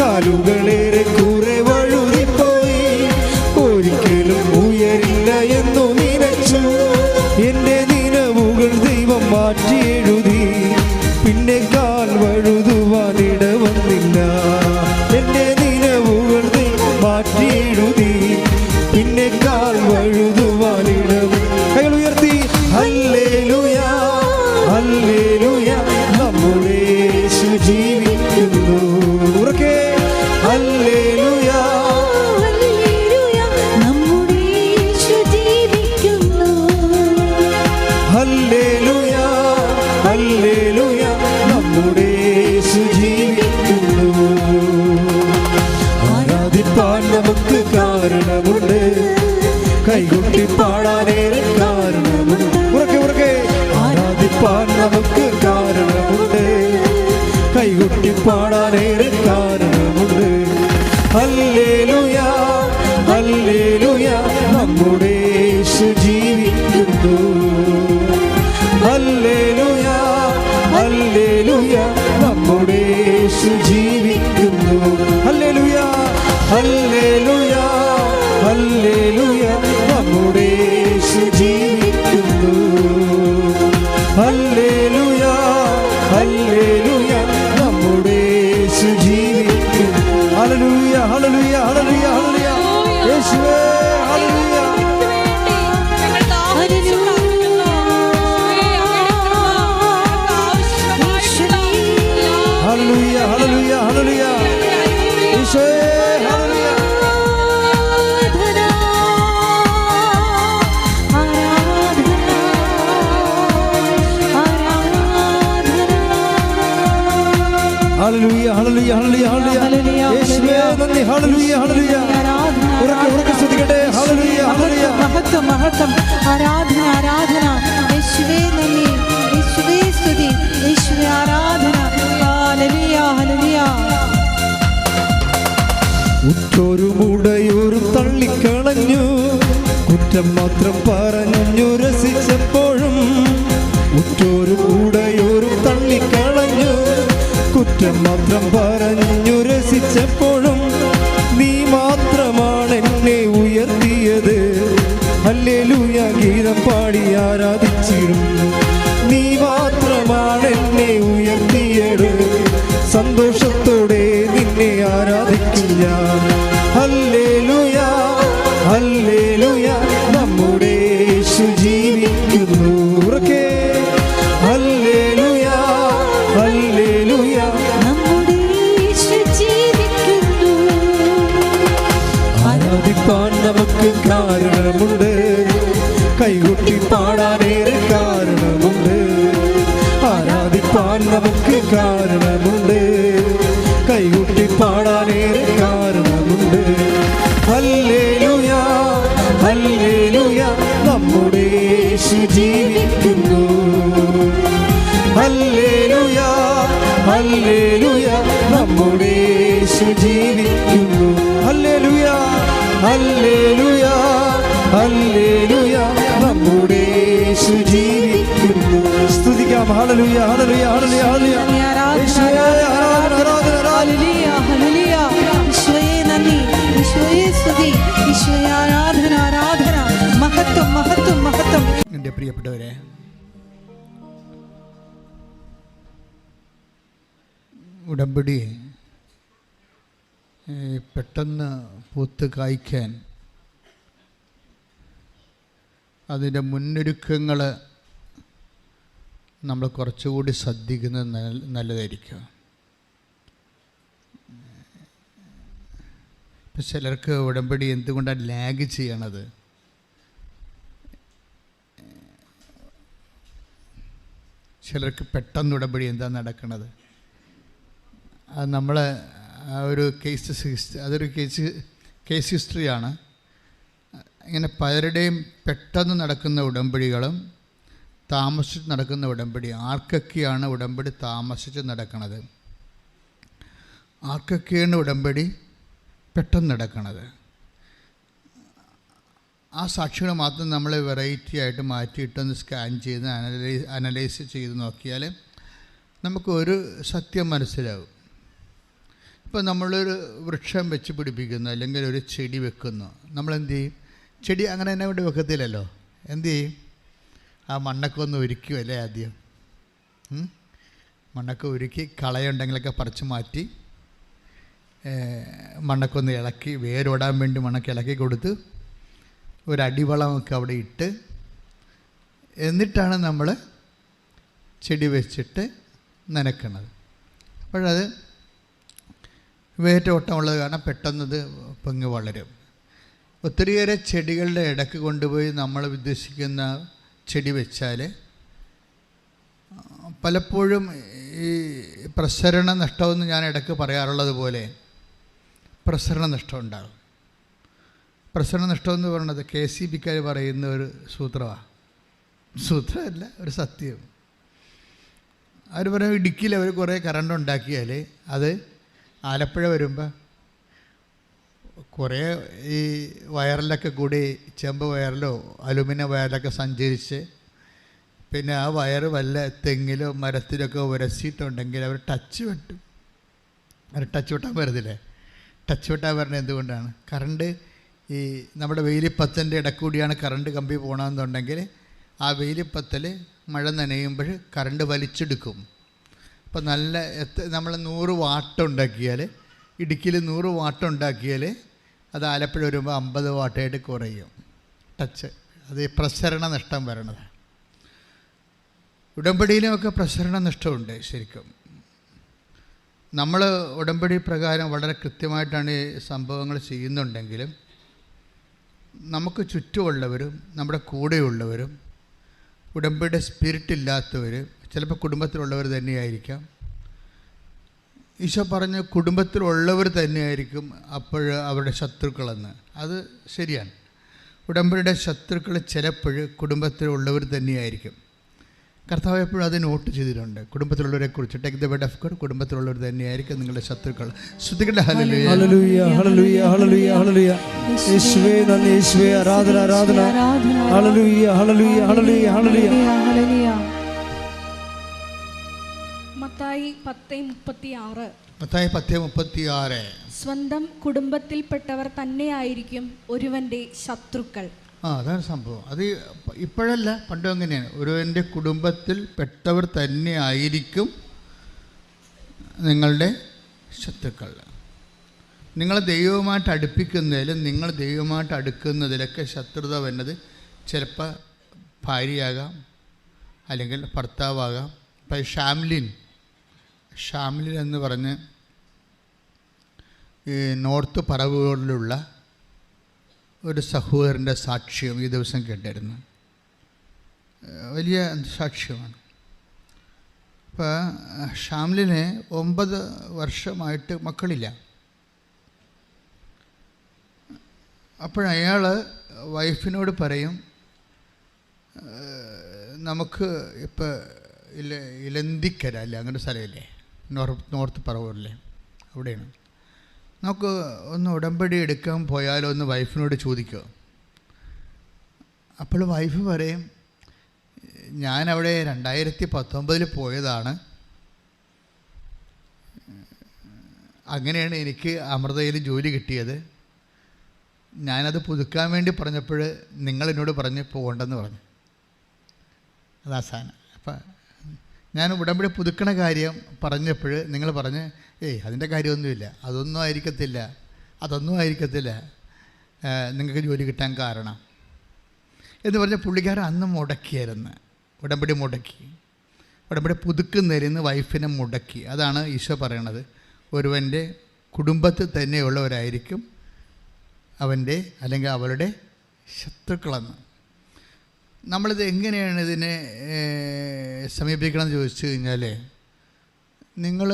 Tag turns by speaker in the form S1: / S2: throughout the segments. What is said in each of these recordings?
S1: കാലുകളേറെ കൂറെ വഴുതിപ്പോയി, ഒരിക്കലും ഉയരില്ല എന്നു നിനച്ചു. എന്റെ നിലവുകൾ ദൈവം മാറ്റി എഴുതി, പിന്നെ കാൽ വഴുതുവാനിട വന്നില്ല. എന്റെ നിലവുകൾ ദൈവം മാറ്റി എഴുതി, പിന്നെ കാൽ വഴുതുവാനിട. കൈകൾ ഉയർത്തി ഹല്ലേലൂയ ഹല്ലേലൂയ, നമ്മുടെ യേശു ജീവിക്കുന്നു. ഉറക്കെ ഹല്ലേലൂയ
S2: ഹല്ലേലൂയ, നമ്മുടെ യേശു ജീവിക്കുന്നു.
S1: ഹല്ലേലൂയ ഹല്ലേലൂയ, നമ്മുടെ യേശു ജീവിക്കുന്നു. ആരാധിപ്പാൻ നമുക്ക് കാരണമുണ്ട്, കൈകൊട്ടി പാടാനേറെ കാരണമുണ്ട്. ഉറക്കെ ഉറക്കെ ആരാധിപ്പാൻ നമുക്ക് കാരണമുണ്ട്, കൈകൊട്ടി പാടാനേറെ കാരണമുണ്ട്. ഹല്ലേലൂയ ഹല്ലേലൂയ, നമ്മുടെ യേശു ജീവിക്കുന്നു. ഹല്ലേലൂയ ഹല്ലേലൂയ, നമ്മുടെ യേശു ജീവിക്കുന്നു. ഹല്ലേലൂയ ഹല്ലേലൂയ ഹല്ലേലൂയ, നമ്മുടെ യേശു ജീവിക്കുന്നു. ഹല്ലേലൂയ ഹല്ലേലൂയ, നമ്മുടെ യേശു ജീവിക്കുന്നു. ഹല്ലേലൂയ ഹല്ലേലൂയ ഹല്ലേലൂയ ഹല്ലേലൂയ, യേശുവേ ഹല്ലേലൂയ. ഹല്ലേലൂയ ഹല്ലേലൂയ ഹല്ലേലൂയ, യേശുവേ ഹല്ലേലൂയ. ഹല്ലേലൂയ ഹല്ലേലൂയ ഹല്ലേലൂയ ഹല്ലേലൂയ, യേശുവേ നന്ദി. ഹല്ലേലൂയ ഹല്ലേലൂയ, ഉറക്കെ ഉറക്കെ സ്തുതിക്കട്ടെ. ഹല്ലേലൂയ ഹല്ലേലൂയ,
S2: മഹത്വം മഹത്വം, ആരാധന ആരാധന, യേശുവേ നന്ദി, യേശുവേ സ്തുതി, യേശുവേ ആരാധന. ഹല്ലേലൂയ ഹല്ലേലൂയ.
S1: ഉറ്റോരും ഉടയോരും തള്ളിക്കളഞ്ഞു, കുറ്റം മാത്രം പറഞ്ഞു രസിച്ചപ്പോഴും. ഉറ്റോരും ഉടയോരും തള്ളിക്കളഞ്ഞു, കുറ്റം മാത്രം പറഞ്ഞു രസിച്ചപ്പോഴും. നീ മാത്രമാണ് എന്നെ ഉയർത്തിയത്, ഹല്ലേലൂയ ഗീതം പാടി ആരാധിച്ചിരുന്നു. നീ മാത്രമാണ് എന്നെ ഉയർത്തിയത്, സന്തോഷത്തോടെ നിന്നെ ആരാധിക്കും ഞാൻ. ഹല്ലേലൂയ ഹല്ലേലൂയ, നമ്മുടെ യേശു ജീവിക്കുന്നു. ഉറക്കെ ഹല്ലേലൂയ ഹല്ലേലൂയ,
S2: നമ്മുടെ യേശു ജീവിക്കുന്നു.
S1: ആരാധിപ്പാൻ നമുക്ക് കാരണമുണ്ട്, കൈകൊട്ടി പാടാനേറെ കാരണമുണ്ട്. ആരാധിപ്പാൻ നമുക്ക് കാരണമുണ്ട്, കൈകൊട്ടി പാടാനേറെ കാരണമുണ്ട്. ഹല്ലേലൂയ ഹല്ലേലൂയ, നമ്മുടെ യേശു ജീവിക്കുന്നു. ഹല്ലേലൂയ ഹല്ലേലൂയ, നമ്മുടെ യേശു ജീവിക്കുന്നു. ഹല്ലേലൂയ ഹല്ലേലൂയ ഹല്ലേലൂയ, നമ്മുടെ യേശു ജീവിക്കുന്നു. സ്തുതിക്കാം. ഹല്ലേലൂയ ഹല്ലേലൂയ ഹല്ലേലൂയ ഹല്ലേലൂയ, യേശുവേ ആരാധന ആരാധന
S2: ഹല്ലേലൂയ ഹല്ലേലൂയ, യേശുവേ നന്ദി, യേശുവേ സ്തുതി, യേശുവേ ആരാധന ആരാധന, മഹത്വം മഹത്വം മഹത്വം.
S3: എൻ്റെ പ്രിയപ്പെട്ടവരെ, ഉടമ്പടി പെട്ടെന്ന് പൂത്ത് കായ്ക്കാൻ അതിൻ്റെ മുന്നൊരുക്കങ്ങൾ നമ്മൾ കുറച്ചുകൂടി ശ്രദ്ധിക്കുന്നത് നല്ലതായിരിക്കും. ഇപ്പം ചിലർക്ക് ഉടമ്പടി എന്തുകൊണ്ടാണ് ലാഗ് ചെയ്യണത്? ചിലർക്ക് പെട്ടെന്ന് ഉടമ്പടി എന്താ നടക്കുന്നത്? അത് നമ്മൾ ഒരു അതൊരു കേസ് ഹിസ്റ്ററിയാണ്. ഇങ്ങനെ പലരുടെയും പെട്ടെന്ന് നടക്കുന്ന ഉടമ്പടികളും താമസിച്ച് നടക്കുന്ന ഉടമ്പടി. ആർക്കൊക്കെയാണ് ഉടമ്പടി താമസിച്ച് നടക്കുന്നത്? ആർക്കൊക്കെയാണ് ഉടമ്പടി പെട്ടെന്ന് നടക്കുന്നത്? ആ സാക്ഷികൾ മാത്രം നമ്മൾ വെറൈറ്റി ആയിട്ട് മാറ്റിയിട്ടൊന്ന് സ്കാൻ ചെയ്ത് അനലൈസ് ചെയ്ത് നോക്കിയാൽ നമുക്കൊരു സത്യം മനസ്സിലാവും. ഇപ്പോൾ നമ്മളൊരു വൃക്ഷം വെച്ച് പിടിപ്പിക്കുന്നു, അല്ലെങ്കിൽ ഒരു ചെടി വെക്കുന്നു. നമ്മളെന്ത് ചെയ്യും? ചെടി അങ്ങനെ തന്നെ കൊണ്ട് വെക്കത്തില്ലല്ലോ. എന്തു ചെയ്യും? ആ മണ്ണൊക്കെ ഒന്ന് ഒരുക്കുമല്ലേ ആദ്യം. മണ്ണൊക്കെ ഒരുക്കി കളയുണ്ടെങ്കിലൊക്കെ പറിച്ച് മാറ്റി മണ്ണൊക്കെ ഒന്ന് ഇളക്കി, വേരോടാൻ വേണ്ടി മണ്ണൊക്കെ ഇളക്കി കൊടുത്ത് ഒരടിവളമൊക്കെ അവിടെ ഇട്ട്, എന്നിട്ടാണ് നമ്മൾ ചെടി വെച്ചിട്ട് നനയ്ക്കുന്നത്. അപ്പോഴത് വേരോട്ടമുള്ളത് കാരണം പെട്ടെന്നത് പൊങ്ങി വളരും. ഒത്തിരിയേറെ ചെടികളുടെ ഇടയ്ക്ക് കൊണ്ടുപോയി നമ്മൾ ഉദ്ദേശിക്കുന്ന ചെടി വെച്ചാൽ പലപ്പോഴും ഈ പ്രസരണ നഷ്ടമെന്ന് ഞാൻ ഇടയ്ക്ക് പറയാറുള്ളത് പോലെ പ്രസരണ നഷ്ടം ഉണ്ടാകും. പ്രസരണ നഷ്ടമെന്ന് പറയുന്നത് KCBക്കാർ പറയുന്ന ഒരു സൂത്രമാണ്. സൂത്രമല്ല, ഒരു സത്യം. അവർ പറയും ഇടുക്കിയിൽ അവർ കുറേ കറണ്ട് ഉണ്ടാക്കിയാൽ അത് ആലപ്പുഴ വരുമ്പോൾ കുറേ ഈ വയറിലൊക്കെ കൂടി ചെമ്പ് വയറിലോ അലുമിനിയം വയറിലൊക്കെ സഞ്ചരിച്ച് പിന്നെ ആ വയറ് വല്ല തെങ്ങിലോ മരത്തിലൊക്കെ ഉരസിയിട്ടുണ്ടെങ്കിൽ അവർ ടച്ച് വെട്ടും. അവർ ടച്ച് വെട്ടാൻ വരുന്നില്ലേ? ടച്ച് വെട്ടാൻ വരുന്നത് എന്തുകൊണ്ടാണ്? കറണ്ട് ഈ നമ്മുടെ വേലിപ്പത്തൻ്റെ ഇടക്കൂടിയാണ് കറണ്ട് കമ്പി പോകണമെന്നുണ്ടെങ്കിൽ ആ വേലിപ്പത്തൽ മഴ നനയുമ്പോൾ കറണ്ട് വലിച്ചെടുക്കും. അപ്പോൾ നല്ല നമ്മൾ 100 വാട്ട് ഉണ്ടാക്കിയാൽ, ഇടുക്കിയിൽ 100 വാട്ട് ഉണ്ടാക്കിയാൽ അത് ആലപ്പുഴ വരുമ്പോൾ 50 വാട്ടായിട്ട് കുറയും. ടച്ച് അത് പ്രസരണ നഷ്ടം വരണതാണ്. ഉടമ്പടിയിലുമൊക്കെ പ്രസരണ നഷ്ടമുണ്ട്. ശരിക്കും നമ്മൾ ഉടമ്പടി പ്രകാരം വളരെ കൃത്യമായിട്ടാണ് ഈ സംഭവങ്ങൾ ചെയ്യുന്നുണ്ടെങ്കിലും നമുക്ക് ചുറ്റുമുള്ളവരും നമ്മുടെ കൂടെയുള്ളവരും ഉടമ്പടിയുടെ സ്പിരിറ്റ് ഇല്ലാത്തവർ, ചിലപ്പോൾ കുടുംബത്തിലുള്ളവർ തന്നെയായിരിക്കാം. ഈശോ പറഞ്ഞ കുടുംബത്തിലുള്ളവർ തന്നെയായിരിക്കും അപ്പോൾ അവരുടെ ശത്രുക്കളെന്ന്. അത് ശരിയാണ്. ഉടമ്പടിയുടെ ശത്രുക്കൾ ചിലപ്പോൾ കുടുംബത്തിലുള്ളവർ തന്നെയായിരിക്കും. കർത്താവ് എപ്പോഴും അത് നോട്ട് ചെയ്തിട്ടുണ്ട്. കുടുംബത്തിലുള്ളവരെ കുറിച്ച് take the word of God. കുടുംബത്തിലുള്ളവർ തന്നെയായിരിക്കും നിങ്ങളുടെ ശത്രുക്കൾ. ശ്രുതികളുടെ ഹല്ലേലൂയ
S1: ഹല്ലേലൂയ ഹല്ലേലൂയ ഹല്ലേലൂയ ഹല്ലേലൂയ. യേശുവേ നന്ദി, യേശുവേ ആരാധന ആരാധന. ഹല്ലേലൂയ ഹല്ലേലൂയ ഹല്ലേലൂയ ഹല്ലേലൂയ.
S4: മത്തായി 10:36.
S3: മത്തായി 10:36.
S4: സ്വന്തം കുടുംബത്തിൽപ്പെട്ടവർ തന്നെയായിരിക്കും ഒരുവന്റെ ശത്രുക്കൾ.
S3: അതാണ് സംഭവം. അത് ഇപ്പോഴല്ല, പണ്ടും അങ്ങനെയാണ്. ഒരുവൻ്റെ കുടുംബത്തിൽ പെട്ടവർ തന്നെ ആയിരിക്കും നിങ്ങളുടെ ശത്രുക്കൾ. നിങ്ങൾ ദൈവവുമായിട്ട് അടുപ്പിക്കുന്നതിലും നിങ്ങൾ ദൈവവുമായിട്ട് അടുക്കുന്നതിലൊക്കെ ശത്രുത വരുന്നത് ചിലപ്പോൾ ഭാര്യയാകാം, അല്ലെങ്കിൽ ഭർത്താവാകാം. ഇപ്പം ഷാംലിൻ എന്ന് പറഞ്ഞ് ഈ നോർത്ത് പറവൂരിലുള്ള ഒരു സഹോദരൻ്റെ സാക്ഷ്യം ഈ ദിവസം കേട്ടായിരുന്നു. വലിയ സാക്ഷ്യമാണ്. അപ്പോൾ ഷാംലിന് 9 വർഷമായിട്ട് മക്കളില്ല. അപ്പോഴയാൾ വൈഫിനോട് പറയും, നമുക്ക് ഇപ്പോൾ ഇലന്തിക്കര അല്ലേ, അങ്ങനെ സ്ഥലമില്ലേ നോർത്ത് പറവൂരിലെ, അവിടെയാണ്, നമുക്ക് ഒന്ന് ഉടമ്പടി എടുക്കാൻ പോയാലോ എന്ന് വൈഫിനോട് ചോദിക്കുക. അപ്പോൾ വൈഫ് പറയും, ഞാനവിടെ 2019 പോയതാണ്, അങ്ങനെയാണ് എനിക്ക് അമൃതയിൽ ജോലി കിട്ടിയത്. ഞാനത് പുതുക്കാൻ വേണ്ടി പറഞ്ഞപ്പോൾ നിങ്ങളെന്നോട് പറഞ്ഞ് പോകണ്ടെന്ന് പറഞ്ഞു. അതാ സാധനം. അപ്പം ഞാൻ ഉടമ്പടി പുതുക്കണ കാര്യം പറഞ്ഞപ്പോൾ നിങ്ങൾ പറഞ്ഞ് അതിൻ്റെ കാര്യമൊന്നുമില്ല, അതൊന്നും ആയിരിക്കത്തില്ല നിങ്ങൾക്ക് ജോലി കിട്ടാൻ കാരണം എന്ന് പറഞ്ഞ പുള്ളിക്കാരൻ അന്ന് മുടക്കിയായിരുന്നു. ഉടമ്പടി പുതുക്കുന്നതിന് വൈഫിനെ മുടക്കി. അതാണ് ഈശോ പറയണത്, ഒരുവൻ്റെ കുടുംബത്തിൽ തന്നെയുള്ളവരായിരിക്കും അവൻ്റെ അല്ലെങ്കിൽ അവളുടെ ശത്രുക്കളെന്ന്. നമ്മളിത് എങ്ങനെയാണ് ഇതിനെ സമീപിക്കണമെന്ന് ചോദിച്ചു കഴിഞ്ഞാൽ, നിങ്ങൾ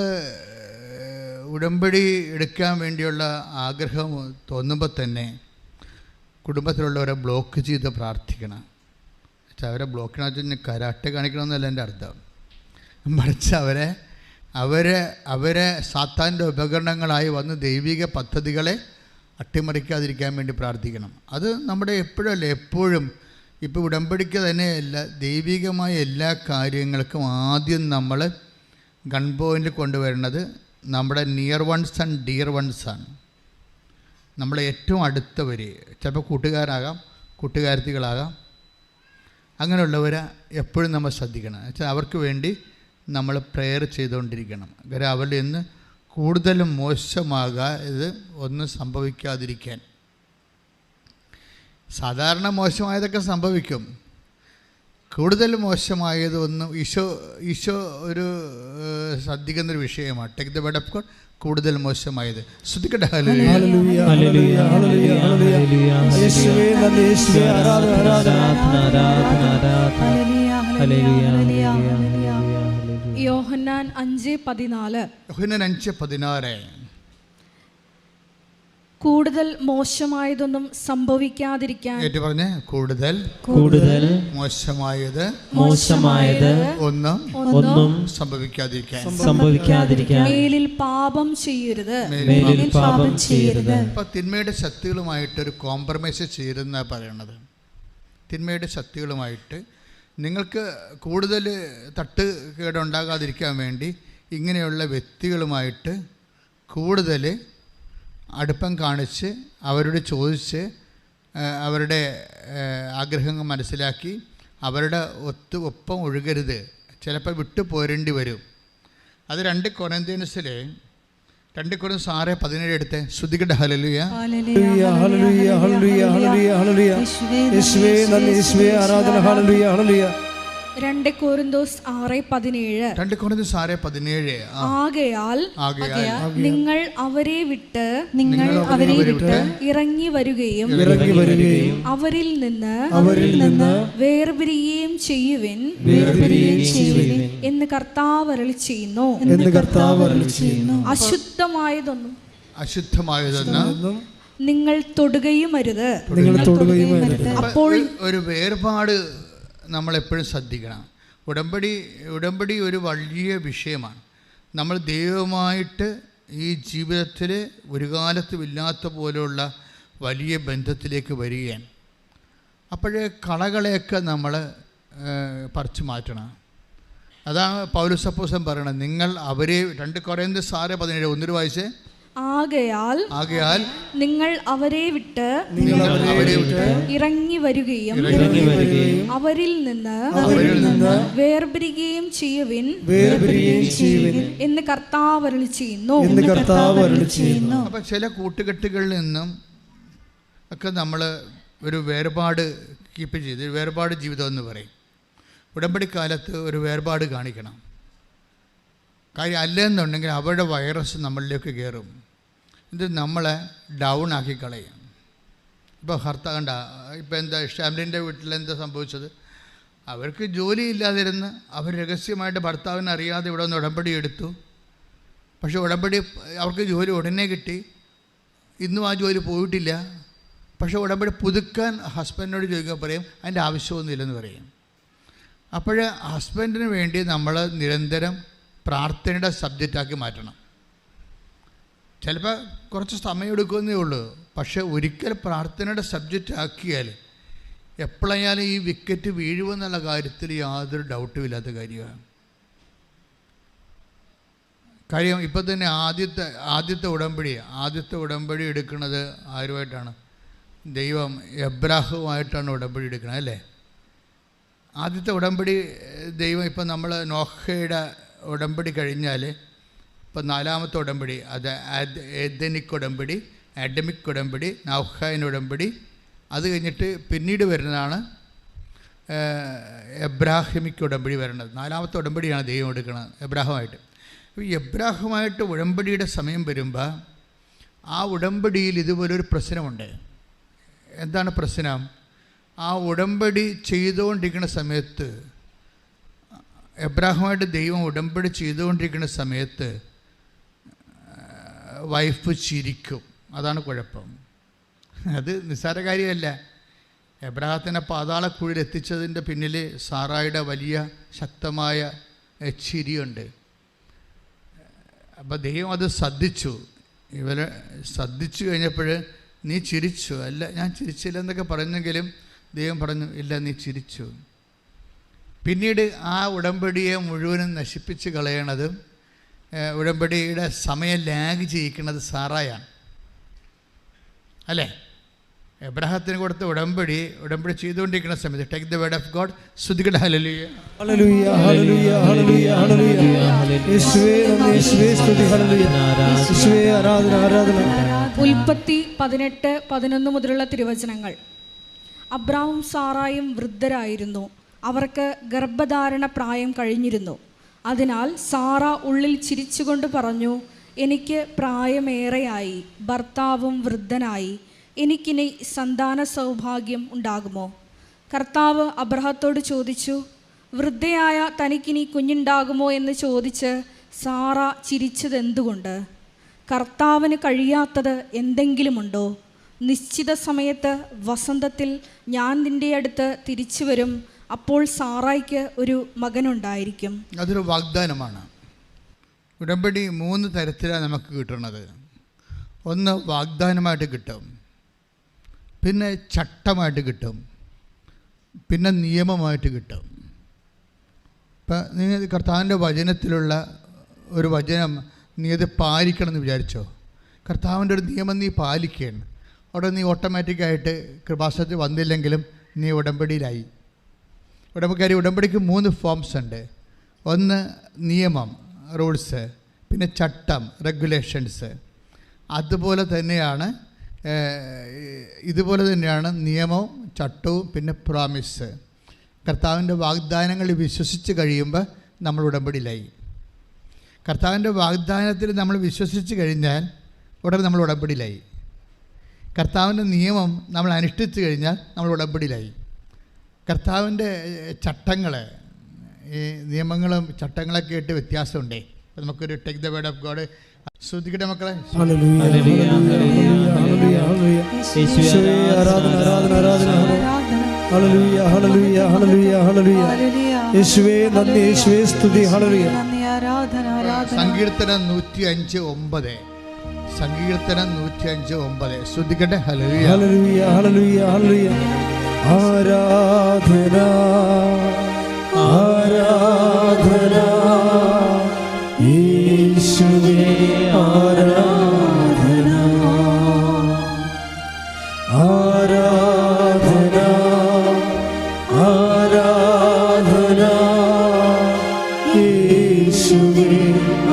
S3: ഉടമ്പടി എടുക്കാൻ വേണ്ടിയുള്ള ആഗ്രഹം തോന്നുമ്പോൾ തന്നെ കുടുംബത്തിലുള്ളവരെ ബ്ലോക്ക് ചെയ്ത് പ്രാർത്ഥിക്കണം. അവരെ ബ്ലോക്ക് ചെയ്യണമെന്ന് കരാട്ടെ കാണിക്കണമെന്നല്ല എൻ്റെ അർത്ഥം. മറിച്ച് അവരെ സാത്താൻ്റെ ഉപകരണങ്ങളായി വന്ന് ദൈവിക പദ്ധതികളെ അട്ടിമറിക്കാതിരിക്കാൻ വേണ്ടി പ്രാർത്ഥിക്കണം. അത് നമ്മുടെ എപ്പോഴും ഇപ്പോൾ ഉടമ്പടിക്ക് തന്നെയല്ല, ദൈവികമായ എല്ലാ കാര്യങ്ങൾക്കും ആദ്യം നമ്മൾ ഗൺ പോയിൻ്റിൽ കൊണ്ടുവരുന്നത് നമ്മുടെ near ones and dear ones ആണ്. നമ്മളെ ഏറ്റവും അടുത്തവർ, ചിലപ്പോൾ കൂട്ടുകാരാകാം, കൂട്ടുകാരത്തികളാകാം, അങ്ങനെയുള്ളവരെ എപ്പോഴും നമ്മൾ ശ്രദ്ധിക്കണം. വെച്ചാൽ അവർക്ക് വേണ്ടി നമ്മൾ പ്രെയർ ചെയ്തുകൊണ്ടിരിക്കണം. കാര്യം അവരിൽ നിന്ന് കൂടുതലും മോശമാകാതെ ഒന്നും സംഭവിക്കാതിരിക്കാൻ. സാധാരണ മോശമായതൊക്കെ സംഭവിക്കും, കൂടുതൽ മോശമായതൊന്നും ഈശോ ഒരു ശ്രദ്ധിക്കുന്നൊരു വിഷയമാണ്. Take the word of God, കൂടുതൽ മോശമായത്. ശ്രദ്ധിക്കട്ടെ.
S1: ഹല്ലേലൂയ ഹല്ലേലൂയ ഹല്ലേലൂയ ഹല്ലേലൂയ. യേശുവേ നന്ദി, യേശുവേ ആരാധന ആരാധന.
S4: യോഹന്നാൻ 5:14.
S3: യോഹന്നാൻ 5:16.
S4: കൂടുതൽ മോശമായതൊന്നും സംഭവിക്കാതിരിക്കാൻ.
S3: ഏറ്റു പറഞ്ഞേ, കൂടുതൽ മോശമായത് ഒന്നും സംഭവിക്കാതിരിക്കാൻ
S4: മേലിൽ പാപം ചെയ്യരുത്.
S3: അപ്പൊ തിന്മയുടെ ശക്തികളുമായിട്ടൊരു കോംപ്രമൈസ് ചെയ്തെന്നാ പറയണത്. തിന്മയുടെ ശക്തികളുമായിട്ട് നിങ്ങൾക്ക് കൂടുതൽ തട്ടുകേടുണ്ടാകാതിരിക്കാൻ വേണ്ടി ഇങ്ങനെയുള്ള വ്യക്തികളുമായിട്ട് കൂടുതൽ അടുപ്പം കാണിച്ച് അവരോട് ചോദിച്ച് അവരുടെ ആഗ്രഹങ്ങൾ മനസ്സിലാക്കി അവരുടെ ഒപ്പം ഒഴുകരുത്. ചിലപ്പോൾ വിട്ടു പോരേണ്ടി വരും. അത് 2 കൊരിന്ത്യൻസിലെ 2 കൊരിന്ത്യർ 6:17 എടുത്ത് ശ്രുതികട. ഹല്ലേലൂയ
S1: ഹല്ലേലൂയ ഹല്ലേലൂയ ഹല്ലേലൂയ ഹല്ലേലൂയ. യേശുവേ നന്ദി, യേശുവേ ആരാധന. ഹല്ലേലൂയ ഹല്ലേലൂയ.
S4: 2 കൊരിന്ത്യർ 6:17. ആകയാൽ നിങ്ങൾ അവരെ വിട്ട് ഇറങ്ങി വരികയും അവരിൽ നിന്ന് വേർപിരിയുകയും ചെയ്യുവിൻ എന്ന് കർത്താവ് അരുളി ചെയ്യുന്നു. അശുദ്ധമായതൊന്നും നിങ്ങൾ തൊടുകയും അരുത്.
S3: അപ്പോൾ ഒരു വേർപാട് നമ്മളെപ്പോഴും ശ്രദ്ധിക്കണം. ഉടമ്പടി ഒരു വലിയ വിഷയമാണ്. നമ്മൾ ദൈവമായിട്ട് ഈ ജീവിതത്തിൽ ഒരു കാലത്തും ഇല്ലാത്ത പോലെയുള്ള വലിയ ബന്ധത്തിലേക്ക് വരികയാണ്. അപ്പോഴേ കളകളെയൊക്കെ നമ്മൾ പറിച്ചു മാറ്റണം. അതാണ് പൗലോസ് അപ്പോസ്തലൻ പറയണത്. നിങ്ങൾ അവരെ 2 കൊരിന്ത്യർ 6:17 ഒന്നൊരു വായിച്ചേ.
S4: ആകയാൽ നിങ്ങൾ അവരെ വിട്ട് ഇറങ്ങി വരികയും അവരിൽ നിന്ന് വേർപിരിയുകയും ചെയ്യുവിൻ എന്ന് കർത്താവ് അരുളി ചെയ്യുന്നു.
S3: അപ്പം ചില കൂട്ടുകെട്ടുകളിൽ നിന്നും ഒക്കെ നമ്മൾ ഒരു വേർപാട് കീപ്പ് ചെയ്ത് വേർപാട് ജീവിതം എന്ന് പറയും. ഉടമ്പടിക്കാലത്ത് ഒരു വേർപാട് കാണിക്കണം. കാര്യം അല്ലെന്നുണ്ടെങ്കിൽ അവരുടെ വൈറസ് നമ്മളിലേക്ക് കയറും. ഇത് നമ്മളെ ഡൗൺ ആക്കി കളയും. ഇപ്പോൾ കണ്ട ഇപ്പോൾ എന്താ ഷാംലിൻ്റെ വീട്ടിലെന്താ സംഭവിച്ചത്? അവർക്ക് ജോലി ഇല്ലാതിരുന്ന് അവർ രഹസ്യമായിട്ട് ഭർത്താവിനെ അറിയാതെ ഇവിടെ ഒന്ന് ഉടമ്പടി എടുത്തു. പക്ഷേ ഉടമ്പടി അവർക്ക് ജോലി ഉടനെ കിട്ടി. ഇന്നും ആ ജോലി പോയിട്ടില്ല. പക്ഷേ ഉടമ്പടി പുതുക്കാൻ ഹസ്ബൻഡിനോട് ചോദിക്കാൻ പറയും, അതിൻ്റെ ആവശ്യമൊന്നുമില്ലെന്ന് പറയും. അപ്പോൾ ഹസ്ബൻഡിന് വേണ്ടി നമ്മൾ നിരന്തരം പ്രാർത്ഥനയുടെ സബ്ജക്റ്റാക്കി മാറ്റണം. ചിലപ്പോൾ കുറച്ച് സമയം എടുക്കുന്നേ ഉള്ളൂ. പക്ഷേ ഒരിക്കൽ പ്രാർത്ഥനയുടെ സബ്ജക്റ്റ് ആക്കിയാൽ എപ്പോഴായാലും ഈ വിക്കറ്റ് വീഴുമെന്നുള്ള കാര്യത്തിൽ യാതൊരു ഡൗട്ടും ഇല്ലാത്ത കാര്യമാണ്. കാര്യം ഇപ്പം തന്നെ ആദ്യത്തെ ഉടമ്പടി എടുക്കുന്നത് ആരുമായിട്ടാണ്? ദൈവം എബ്രാഹുമായിട്ടാണ് ഉടമ്പടി എടുക്കുന്നത്, അല്ലേ? ആദ്യത്തെ ഉടമ്പടി ദൈവം ഇപ്പം നമ്മൾ നോഹയുടെ ഉടമ്പടി കഴിഞ്ഞാൽ ഇപ്പം 4ാമത്തെ ഉടമ്പടി, അത് ഏദനിക് ഉടമ്പടി, ആഡമിക് ഉടമ്പടി, നൗഹായിൻ ഉടമ്പടി. അത് കഴിഞ്ഞിട്ട് പിന്നീട് വരുന്നതാണ് എബ്രാഹിമിക് ഉടമ്പടി വരുന്നത്. 4ാമത്തെ ഉടമ്പടിയാണ് ദൈവം എടുക്കുന്നത് എബ്രാഹുമായിട്ട്. ഈ എബ്രാഹുമായിട്ട് ഉടമ്പടിയുടെ സമയം വരുമ്പോൾ ആ ഉടമ്പടിയിൽ ഇതുപോലൊരു പ്രശ്നമുണ്ട്. എന്താണ് പ്രശ്നം? ആ ഉടമ്പടി ചെയ്തുകൊണ്ടിരിക്കുന്ന സമയത്ത്, എബ്രാഹുമായിട്ട് ദൈവം ഉടമ്പടി ചെയ്തുകൊണ്ടിരിക്കുന്ന സമയത്ത് വൈഫ് ചിരിക്കും. അതാണ് കുഴപ്പം. അത് നിസ്സാര കാര്യമല്ല. എബ്രാഹത്തിനെ പാതാളക്കുഴിയിൽ എത്തിച്ചതിൻ്റെ പിന്നിൽ സാറായുടെ വലിയ ശക്തമായ ചിരിയുണ്ട്. അപ്പോൾ ദൈവം അത് ശ്രദ്ധിച്ചു. ഇവരെ ശ്രദ്ധിച്ചു കഴിഞ്ഞപ്പോൾ നീ ചിരിച്ചു. അല്ല, ഞാൻ ചിരിച്ചില്ല എന്നൊക്കെ പറഞ്ഞെങ്കിലും ദൈവം പറഞ്ഞു, ഇല്ല, നീ ചിരിച്ചു. പിന്നീട് ആ ഉടമ്പടിയെ മുഴുവനും നശിപ്പിച്ച് കളയണതും ഉടമ്പടിയുടെ സമയം ലാഗ് ചെയ്യിക്കുന്നത് സാറായാണ്, അല്ലേ? എബ്രഹാത്തിന് കൊടുത്ത ഉടമ്പടി ചെയ്തുകൊണ്ടിരിക്കുന്ന സമയത്ത് take the word of God. ശ്രുതികട ഹല്ലേലൂയ
S1: ഹല്ലേലൂയ ഹല്ലേലൂയ ഹല്ലേലൂയ ഹല്ലേലൂയ. യേശുവേ നന്ദി, യേശുവേ സ്തുതി, ഹല്ലേലൂയ. യേശുവേ ആരാധന ആരാധന.
S4: ഉൽപ്പത്തി 18:11 മുതലുള്ള തിരുവചനങ്ങൾ. അബ്രാമും സാറായും വൃദ്ധരായിരുന്നു, അവർക്ക് ഗർഭധാരണ പ്രായം കഴിഞ്ഞിരുന്നു. അതിനാൽ സാറ ഉള്ളിൽ ചിരിച്ചുകൊണ്ട് പറഞ്ഞു, എനിക്ക് പ്രായമേറെയായി, ഭർത്താവും വൃദ്ധനായി, എനിക്കിനി സന്താന സൗഭാഗ്യം ഉണ്ടാകുമോ? കർത്താവ് അബ്രഹത്തോട് ചോദിച്ചു, വൃദ്ധയായ തനിക്കിനി കുഞ്ഞുണ്ടാകുമോ എന്ന് ചോദിച്ച് സാറ ചിരിച്ചതെന്തുകൊണ്ട്? കർത്താവിന് കഴിയാത്തത് എന്തെങ്കിലുമുണ്ടോ? നിശ്ചിത സമയത്ത് വസന്തത്തിൽ ഞാൻ നിൻ്റെ അടുത്ത് തിരിച്ചു വരും, അപ്പോൾ സാറായ്ക്ക് ഒരു മകനുണ്ടായിരിക്കും.
S3: അതൊരു വാഗ്ദാനമാണ്. ഉടമ്പടി 3 തരത്തിലാണ് നമുക്ക് കിട്ടുന്നത്. ഒന്ന് വാഗ്ദാനമായിട്ട് കിട്ടും, പിന്നെ ചട്ടമായിട്ട് കിട്ടും, പിന്നെ നിയമമായിട്ട് കിട്ടും. ഇപ്പം നിങ്ങൾ കർത്താവിൻ്റെ വചനത്തിലുള്ള ഒരു വചനം നീ അത് പാലിക്കണം എന്ന് വിചാരിച്ചോ, കർത്താവിൻ്റെ ഒരു നിയമം നീ പാലിക്കുകയാണ്, അവിടെ നീ ഓട്ടോമാറ്റിക്കായിട്ട് കൃപാസനത്തിൽ വന്നില്ലെങ്കിലും നീ ഉടമ്പടിയിലായി. ഉടമ്പടിക്ക് 3 ഫോംസ് ഉണ്ട്. ഒന്ന് നിയമം, റൂൾസ്, പിന്നെ ചട്ടം, റെഗുലേഷൻസ്. ഇതുപോലെ തന്നെയാണ് നിയമവും ചട്ടവും പിന്നെ പ്രോമിസ്. കർത്താവിൻ്റെ വാഗ്ദാനങ്ങൾ വിശ്വസിച്ച് കഴിയുമ്പോൾ നമ്മൾ ഉടമ്പടിയിലായി. കർത്താവിൻ്റെ വാഗ്ദാനത്തിൽ നമ്മൾ വിശ്വസിച്ച് കഴിഞ്ഞാൽ ഉടനെ നമ്മൾ ഉടമ്പടിയിലായി. കർത്താവിൻ്റെ നിയമം നമ്മൾ അനുഷ്ഠിച്ചു കഴിഞ്ഞാൽ നമ്മൾ ഉടമ്പടിയിലായി. കർത്താവിൻ്റെ ചട്ടങ്ങൾ, ഈ നിയമങ്ങളും ചട്ടങ്ങളൊക്കെ ആയിട്ട് വ്യത്യാസമുണ്ടേ. അപ്പോൾ നമുക്കൊരു take the word of God ശ്രദ്ധിക്കട്ടെ മക്കളെ.
S1: ഹല്ലേലൂയ ഹല്ലേലൂയ ഹല്ലേലൂയ ഹല്ലേലൂയ. യേശുവേ ആരാധന ആരാധന ആരാധന. ഹല്ലേലൂയ ഹല്ലേലൂയ ഹല്ലേലൂയ ഹല്ലേലൂയ. യേശുവേ നന്ദി, യേശുവേ സ്തുതി, ഹല്ലേലൂയ.
S3: സങ്കീർത്തനം 105:9. സങ്കീർത്തനം 105:9 ശ്രദ്ധിക്കട്ടെ. ഹല്ലേലൂയ
S1: ഹല്ലേലൂയ ഹല്ലേലൂയ ഹല്ലേലൂയ. ആരാധന ആരാധന യേശുവേ ആരാധന ആരാധന ആരാധന യേശുവേ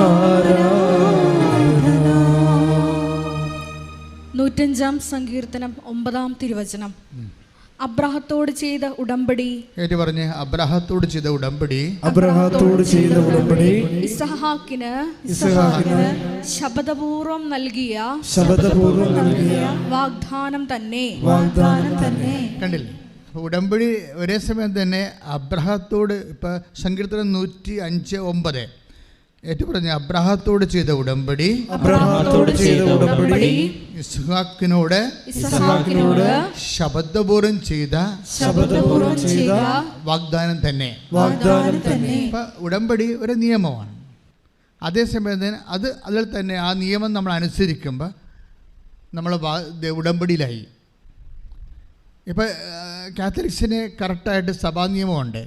S1: ആരാധന.
S4: 105 സങ്കീർത്തനം 9 തിരുവചനം. അബ്രാഹത്തോട് ചെയ്ത ഉടമ്പടി.
S3: ഏറ്റു പറഞ്ഞ്, അബ്രാഹത്തോട് ചെയ്ത ഉടമ്പടി.
S1: അബ്രാഹത്തോട് ചെയ്ത ഉടമ്പടി
S4: ഇസ്ഹാക്കിന് ശപഥപൂർവം നൽകിയ വാഗ്ദാനം തന്നെ.
S3: കണ്ടില്ലേ? ഉടമ്പടി ഒരേ സമയം തന്നെ അബ്രാഹത്തോട്, ഇപ്പം സങ്കീർത്തനം 105:9 ഏറ്റു പറഞ്ഞ അബ്രാഹത്തോട് ചെയ്ത ഉടമ്പടി. ഇസ്ഹാക്കിനോട് ശപഥപൂർവം ചെയ്ത വാഗ്ദാനം തന്നെ. ഇപ്പം ഉടമ്പടി ഒരു നിയമമാണ്. അതേസമയം തന്നെ അതിൽ തന്നെ ആ നിയമം നമ്മൾ അനുസരിക്കുമ്പോൾ നമ്മൾ ഉടമ്പടിയിലായി. ഇപ്പം കാത്തലിക്സിന് കറക്റ്റായിട്ട് സഭാ നിയമമുണ്ട്.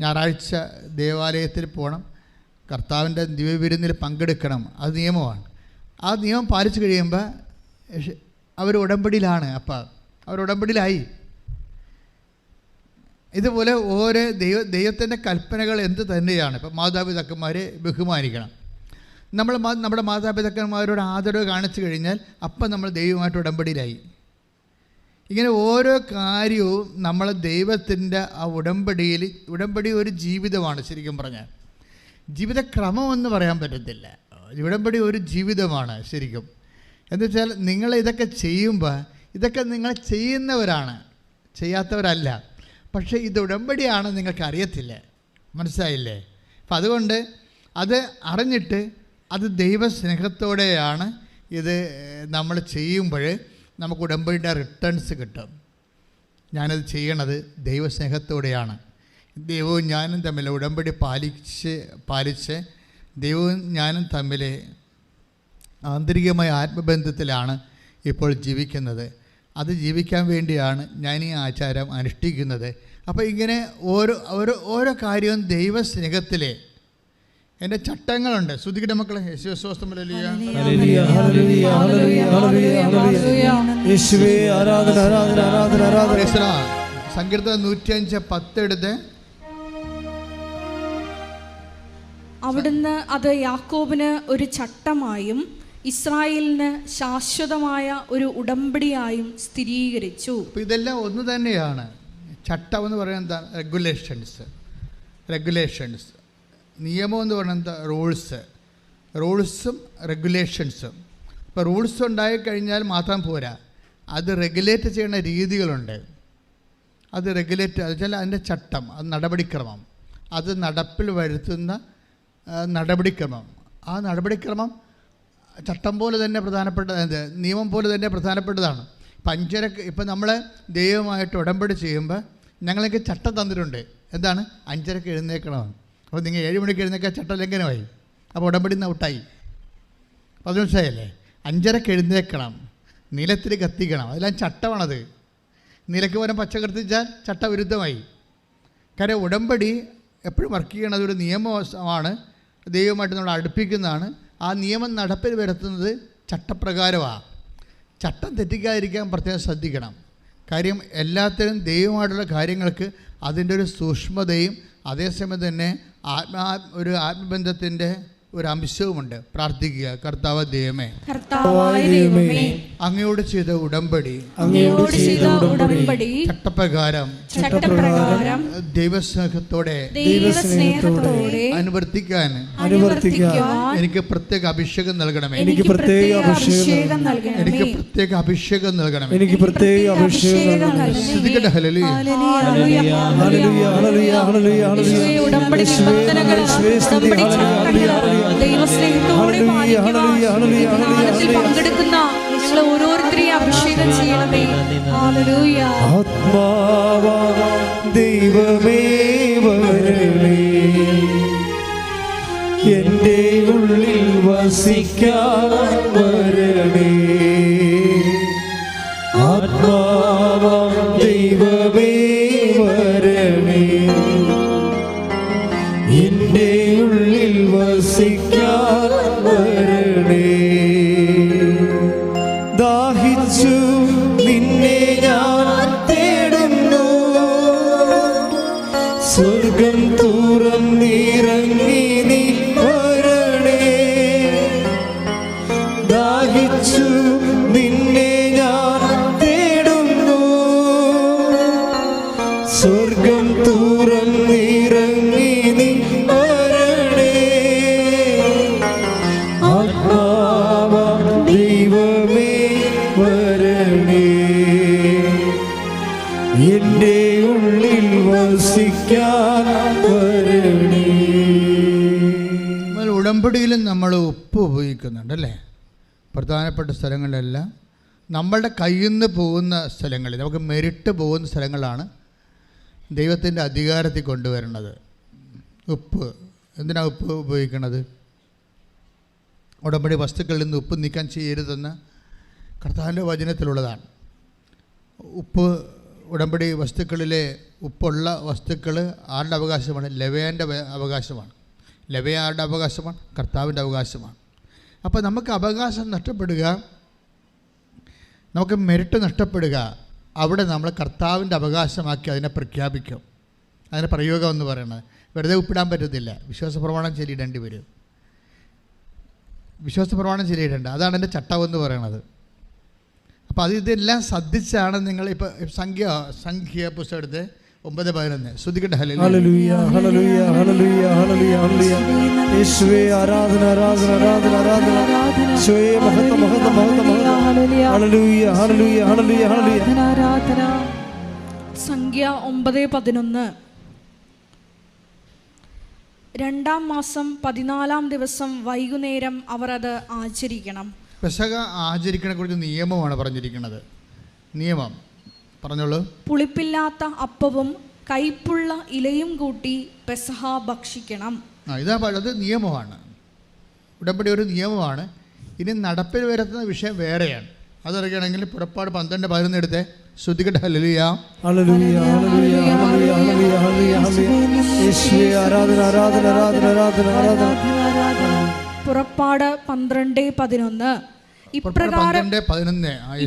S3: ഞായറാഴ്ച ദേവാലയത്തിൽ പോകണം, കർത്താവിൻ്റെ ദിവ്യവിരുന്നിൽ പങ്കെടുക്കണം, അത് നിയമമാണ്. ആ നിയമം പാലിച്ചു കഴിയുമ്പോൾ അവർ ഉടമ്പടിയിലാണ്. അപ്പം അവർ ഉടമ്പടിയിലായി. ഇതുപോലെ ഓരോ ദൈവത്തിൻ്റെ കൽപ്പനകൾ എന്ത് തന്നെയാണ്. ഇപ്പം മാതാപിതാക്കന്മാരെ ബഹുമാനിക്കണം. നമ്മുടെ മാതാപിതാക്കന്മാരോട് ആദരവ് കാണിച്ചു കഴിഞ്ഞാൽ അപ്പം നമ്മൾ ദൈവമായിട്ട് ഉടമ്പടിയിലായി. ഇങ്ങനെ ഓരോ കാര്യവും നമ്മൾ ദൈവത്തിൻ്റെ ആ ഉടമ്പടി ഒരു ജീവിതമാണ്. ശരിക്കും പറഞ്ഞാൽ ജീവിതക്രമമെന്ന് പറയാൻ പറ്റത്തില്ല. ഉടമ്പടി ഒരു ജീവിതമാണ് ശരിക്കും. എന്നുവെച്ചാൽ നിങ്ങൾ ഇതൊക്കെ ചെയ്യുമ്പോൾ ഇതൊക്കെ നിങ്ങൾ ചെയ്യുന്നവരാണ്, ചെയ്യാത്തവരല്ല. പക്ഷേ ഇത് ഉടമ്പടിയാണ് നിങ്ങൾക്ക് അറിയത്തില്ല. മനസ്സിലായില്ലേ? അപ്പം അതുകൊണ്ട് അത് അറിഞ്ഞിട്ട് അത് ദൈവസ്നേഹത്തോടെയാണ് ഇത് നമ്മൾ ചെയ്യുമ്പോൾ നമുക്ക് ഉടമ്പടിയുടെ റിട്ടേൺസ് കിട്ടും. ഞാനത് ചെയ്യണത് ദൈവസ്നേഹത്തോടെയാണ്. ദൈവവും ഞാനും തമ്മിൽ ഉടമ്പടി പാലിച്ച് ദൈവവും ഞാനും തമ്മിൽ ആന്തരികമായ ആത്മബന്ധത്തിലാണ് ഇപ്പോൾ ജീവിക്കുന്നത്. അത് ജീവിക്കാൻ വേണ്ടിയാണ് ഞാൻ ഈ ആചാരം അനുഷ്ഠിക്കുന്നത്. അപ്പോൾ ഇങ്ങനെ ഓരോ കാര്യവും ദൈവസ്നേഹത്തിൽ എൻ്റെ ചട്ടങ്ങളുണ്ട്. ശ്രുതിക്കട്ടെ മക്കളെ. യേശുസ്തോത്രം. ഹല്ലേലൂയ.
S1: ഹല്ലേലൂയ ഹല്ലേലൂയ ഹല്ലേലൂയ ഹല്ലേലൂയ ഹല്ലേലൂയ. യേശുവേ ആരാധന ആരാധന ആരാധന ആരാധന.
S3: സങ്കീർത്തനം 105:10 എടുത്ത്.
S4: അവിടുന്ന് അത് യാക്കോബിന് ഒരു ചട്ടമായും ഇസ്രായേലിന് ശാശ്വതമായ ഒരു ഉടമ്പടിയായും സ്ഥിരീകരിച്ചു.
S3: അപ്പോൾ ഇതെല്ലാം ഒന്ന് തന്നെയാണ്. ചട്ടം എന്ന് പറയുന്നത് എന്താ? റെഗുലേഷൻസ്. നിയമം എന്ന് പറയുന്നത് എന്താ? റൂൾസും റെഗുലേഷൻസും. ഇപ്പോൾ റൂൾസ് ഉണ്ടായിക്കഴിഞ്ഞാൽ മാത്രം പോരാ, അത് റെഗുലേറ്റ് ചെയ്യുന്ന രീതികളുണ്ട്. അത് റെഗുലേറ്റ് വെച്ചാൽ അതിൻ്റെ ചട്ടം, അത് നടപടിക്രമം, അത് നടപ്പിൽ വരുത്തുന്ന നടപടിക്രമം. ആ നടപടിക്രമം ചട്ടം പോലെ തന്നെ പ്രധാനപ്പെട്ടത്, നിയമം പോലെ തന്നെ പ്രധാനപ്പെട്ടതാണ്. ഇപ്പം നമ്മൾ ദൈവമായിട്ട് ഉടമ്പടി ചെയ്യുമ്പോൾ ഞങ്ങൾക്ക് ചട്ടം തന്നിട്ടുണ്ട്. എന്താണ്? 5:30 എഴുന്നേൽക്കണമെന്ന്. അപ്പോൾ നിങ്ങൾ 7 മണിക്ക് എഴുന്നേൽക്കാൻ ചട്ടം ലംഘനമായി. അപ്പോൾ ഉടമ്പടി നിന്ന് ഔട്ടായി. അപ്പോൾ അത് മനസ്സിലായല്ലേ? 5:30 എഴുന്നേൽക്കണം, നിലത്തിൽ കത്തിക്കണം, അതെല്ലാം ചട്ടമാണത്. നിലയ്ക്ക് പകരം പച്ച കത്തിച്ചാൽ ചട്ടവിരുദ്ധമായി. കാര്യം ഉടമ്പടി എപ്പോഴും വർക്ക് ചെയ്യണത് ഒരു നിയമമാണ്, ദൈവമായിട്ട് നമ്മൾ അടുപ്പിക്കുന്നതാണ്. ആ നിയമം നടപ്പിൽ വരുത്തുന്നത് ചട്ടപ്രകാരമാണ്. ചട്ടം തെറ്റിക്കാതിരിക്കാൻ പ്രത്യേകം ശ്രദ്ധിക്കണം. കാര്യം എല്ലാത്തിനും ദൈവമായിട്ടുള്ള കാര്യങ്ങൾക്ക് അതിൻ്റെ ഒരു സൂക്ഷ്മതയും അതേസമയം തന്നെ ഒരു ആത്മബന്ധത്തിൻ്റെ ഒരു അംശവുമുണ്ട്. പ്രാർത്ഥിക്കുക. കർത്താവ് ദൈവമേ, അങ്ങയോട് ചെയ്ത ഉടമ്പടി ചട്ടപ്രകാരം ദൈവസ്നേഹത്തോടെ അനുവർത്തിക്കാൻ എനിക്ക് പ്രത്യേക അഭിഷേകം നൽകണമേ. എനിക്ക് പ്രത്യേക അഭിഷേകം നൽകണമേ. ശ്രദ്ധിക്കട്ടെ. ഹല്ലേലൂയ ഹല്ലേലൂയ ഹല്ലേലൂയ
S4: ദൈവസ്നേഹത്തോടെ പങ്കെടുക്കുന്ന ഞങ്ങളെ ഓരോരുത്തരെയും അഭിഷേകം ചെയ്യണമേ. ഹല്ലേലൂയ.
S1: ആത്മാവാ ദൈവമേ വരണേ, എൻ്റെ ഉള്ളിൽ വസിക്കാൻ വരണേ. ആത്മാവാ ദൈവമേ വരണേ, എൻ്റെ ഉള്ളിൽ വസിക്കാൻ വരണേ. ദാഹിച്ചു നിന്നെ ഞാൻ തേടുന്നു, സ്വർഗം തുറന്നിറങ്ങി നീ വരണേ. ദാഹിച്ചു നിന്നെ ഞാൻ തേടുന്നു, സ്വർഗം തുറന്നിറങ്ങി നീ വരണേ. ആത്മാവാ ദൈവമേ വരണേ, എൻ്റെ ഉള്ളിൽ വസിക്കാൻ വരണേ.
S3: ഉടമ്പടിയിലും നമ്മൾ ഉപ്പ് ഉപയോഗിക്കുന്നുണ്ടല്ലേ? പ്രധാനപ്പെട്ട സ്ഥലങ്ങളിലെല്ലാം നമ്മളുടെ കയ്യിൽ നിന്ന് പോകുന്ന സ്ഥലങ്ങളിൽ, നമുക്ക് മെരിട്ട് പോകുന്ന സ്ഥലങ്ങളാണ് ദൈവത്തിൻ്റെ അധികാരത്തിൽ കൊണ്ടുവരുന്നത്. ഉപ്പ് എന്തിനാണ് ഉപ്പ് ഉപയോഗിക്കുന്നത്? ഉടമ്പടി വസ്തുക്കളിൽ നിന്ന് ഉപ്പ് നീക്കം ചെയ്യരുതെന്ന് കർത്താവിൻ്റെ വചനത്തിലുള്ളതാണ്. ഉപ്പ് ഉടമ്പടി വസ്തുക്കളിലെ ഉപ്പുള്ള വസ്തുക്കൾ ആരുടെ അവകാശമാണ്? ലേവ്യൻ്റെ അവകാശമാണ്. ലേവ്യ ആരുടെ അവകാശമാണ്? കർത്താവിൻ്റെ അവകാശമാണ്. അപ്പോൾ നമുക്ക് അവകാശം നഷ്ടപ്പെടുക, നമുക്ക് മെരിട്ട് നഷ്ടപ്പെടുക, അവിടെ നമ്മൾ കർത്താവിൻ്റെ അവകാശമാക്കി അതിനെ പ്രഖ്യാപിക്കും. അതിന് പ്രയോഗം എന്ന് പറയുന്നത് വെറുതെ ഉപ്പിടാൻ പറ്റത്തില്ല. വിശ്വാസപ്രമാണം ചൊല്ലിയിടേണ്ടി വരും. വിശ്വാസപ്രമാണം ചൊല്ലിയിടേണ്ട, അതാണ് എൻ്റെ ചട്ടമെന്ന് പറയണത്. അപ്പോൾ ഇതെല്ലാം ശ്രദ്ധിച്ചാണ് നിങ്ങളിപ്പോൾ സംഖ്യ പുസ്തകം എടുത്ത് 9:11 ശ്രദ്ധിക്കട്ടെ.
S1: ഹല്ലേലൂയ ഹല്ലേലൂയ ഹല്ലേലൂയ ഹല്ലേലൂയ ഹല്ലേലൂയ. യേശുവേ ആരാധന ആരാധന ആരാധന ആരാധന. യേശുവേ മഹത്വം മഹത്വം മഹത്വം മഹത്വം. ഹല്ലേലൂയ ഹല്ലേലൂയ ഹല്ലേലൂയ ഹല്ലേലൂയ.
S4: സംഖ്യ 9:11. 2-ാം മാസം 14-ാം ദിവസം വൈകുന്നേരം അവർ അത് ആചരിക്കണം.
S3: പെസഹ ആചരിക്കണെ കുറിച്ച് നിയമമാണ് പറഞ്ഞിരിക്കുന്നത്. നിയമം പറഞ്ഞോളൂ.
S4: പുളിപ്പില്ലാത്ത അപ്പവും കൈപ്പുള്ള ഇലയും കൂട്ടി പെസഹ ഭക്ഷിക്കണം.
S3: അത് നിയമമാണ്. ഉടമ്പടി ഒരു നിയമമാണ്. ഇനി നടപ്പിൽ വരുത്തുന്ന വിഷയം വേറെയാണ്. അതറിയണമെങ്കിൽ പുറപ്പാട് 12:11 എടുത്ത് ശ്രദ്ധിക്കട്ടെ. ഹല്ലേലൂയ
S1: ഹല്ലേലൂയ ഹല്ലേലൂയ ഹല്ലേലൂയ ഹല്ലേലൂയ ഹല്ലേലൂയ. യേശുവേ ആരാധന ആരാധന ആരാധന ആരാധന ആരാധന.
S4: പുറപ്പാട് 12:11.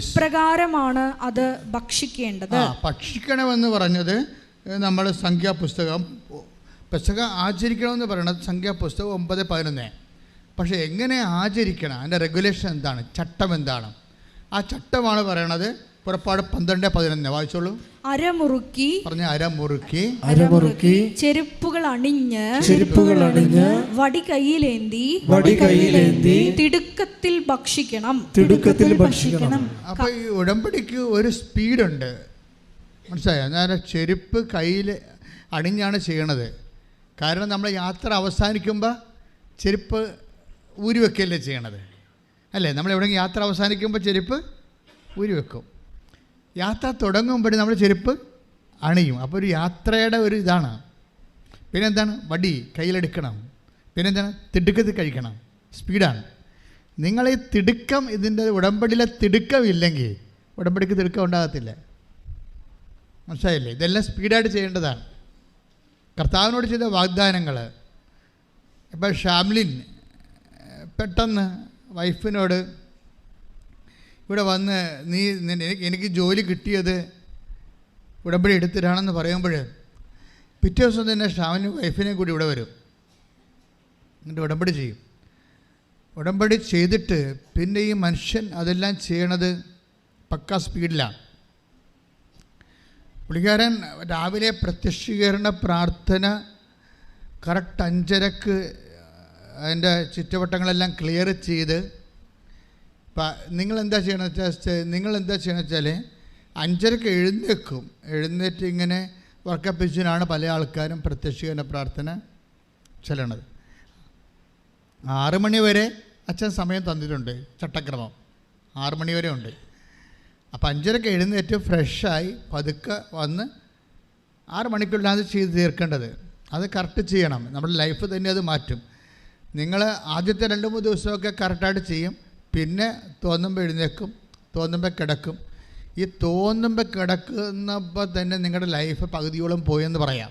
S4: ഇപ്രകാരമാണ് അത് ഭക്ഷിക്കേണ്ടത്.
S3: ഭക്ഷിക്കണമെന്ന് പറഞ്ഞത് നമ്മൾ സംഖ്യാപുസ്തകം പെസഹ ആചരിക്കണമെന്ന് പറയുന്നത് സംഖ്യാപുസ്തകം 9:11. പക്ഷേ എങ്ങനെ ആചരിക്കണം, അതിൻ്റെ റെഗുലേഷൻ എന്താണ്, ചട്ടം എന്താണ്, ആ ചട്ടമാണ് പറയണത് പുറപ്പാട് 12:11. വായിച്ചോളൂ.
S4: അരമുറുക്കി ചെരുപ്പുകൾ അണിഞ്ഞ് വടി കയ്യിലേന്തി തിടുക്കത്തിൽ ഭക്ഷിക്കണം.
S3: അപ്പൊ ഈ ഉടമ്പടിക്ക് ഒരു സ്പീഡുണ്ട്, മനസ്സിലായോ? അന്നേരം ചെരുപ്പ് കയ്യിൽ അണിഞ്ഞാണ് ചെയ്യണത്. കാരണം നമ്മൾ യാത്ര അവസാനിക്കുമ്പോൾ ചെരുപ്പ് ഊരി വെക്കുകയല്ലേ ചെയ്യണത്, അല്ലേ? നമ്മൾ എവിടെയെങ്കിലും യാത്ര അവസാനിക്കുമ്പോൾ ചെരുപ്പ് ഊരി വെക്കും. യാത്ര തുടങ്ങുമ്പോൾ നമ്മൾ ചെരുപ്പ് അണിയും. അപ്പോൾ ഒരു യാത്രയുടെ ഒരു ഇതാണ്. പിന്നെന്താണ്? വടി കയ്യിലെടുക്കണം. പിന്നെന്താണ്? തിടുക്കത്തിൽ കഴിക്കണം. സ്പീഡാണ്. നിങ്ങൾ ഈ തിടുക്കം, ഇതിൻ്റെ ഉടമ്പടിയിലെ തിടുക്കം ഇല്ലെങ്കിൽ ഉടമ്പടിക്ക് തിടുക്കം ഉണ്ടാകത്തില്ല. മനസ്സിലായില്ലേ? ഇതെല്ലാം സ്പീഡായിട്ട് ചെയ്യേണ്ടതാണ്. കർത്താവിനോട് ചെയ്ത വാഗ്ദാനങ്ങൾ. ഇപ്പോൾ ഷാംലിൻ പെട്ടെന്ന് വൈഫിനോട് ഇവിടെ വന്ന് എനിക്ക് ജോലി കിട്ടിയത് ഉടമ്പടി എടുത്തിട്ടാണെന്ന് പറയുമ്പോൾ പിറ്റേ ദിവസം തന്നെ ഷാമിനും വൈഫിനെയും കൂടി ഇവിടെ വരും. എന്നിട്ട് ഉടമ്പടി ചെയ്യും. ഉടമ്പടി ചെയ്തിട്ട് പിന്നെ ഈ മനുഷ്യൻ അതെല്ലാം ചെയ്യണത് പക്കാ സ്പീഡിലാണ്. പുള്ളിക്കാരൻ രാവിലെ പ്രത്യക്ഷീകരണ പ്രാർത്ഥന കറക്റ്റ് 5:30 അതിൻ്റെ ചുറ്റുവട്ടങ്ങളെല്ലാം ക്ലിയർ ചെയ്ത് നിങ്ങളെന്താ ചെയ്യണമെന്ന് വെച്ചാൽ 5:30 എഴുന്നേക്കും. എഴുന്നേറ്റ് ഇങ്ങനെ വർക്കപ്പിച്ചിനാണ് പല ആൾക്കാരും പ്രത്യക്ഷീകരണ പ്രാർത്ഥന ചെല്ലണത്. 6 മണി വരെ അച്ഛൻ സമയം തന്നിട്ടുണ്ട്, ചട്ടക്രമം 6 മണി വരെ ഉണ്ട്. അപ്പോൾ 5:30 എഴുന്നേറ്റ് ഫ്രഷായി പതുക്കെ വന്ന് 6 മണിക്കുള്ളിൽ അത് ചെയ്ത് തീർക്കേണ്ടത്. അത് കറക്റ്റ് ചെയ്യണം. നമ്മുടെ ലൈഫ് തന്നെ അത് മാറ്റും. നിങ്ങൾ ആദ്യത്തെ 2-3 ദിവസമൊക്കെ കറക്റ്റായിട്ട് ചെയ്യും. പിന്നെ തോന്നുമ്പോൾ എഴുന്നേക്കും, തോന്നുമ്പോൾ കിടക്കും. ഈ തോന്നുമ്പോൾ കിടക്കുന്നപ്പോൾ തന്നെ നിങ്ങളുടെ ലൈഫ് പകുതിയോളം പോയെന്ന് പറയാം.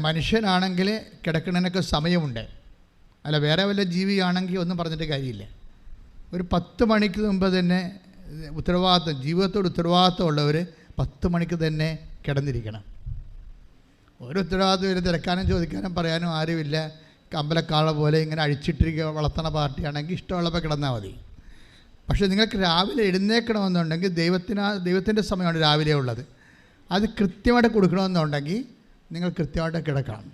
S3: മനുഷ്യനാണെങ്കിൽ കിടക്കുന്നതിനൊക്കെ സമയമുണ്ട്, അല്ല വേറെ വല്ല ജീവിയാണെങ്കിൽ ഒന്നും പറഞ്ഞിട്ട് കാര്യമില്ല. ഒരു 10 മണിക്ക് മുമ്പ് തന്നെ ഉത്തരവാദിത്വം, ജീവിതത്തോട് ഉത്തരവാദിത്വമുള്ളവർ 10 മണിക്ക് തന്നെ കിടന്നിരിക്കണം. ഒരു ഉത്തരവാദിത്വം വരെ തിരക്കാനും ചോദിക്കാനും പറയാനും ആരുമില്ല. അമ്പലക്കാള പോലെ ഇങ്ങനെ അഴിച്ചിട്ടിരിക്കുക വളർത്തണ പാർട്ടിയാണെങ്കിൽ ഇഷ്ടമുള്ളപ്പോൾ കിടന്നാൽ മതി. പക്ഷേ നിങ്ങൾക്ക് രാവിലെ എഴുന്നേൽക്കണമെന്നുണ്ടെങ്കിൽ ദൈവത്തിൻ്റെ സമയമാണ് രാവിലെ ഉള്ളത്. അത് കൃത്യമായിട്ട് കൊടുക്കണമെന്നുണ്ടെങ്കിൽ നിങ്ങൾ കൃത്യമായിട്ട് കിടക്കണം.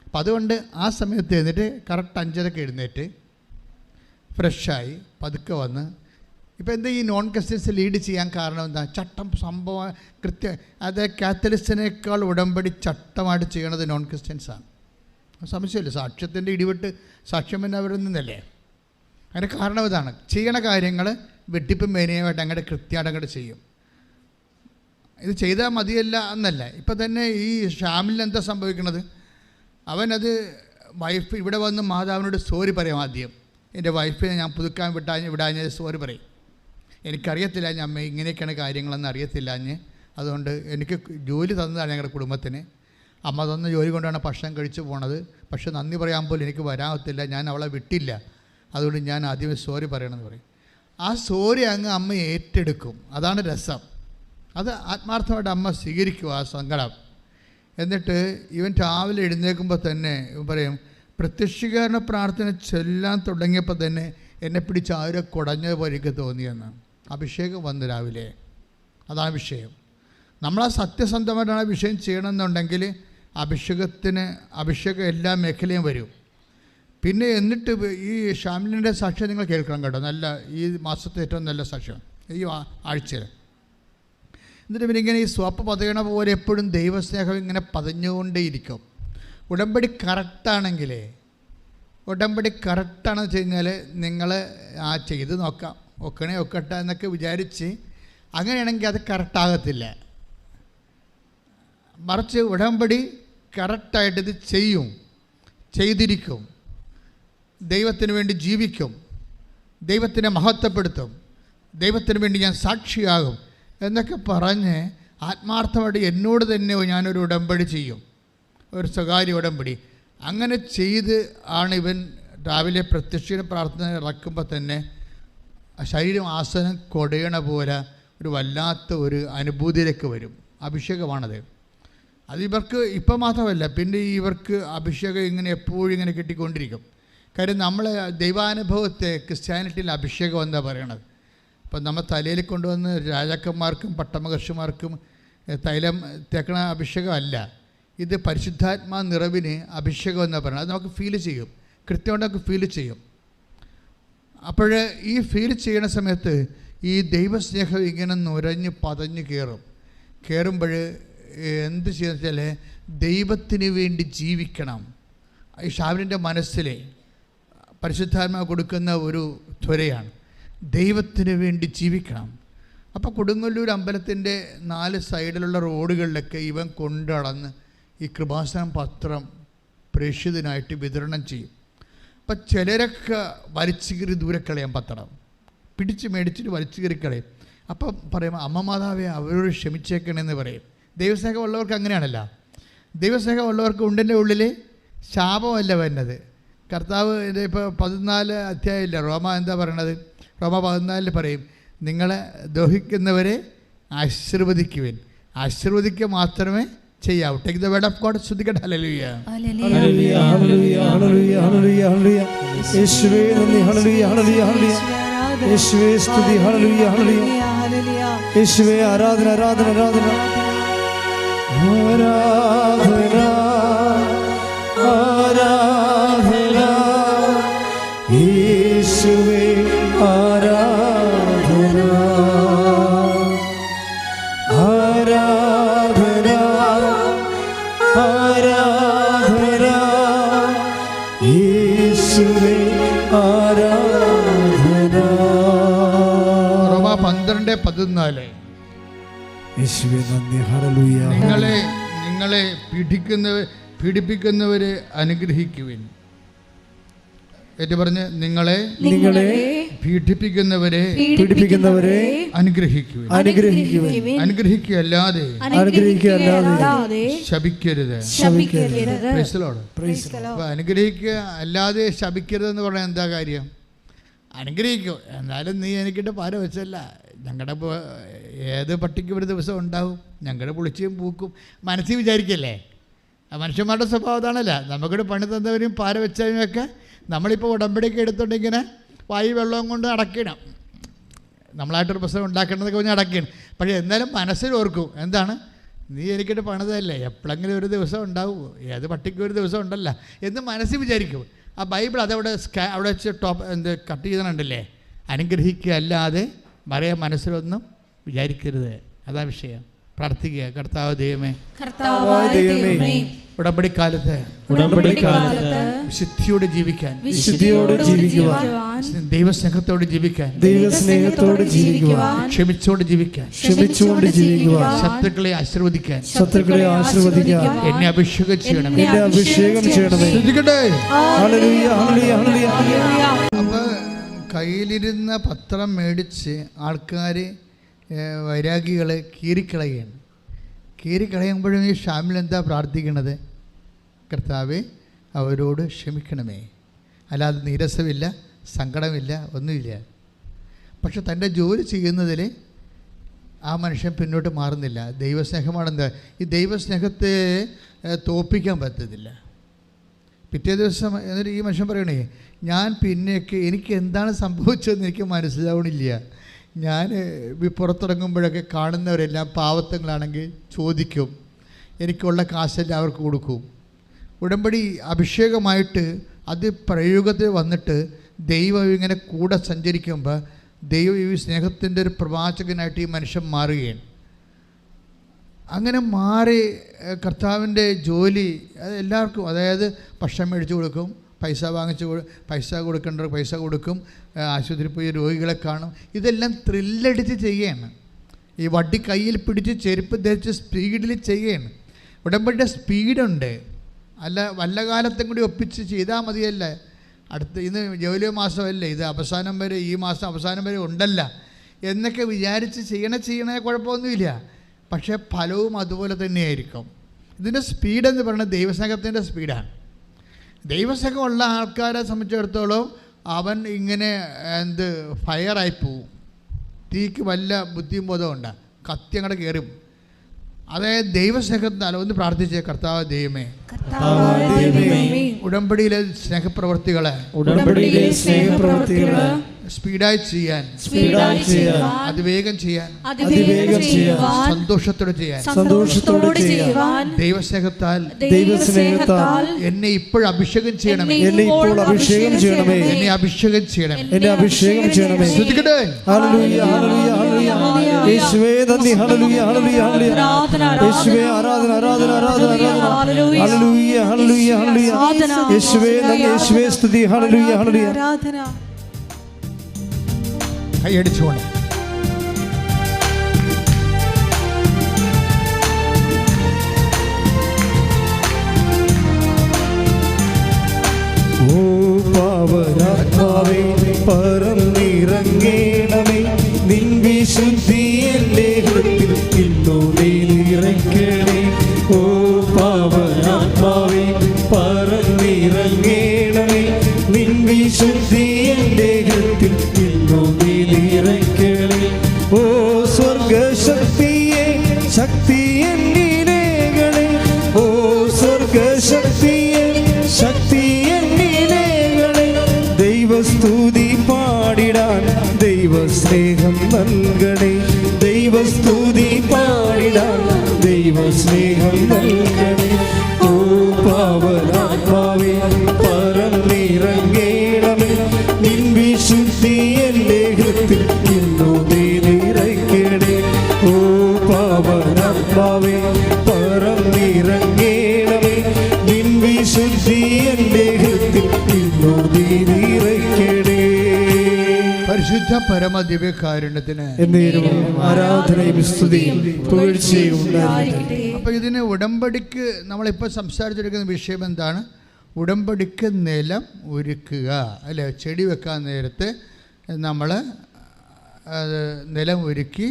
S3: അപ്പം അതുകൊണ്ട് ആ സമയത്ത് എഴുന്നേറ്റ് കറക്റ്റ് 5:30 എഴുന്നേറ്റ് ഫ്രഷായി പതുക്കെ വന്ന് ഇപ്പോൾ എന്താ ഈ നോൺ ക്രിസ്ത്യൻസ് ലീഡ് ചെയ്യാൻ കാരണം എന്താ? ചട്ടം സംഭവം അത് കാത്തലിക്സിനേക്കാൾ ഉടമ്പടി ചട്ടമായിട്ട് ചെയ്യണത് നോൺ ക്രിസ്ത്യൻസാണ്. സംശയമില്ല. സാക്ഷ്യത്തിൻ്റെ ഇടിവിട്ട് സാക്ഷ്യം പിന്നെ അവരിൽ നിന്നല്ലേ. അതിൻ്റെ കാരണം ഇതാണ്. ചെയ്യണ കാര്യങ്ങൾ വെട്ടിപ്പും മേനിയുമായിട്ട് അങ്ങോട്ട് കൃത്യമായിട്ട് അങ്ങോട്ട് ചെയ്യും. ഇത് ചെയ്താൽ മതിയല്ല എന്നല്ല. ഇപ്പം തന്നെ ഈ ഷാമിലിന് എന്താ സംഭവിക്കുന്നത്? അവനത് വൈഫ് ഇവിടെ വന്ന് മാതാവിനോട് സോറി പറയും. ആദ്യം എൻ്റെ വൈഫിനെ ഞാൻ പുതുക്കാൻ വിടാഞ്ഞ് സോറി പറയും. എനിക്കറിയത്തില്ല അമ്മ ഇങ്ങനെയൊക്കെയാണ് കാര്യങ്ങളെന്ന് അറിയത്തില്ല. അതുകൊണ്ട് എനിക്ക് ജോലി തന്നതാണ് ഞങ്ങളുടെ കുടുംബത്തിന്. അമ്മ തന്ന ജോലി കൊണ്ടാണ് ഭക്ഷണം കഴിച്ചു പോണത്. പക്ഷെ നന്ദി പറയാൻ പോലും എനിക്ക് വരാത്തില്ല, ഞാൻ അവളെ വിട്ടില്ല, അതുകൊണ്ട് ഞാൻ ആദ്യമേ സോറി പറയണമെന്ന് പറയും. ആ സോറി അങ്ങ് അമ്മ ഏറ്റെടുക്കും. അതാണ് രസം. അത് ആത്മാർത്ഥമായിട്ട് അമ്മ സ്വീകരിക്കും ആ സങ്കടം. എന്നിട്ട് ഇവൻ രാവിലെ എഴുന്നേൽക്കുമ്പോൾ തന്നെ ഇവൻ പറയും, പ്രത്യക്ഷീകരണ പ്രാർത്ഥന ചൊല്ലാൻ തുടങ്ങിയപ്പോൾ തന്നെ എന്നെ പിടിച്ച് ആരോ കുടഞ്ഞ പോലെ എനിക്ക് തോന്നിയെന്ന്. അഭിഷേകം വന്നു രാവിലെ. അതാണ് വിഷയം. നമ്മളാ സത്യസന്ധമായിട്ടാണ് വിഷയം ചെയ്യണമെന്നുണ്ടെങ്കിൽ അഭിഷേകം എല്ലാ മേഖലയും വരും. പിന്നെ എന്നിട്ട് ഈ ഷാമിലിൻ്റെ സാക്ഷ്യം നിങ്ങൾ കേൾക്കണം കേട്ടോ. നല്ല ഈ മാസത്തെ ഏറ്റവും നല്ല സാക്ഷ്യം ഈ ആഴ്ചയിൽ. എന്നിട്ട് പിന്നെ ഇങ്ങനെ ഈ സ്വപ്പ് പതയണ പോലെ എപ്പോഴും ദൈവസ്നേഹം ഇങ്ങനെ പതഞ്ഞുകൊണ്ടേയിരിക്കും. ഉടമ്പടി കറക്റ്റാണെങ്കിലേ കറക്റ്റാണെന്ന് വെച്ച് കഴിഞ്ഞാൽ നിങ്ങൾ ചെയ്ത് നോക്കാം, ഒക്കട്ടെ എന്നൊക്കെ വിചാരിച്ച് അങ്ങനെയാണെങ്കിൽ അത് കറക്റ്റാകത്തില്ല. മറിച്ച് ഉടമ്പടി കറക്റ്റായിട്ട് ഇത് ചെയ്തിരിക്കും. ദൈവത്തിന് വേണ്ടി ജീവിക്കും, ദൈവത്തിനെ മഹത്വപ്പെടുത്തും, ദൈവത്തിന് വേണ്ടി ഞാൻ സാക്ഷിയാകും എന്നൊക്കെ പറഞ്ഞ് ആത്മാർത്ഥമായിട്ട് എന്നോട് തന്നെ ഞാനൊരു ഉടമ്പടി ചെയ്യും, ഒരു സ്വകാര്യ ഉടമ്പടി. അങ്ങനെ ചെയ്ത് ആണ് ഇവൻ രാവിലെ പ്രത്യക്ഷീണ പ്രാർത്ഥന ഇറക്കുമ്പോൾ തന്നെ ശരീരം ആസനം കൊടയണ പോലെ ഒരു വല്ലാത്ത ഒരു അനുഭൂതിയിലേക്ക് വരും. അഭിഷേകമാണത്. അത് ഇവർക്ക് ഇപ്പം മാത്രമല്ല, പിന്നെ ഇവർക്ക് അഭിഷേകം ഇങ്ങനെ എപ്പോഴും ഇങ്ങനെ കിട്ടിക്കൊണ്ടിരിക്കും. കാര്യം നമ്മളെ ദൈവാനുഭവത്തെ ക്രിസ്ത്യാനിറ്റിയിൽ അഭിഷേകം എന്താ പറയണത്. അപ്പം നമ്മൾ തലയിൽ കൊണ്ടുവന്ന് രാജാക്കന്മാർക്കും പട്ടമഹർഷിമാർക്കും തൈലം തേക്കണ അഭിഷേകമല്ല, ഇത് പരിശുദ്ധാത്മാ നിറവിന് അഭിഷേകം എന്നാണ് പറയുന്നത്. അത് നമുക്ക് ഫീൽ ചെയ്യും, കൃത്യമായിട്ട് നമുക്ക് ഫീൽ ചെയ്യും. അപ്പോൾ ഈ ഫീൽ ചെയ്യണ സമയത്ത് ഈ ദൈവസ്നേഹം ഇങ്ങനെ നുരഞ്ഞ് പതഞ്ഞ് കയറുമ്പോൾ എന്ത് ചെയ്യുന്ന വെച്ചാൽ ദൈവത്തിന് വേണ്ടി ജീവിക്കണം. ഈ ഷാവിൻ്റെ മനസ്സിലെ പരിശുദ്ധാത്മാവ് കൊടുക്കുന്ന ഒരു ത്വരയാണ്, ദൈവത്തിന് വേണ്ടി ജീവിക്കണം. അപ്പോൾ കൊടുങ്ങല്ലൂർ അമ്പലത്തിൻ്റെ 4 സൈഡിലുള്ള റോഡുകളിലൊക്കെ ഇവൻ കൊണ്ടടന്ന് ഈ കൃപാസനം പത്രം പ്രേക്ഷിതനായിട്ട് വിതരണം ചെയ്യും. അപ്പം ചിലരൊക്കെ വലിച്ചു കീറി ദൂരെ കളയാൻ പത്രം പിടിച്ച് മേടിച്ചിട്ട് വലിച്ചു കീറി കളയും. അപ്പം പറയും, അമ്മ മാതാവേ അവരോട് ക്ഷമിച്ചേക്കണമെന്ന് പറയും. ദൈവസ്നേഹമുള്ളവർക്ക് അങ്ങനെയാണല്ലോ. ദൈവസ്നേഹമുള്ളവർക്ക് ഉണ്ടിൻ്റെ ഉള്ളിൽ ശാപമല്ല വരുന്നത്. കർത്താവ് ഇപ്പോൾ 14 അധ്യായമില്ല റോമ എന്താ പറയണത്? റോമ 14 പറയും, നിങ്ങളെ ദോഹിക്കുന്നവരെ ആശീർവദിക്കുവിൻ, ആശീർവദിക്കുക മാത്രമേ ചെയ്യാവൂ. Take the word of God. സ്തുതിക്കട്ടെ. ഹല്ലേലൂയ
S1: ഹല്ലേലൂയ ഹല്ലേലൂയ ഹല്ലേലൂയ ഹല്ലേലൂയ ഹല്ലേലൂയ. യേശുവേ നന്ദി. ഹല്ലേലൂയ ഹല്ലേലൂയ ഹല്ലേലൂയ. യേശുവേ സ്തുതി. ഹല്ലേലൂയ ഹല്ലേലൂയ. യേശുവേ ആരാധന ആരാധന ആരാധന ആരാധന ആരാധന. യേശുവേ ആരാധന ആരാധന ആരാധന. യേശുവേ ആരാധന.
S3: റോമ 12:14.
S1: യേശുവേ നന്ദി. ഹല്ലേലൂയ.
S3: നിങ്ങളെ പീഡിപ്പിക്കുന്നവരെ അനുഗ്രഹിക്കുവിൻ. ഏറ്റു പറഞ്ഞ്, നിങ്ങളെ പീഡിപ്പിക്കുന്നവരെ അനുഗ്രഹിക്കുവിൻ. അനുഗ്രഹിക്കുകയല്ലാതെ ശപിക്കരുത്. അപ്പോൾ അനുഗ്രഹിക്കുക അല്ലാതെ ശപിക്കരുതെന്ന് പറഞ്ഞാൽ എന്താ കാര്യം? അനുഗ്രഹിക്കും, എന്നാലും നീ എനിക്കിട്ട് പാര വെച്ചല്ല. ഞങ്ങളുടെ ഏത് പട്ടിക്കും ഒരു ദിവസം ഉണ്ടാവും, ഞങ്ങളുടെ പുളിച്ചയും പൂക്കും മനസ്സിൽ വിചാരിക്കല്ലേ. മനുഷ്യന്മാരുടെ സ്വഭാവം അതാണല്ല. നമുക്കിവിടെ പണി തന്നവരും പാര വെച്ചവരുമൊക്കെ നമ്മളിപ്പോൾ ഉടമ്പടിയൊക്കെ എടുത്തുകൊണ്ട് ഇങ്ങനെ വായു വെള്ളവും കൊണ്ട് അടക്കണം. നമ്മളായിട്ടൊരു പ്രശ്നം ഉണ്ടാക്കേണ്ടതൊക്കെ പറഞ്ഞ് അടക്കണം. പക്ഷേ എന്നാലും മനസ്സിൽ ഓർക്കും, എന്താണ്, നീ എനിക്കിട്ട് പണിതല്ലേ, എപ്പോഴെങ്കിലും ഒരു ദിവസം ഉണ്ടാവും, ഏത് പട്ടിക്കും ഒരു ദിവസം ഉണ്ടല്ലോ എന്ന് മനസ്സിൽ വിചാരിക്കും. ആ ബൈബിൾ അതവിടെ അവിടെ വെച്ച് കട്ട് ചെയ്തിട്ടുണ്ടല്ലേ, അനുഗ്രഹിക്കുക അല്ലാതെ മറിയ മനസ്സിലൊന്നും വിചാരിക്കരുത്. അതാ വിഷയം. പ്രാർത്ഥിക്കുക, കർത്താവ് ദൈവമേ, ഉടമ്പടിക്കാലത്ത് വിശുദ്ധിയോടെ ജീവിക്കാൻ, ദൈവസ്നേഹത്തോടെ ജീവിക്കാൻ, ക്ഷമിച്ചോട് ജീവിക്കാൻ, ശത്രുക്കളെ ആശീർവദിക്കാൻ എന്നെ അഭിഷേകം ചെയ്യണമേ. അപ്പൊ കയ്യിലിരുന്ന പത്രം മേടിച്ച് ആൾക്കാർ വൈരാഗികൾ കീറിക്കളയുകയാണ്. കീറിക്കളയുമ്പോഴും ഈ ഷാമിൽ എന്താ പ്രാർത്ഥിക്കണത്? കർത്താവേ അവരോട് ക്ഷമിക്കണമേ. അല്ലാതെ നീരസമില്ല, സങ്കടമില്ല, ഒന്നുമില്ല. പക്ഷെ തൻ്റെ ജോലി ചെയ്യുന്നതിൽ ആ മനുഷ്യൻ പിന്നോട്ട് മാറുന്നില്ല. ദൈവസ്നേഹമാണെന്താ, ഈ ദൈവസ്നേഹത്തെ തോൽപ്പിക്കാൻ പറ്റത്തില്ല. പിറ്റേ ദിവസം എന്നിട്ട് ഈ മനുഷ്യൻ പറയണേ, ഞാൻ പിന്നെയൊക്കെ എനിക്ക് എന്താണ് സംഭവിച്ചതെന്ന് എനിക്ക് മനസ്സിലാവണില്ല. ഞാൻ പുറത്തിറങ്ങുമ്പോഴൊക്കെ കാണുന്നവരെല്ലാം പാവത്തങ്ങളാണെങ്കിൽ ചോദിക്കും, എനിക്കുള്ള കാശെല്ലാം അവർക്ക് കൊടുക്കും. ഉടമ്പടി അഭിഷേകമായിട്ട് അത് പ്രയോഗത്തിൽ വന്നിട്ട് ദൈവം ഇങ്ങനെ കൂടെ സഞ്ചരിക്കുമ്പോൾ ദൈവം ഈ സ്നേഹത്തിൻ്റെ ഒരു പ്രവാചകനായിട്ട് ഈ മനുഷ്യൻ മാറുകയാണ്. അങ്ങനെ മാറി കർത്താവിൻ്റെ ജോലി അത് എല്ലാവർക്കും, അതായത് ഭക്ഷണം മേടിച്ച് കൊടുക്കും, പൈസ പൈസ കൊടുക്കേണ്ടവർ പൈസ കൊടുക്കും, ആശുപത്രിയിൽ പോയി രോഗികളെ കാണും. ഇതെല്ലാം ത്രില്ലടിച്ച് ചെയ്യുകയാണ്. ഈ വടി കയ്യിൽ പിടിച്ച് ചെരുപ്പ് ധരിച്ച് സ്പീഡിൽ ചെയ്യുകയാണ്. ഉടമ്പടിയുടെ സ്പീഡുണ്ട്. അല്ല വല്ല കാലത്തും കൂടി ഒപ്പിച്ച് ചെയ്താൽ മതിയല്ല. ഇന്ന് ജോലി മാസമല്ലേ, ഇത് അവസാനം വരെ, ഈ മാസം അവസാനം വരെ ഉണ്ടല്ല എന്നൊക്കെ വിചാരിച്ച് ചെയ്യണേ കുഴപ്പമൊന്നുമില്ല. പക്ഷേ ഫലവും അതുപോലെ തന്നെയായിരിക്കും. ഇതിൻ്റെ സ്പീഡെന്ന് പറയുന്നത് ദൈവസ്നേഹത്തിൻ്റെ സ്പീഡാണ്. ദൈവസ്നേഹമുള്ള ആൾക്കാരെ സംബന്ധിച്ചിടത്തോളം അവൻ ഇങ്ങനെ ഫയറായി പോവും. തീക്ക് വല്ല ബുദ്ധിയും ബോധവും ഉണ്ട്, കത്തി അങ്ങോട്ട് കയറും. അതായത് ദൈവസ്നേഹത്തിനാൽ ഒന്ന് പ്രാർത്ഥിച്ചേ, കർത്താവ് ദൈവമേ, ഉടമ്പടിയിലെ സ്നേഹപ്രവർത്തികളെ സ്പീഡായി ചെയ്യാൻ, അതിവേഗം ചെയ്യാൻ, സന്തോഷത്തോടെ ചെയ്യാൻ ദൈവസ്നേഹത്താൽ എന്നെ ഇപ്പോൾ അഭിഷേകം ചെയ്യണമേ, എന്നെ അഭിഷേകം ചെയ്യണമേ. ശ്രദ്ധിക്കട്ടെ.
S1: യേശുവേ നന്ദി, ഹല്ലേലൂയ, ഹല്ലേലൂയ, ഹല്ലേലൂയ. യേശുവേ ആരാധന, ആരാധന, ആരാധന, ആരാധന. ഹല്ലേലൂയ, ഹല്ലേലൂയ, ഹല്ലേലൂയ. യേശുവേ നന്ദി, യേശുവേ സ്തുതി. ഹല്ലേലൂയ, ഹല്ലേലൂയ.
S3: കൈയടിച്ചുകൊണ്ട്
S1: ഓ പാവനാത്മാവേ പറന്നിറങ്ങേണമേ, നിൻ വിശുദ്ധി എൻ്റെ ഹൃദയത്തിൽ ഇന്നു നീ നിറയ്ക്കണേ. ഓ പാവനാത്മാവേ പറന്നിറങ്ങേണമേ, നിൻ വിശുദ്ധി എൻ്റെ ഹൃദയത്തിൽ ഇന്നു നീ നിറയ്ക്കണേ. ഓ സ്വർഗശക്തിയെ ശക്തി എന്നിലേകളെ, ഓ സ്വർഗശക്തിയെ ശക്തി എന്നിലേകളെ. ദൈവസ്തുതി പാടിടാൻ ദൈവസ്നേഹം നൽകണേ, ദൈവസ്തുതി പാടിടാൻ ദൈവസ്നേഹം നൽകണേ. ഓ പാവനാത്മാവേ പറന്നിറങ്ങേണമേ, നിൻ വിശുദ്ധി എൻ്റെ ഹൃദയത്തിൽ ഇന്നു നീ നിറയ്ക്കണേ. ഓ പാവനാത്മാവേ പറന്നിറങ്ങേണമേ, നിൻ വിശുദ്ധി എൻ്റെ ഹൃദയത്തിൽ ഇന്നു നീ നിറയ്ക്കണേ.
S3: പരിശുദ്ധ പരമദിവ്യകാരുണ്യത്തിന്
S1: ആരാധനയും സ്തുതിയും പുകഴ്ചയും ഉണ്ടായിരിക്കട്ടെ.
S3: അപ്പോൾ ഇതിന് ഉടമ്പടിക്ക് നമ്മളിപ്പോൾ സംസാരിച്ചെടുക്കുന്ന വിഷയം എന്താണ്? ഉടമ്പടിക്ക് നിലം ഒരുക്കുക, അല്ലേ? ചെടി വെക്കാൻ നേരത്ത് നമ്മൾ നിലം ഒരുക്കി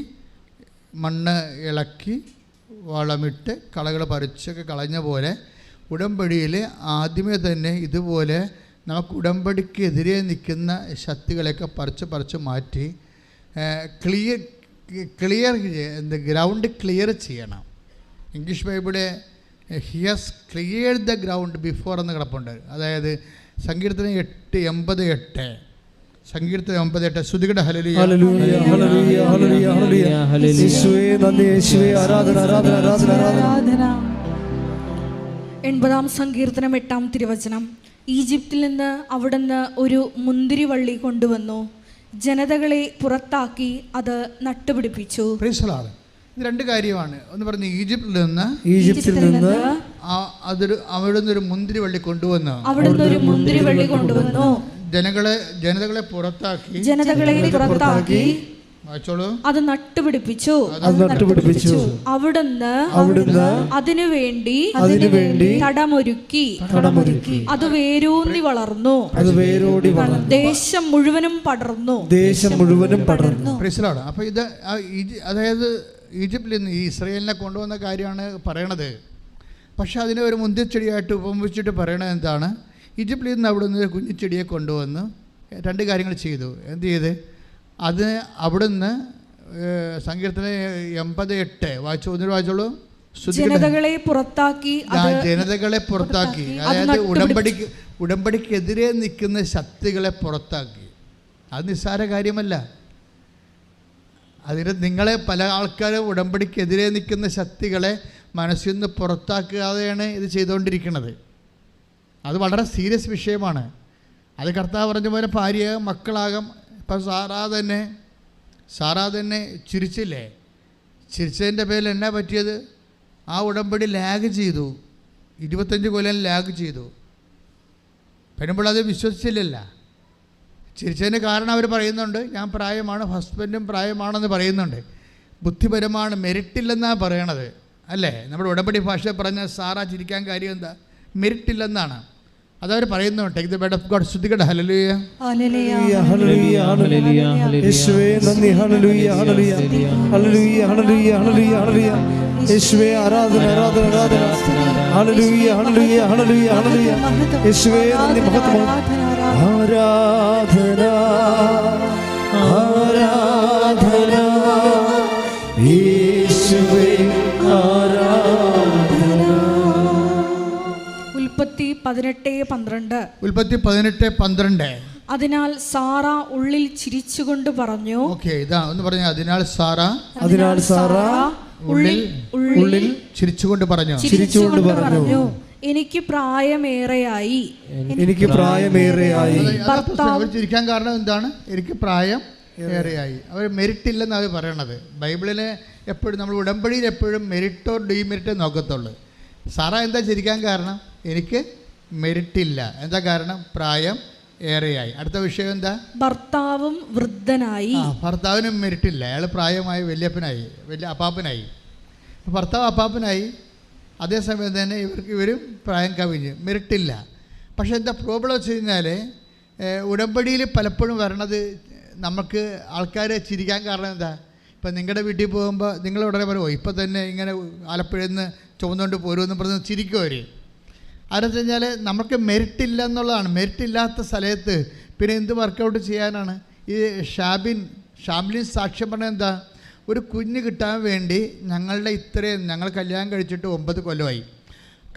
S3: മണ്ണ് ഇളക്കി വളമിട്ട് കളകൾ പറിച്ചൊക്കെ കളഞ്ഞ പോലെ ഉടമ്പടിയിൽ ആദ്യമേ തന്നെ ഇതുപോലെ നമുക്ക് ഉടമ്പടിക്കെതിരെ നിൽക്കുന്ന ശക്തികളെയൊക്കെ പറിച്ച് മാറ്റി ക്ലിയർ ഗ്രൗണ്ട് ക്ലിയർ ചെയ്യണം. ഇംഗ്ലീഷ് ബൈബിളെ he has clear the ground before എന്ന് കിടപ്പുണ്ട്. അതായത് സങ്കീർത്തനം 8:88, സങ്കീർത്തനം 8:8. ശ്രുതികട ഹല്ലേലൂയ,
S1: ഹല്ലേലൂയ, ഹല്ലേലൂയ, ഹല്ലേലൂയ, ഹല്ലേലൂയ. യേശുവേ നന്ദി, യേശുവേ ആരാധന, ആരാധന, ആരാധന, ആരാധന.
S4: 80-ാം സങ്കീർത്തനം 8-ാം തിരുവചനം. ഈജിപ്തിൽ നിന്ന് അവിടുന്ന് ഒരു മുന്തിരിവള്ളി കൊണ്ടുവന്നു, ജനതകളെ പുറത്താക്കി അത് നട്ടുപിടിപ്പിച്ചു.
S3: ഇത് രണ്ട് കാര്യമാണ്. ഒന്ന് പറഞ്ഞ് ഈജിപ്തിൽ നിന്ന് അവിടുന്ന് ഒരു മുന്തിരിവള്ളി കൊണ്ടുവന്നു, ജനതകളെ പുറത്താക്കി അത് നട്ടുപിടിപ്പിച്ചു.
S4: അവിടുന്ന് അതിനുവേണ്ടി തടമൊരുക്കി അത് വേരൂന്നി വളർന്നു, ദേശം മുഴുവനും പടർന്നു.
S3: അപ്പൊ ഇത് അതായത് ഈജിപ്തിൽ നിന്ന് ഇസ്രായേലിനെ കൊണ്ടുവന്ന കാര്യമാണ് പറയണത്. പക്ഷെ അതിനെ ഒരു മുന്തിരിച്ചെടിയായിട്ട് ഉപമിച്ചിട്ട് പറയണത് എന്താണ്? ഈജിപ്തിൽ നിന്ന് അവിടെ നിന്ന് ഒരു കുഞ്ഞിച്ചെടിയെ കൊണ്ടുവന്ന് രണ്ട് കാര്യങ്ങൾ ചെയ്തു. എന്ത് ചെയ്ത്? അത് അവിടുന്ന് സങ്കീർത്തനം 80:8 വായിച്ചോളൂ. ജനതകളെ പുറത്താക്കി, അതായത് ഉടമ്പടിക്കെതിരെ നിൽക്കുന്ന ശക്തികളെ പുറത്താക്കി. അത് നിസ്സാര കാര്യമല്ല. അതിന് നിങ്ങളെ പല ആൾക്കാരും ഉടമ്പടിക്കെതിരെ നിൽക്കുന്ന ശക്തികളെ മനസ്സിൽ നിന്ന് പുറത്താക്കാതെയാണ് ഇത് ചെയ്തുകൊണ്ടിരിക്കുന്നത്. അത് വളരെ സീരിയസ് വിഷയമാണ്. അത് കർത്താവ് പറഞ്ഞ പോലെ ഭാര്യയാകും, മക്കളാകും. ഇപ്പം സാറാ തന്നെ ചിരിച്ചില്ലേ? ചിരിച്ചതിൻ്റെ പേരിൽ എന്നാ പറ്റിയത്? ആ ഉടമ്പടി ലാഗ് ചെയ്തു, 25 കൊല്ലം ലാഗ് ചെയ്തു. പെരുമ്പോൾ അത് വിശ്വസിച്ചില്ലല്ല. ചിരിച്ചതിന് കാരണം അവർ പറയുന്നുണ്ട്, ഞാൻ പ്രായമാണ്, ഹസ്ബൻഡും പ്രായമാണെന്ന് പറയുന്നുണ്ട്. ബുദ്ധിപരമാണ്, മെരിറ്റില്ലെന്നാണ് പറയണത്, അല്ലേ? നമ്മുടെ ഉടമ്പടി ഭാഷ പറഞ്ഞ സാറാ ചിരിക്കാൻ കാര്യം എന്താ? മെരിറ്റില്ലെന്നാണ്. അതവർ പറയുന്നു. Take the word of God. ശ്രദ്ധിക്കട്ടെ. ഹല്ലേലൂയ
S2: ഹല്ലേലൂയ
S1: ഹല്ലേലൂയ ഹല്ലേലൂയ യേശുവേ നന്ദി. ഹല്ലേലൂയ ഹല്ലേലൂയ ഹല്ലേലൂയ ഹല്ലേലൂയ ഹല്ലേലൂയ ഹല്ലേലൂയ യേശുവേ ആരാധന ആരാധന ആരാധന. ഹല്ലേലൂയ ഹല്ലേലൂയ ഹല്ലേലൂയ ഹല്ലേലൂയ യേശുവേ നന്ദി. മഹത്വം ആരാധന ആരാധന യേശുവേ ആരാധന.
S4: ഉൽപ്പത്തി 18:12.
S3: ഉൽപ്പത്തി 18:12.
S4: അതിനാൽ സാറ ഉള്ളിൽ ചിരിച്ചുകൊണ്ട് പറഞ്ഞു.
S3: ഓക്കെ, ഇതാ ഒന്ന് പറഞ്ഞ. അതിനാൽ സാറ
S4: ഉള്ളിൽ
S3: ചിരിച്ചുകൊണ്ട് പറഞ്ഞു.
S4: എനിക്ക് പ്രായമേറെയായി.
S3: അവർ ചിരിക്കാൻ കാരണം എന്താണ്? എനിക്ക് പ്രായം ഏറെയായി. അവർ മെരിറ്റ് ഇല്ലെന്ന് അവർ പറയണത്. ബൈബിളിലെ എപ്പോഴും നമ്മൾ ഉടമ്പടിയിൽ എപ്പോഴും മെരിറ്റോ ഡീമെരിറ്റോ നോക്കത്തുള്ളൂ. സാറ എന്താ ചിരിക്കാൻ കാരണം? എനിക്ക് മെരിറ്റില്ല. എന്താ കാരണം? പ്രായം ഏറെയായി. അടുത്ത വിഷയം എന്താ?
S4: ഭർത്താവും വൃദ്ധനായി.
S3: ഭർത്താവിനും മെരിറ്റില്ല. അയാൾ പ്രായമായി വലിയ അപ്പാപ്പനായി. ഭർത്താവ് അപ്പാപ്പനായി, അതേസമയം തന്നെ ഇവരും പ്രായം കവിഞ്ഞ് മെരിറ്റില്ല. പക്ഷേ എന്താ പ്രോബ്ലം വെച്ച് കഴിഞ്ഞാൽ ഉടമ്പടിയിൽ പലപ്പോഴും വരണത് നമുക്ക് ആൾക്കാർ ചിരിക്കാൻ കാരണം എന്താ? ഇപ്പം നിങ്ങളുടെ വീട്ടിൽ പോകുമ്പോൾ നിങ്ങൾ ഉടനെ പറയുമോ ഇപ്പം തന്നെ ഇങ്ങനെ ആലപ്പുഴയിൽ നിന്ന് ചുമന്നുകൊണ്ട് പോരുമെന്ന് പറഞ്ഞ് ചിരിക്കും അവർ. അതെന്ന് വെച്ച് കഴിഞ്ഞാൽ നമുക്ക് മെരിറ്റില്ല എന്നുള്ളതാണ്. മെരിറ്റില്ലാത്ത സ്ഥലത്ത് പിന്നെ എന്ത് വർക്കൗട്ട് ചെയ്യാനാണ്? ഈ ഷാംലിൻ സാക്ഷ്യം പറഞ്ഞത് എന്താ? ഒരു കുഞ്ഞ് കിട്ടാൻ വേണ്ടി ഞങ്ങൾ കല്യാണം കഴിച്ചിട്ട് 9 കൊല്ലമായി.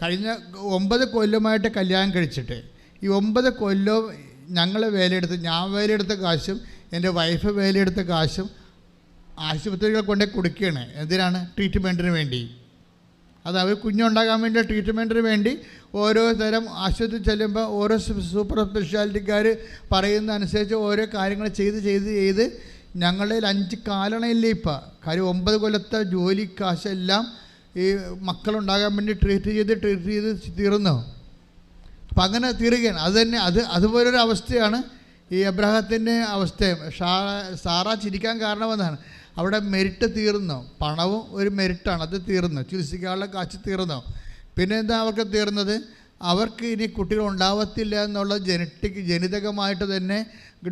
S3: കഴിഞ്ഞ 9 കൊല്ലമായിട്ട് കല്യാണം കഴിച്ചിട്ട് ഈ 9 കൊല്ലവും ഞാൻ വേലയെടുത്ത കാശും എൻ്റെ വൈഫ് വേലയെടുത്ത കാശും ആശുപത്രികൾ കൊണ്ടേ കൊടുക്കുകയാണ്. എന്തിനാണ്? ട്രീറ്റ്മെൻറ്റിന് വേണ്ടി. അത് അവർ കുഞ്ഞുണ്ടാകാൻ വേണ്ടി ട്രീറ്റ്മെൻറ്റിന് വേണ്ടി ഓരോ തരം ആശുപത്രി ചെല്ലുമ്പോൾ ഓരോ സൂപ്പർ സ്പെഷ്യാലിറ്റിക്കാർ പറയുന്ന അനുസരിച്ച് ഓരോ കാര്യങ്ങൾ ചെയ്ത് ഞങ്ങളുടെ 5 കാലണയില്ലേ ഇപ്പം. കാര്യം 9 കൊല്ലത്തെ ജോലി കാശെല്ലാം ഈ മക്കളുണ്ടാകാൻ വേണ്ടി ട്രീറ്റ് ചെയ്ത് തീർന്നു. അപ്പം അങ്ങനെ തീരുകയാണ്. അതുപോലൊരു അവസ്ഥയാണ് ഈ എബ്രഹാത്തിൻ്റെ അവസ്ഥയും. സാറ ചിരിക്കാൻ കാരണമെന്നാണ്. അവിടെ മെരിറ്റ് തീർന്നു. പണവും ഒരു മെരിറ്റാണ്, അത് തീർന്നു. ചികിത്സിക്കാനുള്ള കാശ് തീർന്നു. പിന്നെ എന്താ അവർക്ക് തീർന്നത്? അവർക്ക് ഇനി കുട്ടികൾ ഉണ്ടാവത്തില്ല എന്നുള്ള ജനിതകമായിട്ട് തന്നെ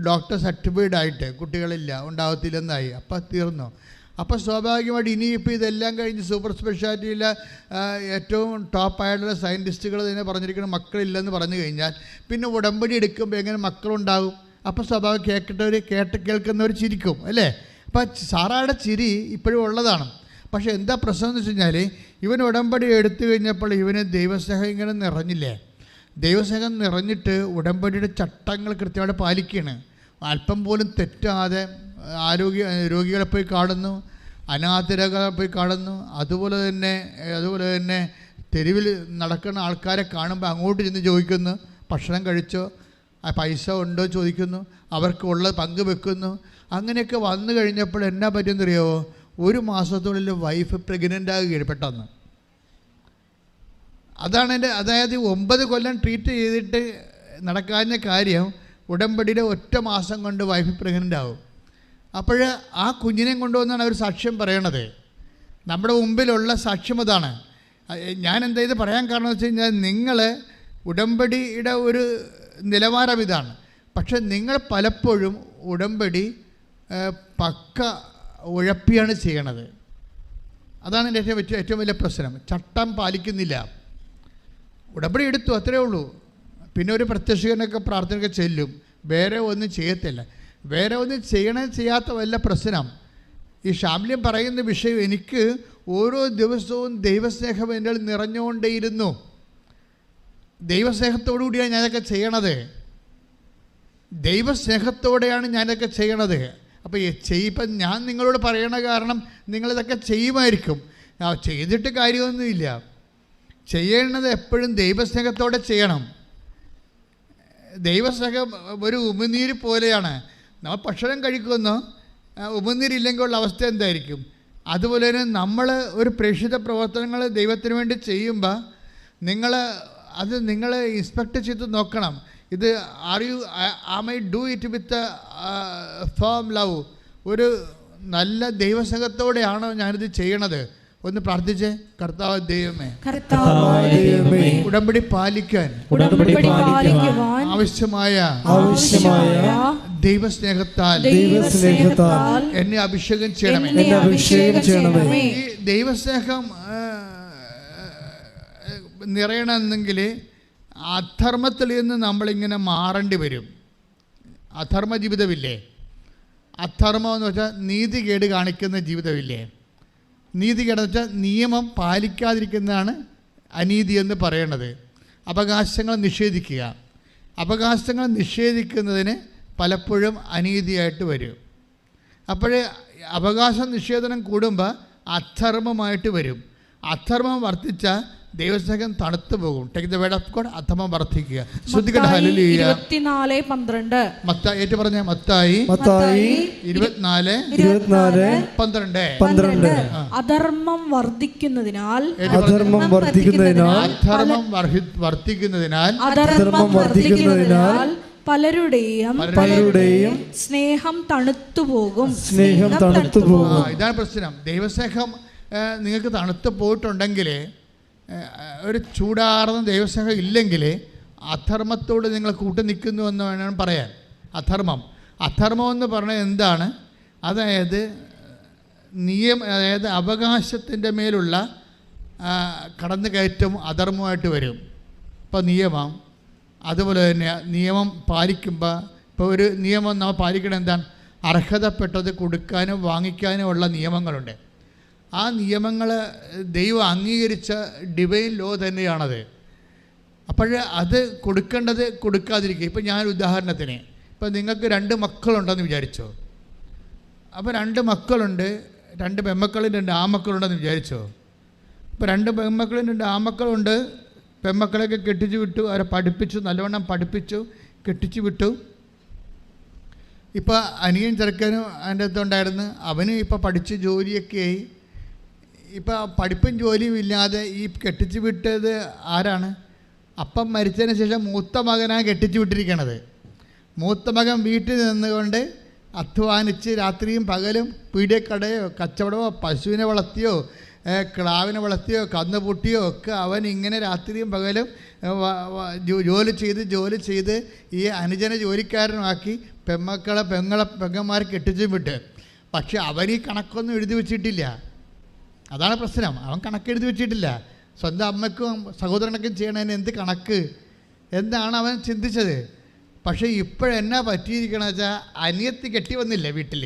S3: ഡോക്ടർ സർട്ടിഫൈഡ് ആയിട്ട് കുട്ടികളില്ല ഉണ്ടാവത്തില്ലെന്നായി. അപ്പം തീർന്നു. അപ്പോൾ സ്വാഭാവികമായിട്ട് ഇനിയിപ്പോൾ ഇതെല്ലാം കഴിഞ്ഞ് സൂപ്പർ സ്പെഷ്യാലിറ്റിയിലെ ഏറ്റവും ടോപ്പായിട്ടുള്ള സയൻറ്റിസ്റ്റുകൾ തന്നെ പറഞ്ഞിരിക്കുന്ന മക്കളില്ലെന്ന് പറഞ്ഞു കഴിഞ്ഞാൽ പിന്നെ ഉടമ്പടി എടുക്കുമ്പോൾ എങ്ങനെ മക്കളുണ്ടാകും? അപ്പോൾ സ്വാഭാവികം കേൾക്കുന്നവർ ചിരിക്കും അല്ലേ? അപ്പം സാറയുടെ ചിരി ഇപ്പോഴും ഉള്ളതാണ്. പക്ഷേ എന്താ പ്രശ്നം എന്ന് വെച്ച് കഴിഞ്ഞാൽ ഇവൻ ഉടമ്പടി എടുത്തു കഴിഞ്ഞപ്പോൾ ഇവന് ദൈവസ്നേഹം ഇങ്ങനെ നിറഞ്ഞില്ലേ? ദൈവസ്നേഹം നിറഞ്ഞിട്ട് ഉടമ്പടിയുടെ ചട്ടങ്ങൾ കൃത്യമായിട്ട് പാലിക്കുകയാണ്. അല്പം പോലും തെറ്റാതെ രോഗികളെ പോയി കാണുന്നു, അനാഥരെ പോയി കാണുന്നു. അതുപോലെ തന്നെ തെരുവിൽ നടക്കുന്ന ആൾക്കാരെ കാണുമ്പോൾ അങ്ങോട്ട് ചെന്ന് ചോദിക്കുന്നു, ഭക്ഷണം കഴിച്ചോ, പൈസ ഉണ്ടോ ചോദിക്കുന്നു, അവർക്കുള്ളത് പങ്കുവെക്കുന്നു. അങ്ങനെയൊക്കെ വന്നു കഴിഞ്ഞപ്പോൾ എന്നാ പറ്റുമെന്നറിയാമോ? 1 മാസത്തിനുള്ളിൽ വൈഫ് പ്രഗ്നൻ്റ് ആകുകയാണ് പെട്ടെന്ന്. അതായത് 9 കൊല്ലം ട്രീറ്റ് ചെയ്തിട്ട് നടക്കാഞ്ഞ കാര്യം ഉടമ്പടിയുടെ 1 മാസം കൊണ്ട് വൈഫ് പ്രഗ്നൻ്റ് ആവും. അപ്പോൾ ആ കുഞ്ഞിനെ കൊണ്ടുവന്നാണ് അവർ സാക്ഷ്യം പറയണത്. നമ്മുടെ മുമ്പിലുള്ള സാക്ഷ്യം അതാണ്. ഞാൻ എന്താ ഇത് പറയാൻ കാരണം എന്ന് വെച്ച് കഴിഞ്ഞാൽ നിങ്ങൾ ഉടമ്പടിയുടെ ഒരു നിലവാരം ഇതാണ്. പക്ഷെ നിങ്ങൾ പലപ്പോഴും ഉടമ്പടി പക്ക ഉഴപ്പിയാണ് ചെയ്യണത്. അതാണ് എൻ്റെ ഏറ്റവും വലിയ പ്രശ്നം. ചട്ടം പാലിക്കുന്നില്ല. ഉടമ്പടി എടുത്തു, അത്രയേ ഉള്ളൂ. പിന്നെ ഒരു പ്രത്യക്ഷനൊക്കെ പ്രാർത്ഥനയൊക്കെ ചെല്ലും, വേറെ ഒന്നും ചെയ്യത്തില്ല. വേറെ ഒന്നും ചെയ്യാത്ത വല്ല പ്രശ്നം. ഈ ഷാംലിൻ പറയുന്ന വിഷയം, എനിക്ക് ഓരോ ദിവസവും ദൈവസ്നേഹം എൻ്റെ നിറഞ്ഞുകൊണ്ടേയിരുന്നു. ദൈവസ്നേഹത്തോടു കൂടിയാണ് ഞാനതൊക്കെ ചെയ്യണത്. ദൈവസ്നേഹത്തോടെയാണ് ഞാനതൊക്കെ ചെയ്യണത്. അപ്പോൾ ഇപ്പം ഞാൻ നിങ്ങളോട് പറയണ കാരണം നിങ്ങളിതൊക്കെ ചെയ്യുമായിരിക്കും. ചെയ്തിട്ട് കാര്യമൊന്നുമില്ല. ചെയ്യേണ്ടത് എപ്പോഴും ദൈവസ്നേഹത്തോടെ ചെയ്യണം. ദൈവസ്നേഹം ഒരു ഉമിനീര് പോലെയാണ്. നമ്മൾ ഭക്ഷണം കഴിക്കുന്നു, ഉമിനീരില്ലെങ്കിൽ ഉള്ള അവസ്ഥ എന്തായിരിക്കും? അതുപോലെ തന്നെ നമ്മൾ ഒരു പ്രേക്ഷിത പ്രവർത്തനങ്ങൾ ദൈവത്തിന് വേണ്ടി ചെയ്യുമ്പോൾ നിങ്ങൾ ഇൻസ്പെക്ട് ചെയ്ത് നോക്കണം. ഇത് am I do it with firm love? ഒരു നല്ല ദൈവസ്നേഹത്തോടെയാണോ ഞാനിത് ചെയ്യണത്? ഒന്ന് പ്രാർത്ഥിച്ചേ. കർത്താവ് ദൈവമേ,
S4: കർത്താവായ ദൈവമേ,
S3: ഉടമ്പടി പാലിക്കാൻ ആവശ്യമായ ദൈവസ്നേഹത്താൽ എന്നെ അഭിഷേകം ചെയ്യണമേ. ഈ ദൈവസ്നേഹം നിറയണമെന്നെങ്കിൽ അധർമ്മത്തിൽ നിന്ന് നമ്മളിങ്ങനെ മാറേണ്ടി വരും. അധർമ്മ ജീവിതമില്ലേ? അധർമ്മം എന്ന് വെച്ചാൽ നീതികേട് കാണിക്കുന്ന ജീവിതമില്ലേ? നീതികേടെന്ന് വെച്ചാൽ നിയമം പാലിക്കാതിരിക്കുന്നതാണ് അനീതി എന്ന് പറയണത്. അവകാശങ്ങൾ നിഷേധിക്കുക. അവകാശങ്ങൾ നിഷേധിക്കുന്നതിന് പലപ്പോഴും അനീതിയായിട്ട് വരും. അപ്പോൾ അവകാശ നിഷേധനം കൂടുമ്പോൾ അധർമ്മമായിട്ട് വരും. അധർമ്മം വർദ്ധിച്ചാൽ ദൈവസ്നേഹം തണുത്തു പോകും. Take the word of God. അധർമ്മം വർദ്ധിക്കുക. ശ്രദ്ധിക്കട്ടെ. ഹല്ലേലൂയ. 24:12 മത്തായി ഏറ്റു പറഞ്ഞ മത്തായി 24:12
S4: അധർമ്മം വർദ്ധിക്കുന്നതിനാൽ പലരുടെയും സ്നേഹം തണുത്തു പോകും.
S3: ഇതാണ് പ്രശ്നം. ദൈവസ്നേഹം നിങ്ങൾക്ക് തണുത്തു പോയിട്ടുണ്ടെങ്കിൽ, ഒരു ചൂടാർന്ന ദൈവസ്നേഹം ഇല്ലെങ്കിൽ അധർമ്മത്തോട് നിങ്ങൾ കൂട്ടു നിൽക്കുന്നു എന്ന് വേണം പറയാൻ. അധർമ്മം എന്ന് പറഞ്ഞാൽ എന്താണ്? അതായത് അതായത് അവകാശത്തിൻ്റെ മേലുള്ള കടന്നുകയറ്റം അധർമ്മമായിട്ട് വരും. ഇപ്പോൾ നിയമം, അതുപോലെ തന്നെ നിയമം പാലിക്കുമ്പോൾ, ഇപ്പോൾ ഒരു നിയമം നമ്മൾ പാലിക്കണം എന്താണ്? അർഹതപ്പെട്ടത് കൊടുക്കാനും വാങ്ങിക്കാനും ഉള്ള നിയമങ്ങളുണ്ട്. ആ നിയമങ്ങൾ ദൈവം അംഗീകരിച്ച ഡിവൈൻ ലോ തന്നെയാണത്. അപ്പോൾ അത് കൊടുക്കേണ്ടത് കൊടുക്കാതിരിക്കുക. ഇപ്പോൾ ഞാൻ ഉദാഹരണത്തിന്, ഇപ്പോൾ നിങ്ങൾക്ക് 2 മക്കളുണ്ടെന്ന് വിചാരിച്ചോ. അപ്പോൾ 2 മക്കളുണ്ട്, 2 പെൺമക്കളും 2 ആൺമക്കളുണ്ടെന്ന് വിചാരിച്ചോ. ഇപ്പോൾ 2 പെൺമക്കളും 2 ആൺമക്കളുണ്ട്. പെൺമക്കളെയൊക്കെ കെട്ടിച്ചു വിട്ടു, അവരെ പഠിപ്പിച്ചു, നല്ലവണ്ണം പഠിപ്പിച്ചു, കെട്ടിച്ചു വിട്ടു. ഇപ്പോൾ അനിയൻ ചെറുക്കനും അതിൻ്റെ അടുത്തുണ്ടായിരുന്നു. അവനും ഇപ്പോൾ പഠിച്ച് ജോലിയൊക്കെയായി. ഇപ്പോൾ പഠിപ്പും ജോലിയും ഇല്ലാതെ ഈ കെട്ടിച്ചു വിട്ടത് ആരാണ്? അപ്പം മരിച്ചതിന് ശേഷം മൂത്ത മകനാണ് കെട്ടിച്ചു വിട്ടിരിക്കണത്. മൂത്ത മകൻ വീട്ടിൽ നിന്നുകൊണ്ട് അധ്വാനിച്ച് രാത്രിയും പകലും പീഡിയക്കടയോ കച്ചവടമോ പശുവിനെ വളർത്തിയോ ക്ലാവിനെ വളർത്തിയോ കന്നുപൂട്ടിയോ ഒക്കെ അവൻ ഇങ്ങനെ രാത്രിയും പകലും ജോലി ചെയ്ത് ഈ അനുജനെ ജോലിക്കാരനാക്കി പെങ്ങന്മാരെ കെട്ടിച്ചു വിട്ട്. പക്ഷെ അവൻ ഈ കണക്കൊന്നും എഴുതി വെച്ചിട്ടില്ല. അതാണ് പ്രശ്നം. അവൻ കണക്കെഴുതി വെച്ചിട്ടില്ല. സ്വന്തം അമ്മയ്ക്കും സഹോദരനൊക്കെ ചെയ്യണതിന് എന്ത് കണക്ക് എന്താണ് അവൻ ചിന്തിച്ചത്. പക്ഷേ ഇപ്പോഴെന്നാ പറ്റിയിരിക്കണമെന്ന് വെച്ചാൽ അനിയത്തി കെട്ടി വന്നില്ലേ വീട്ടിൽ.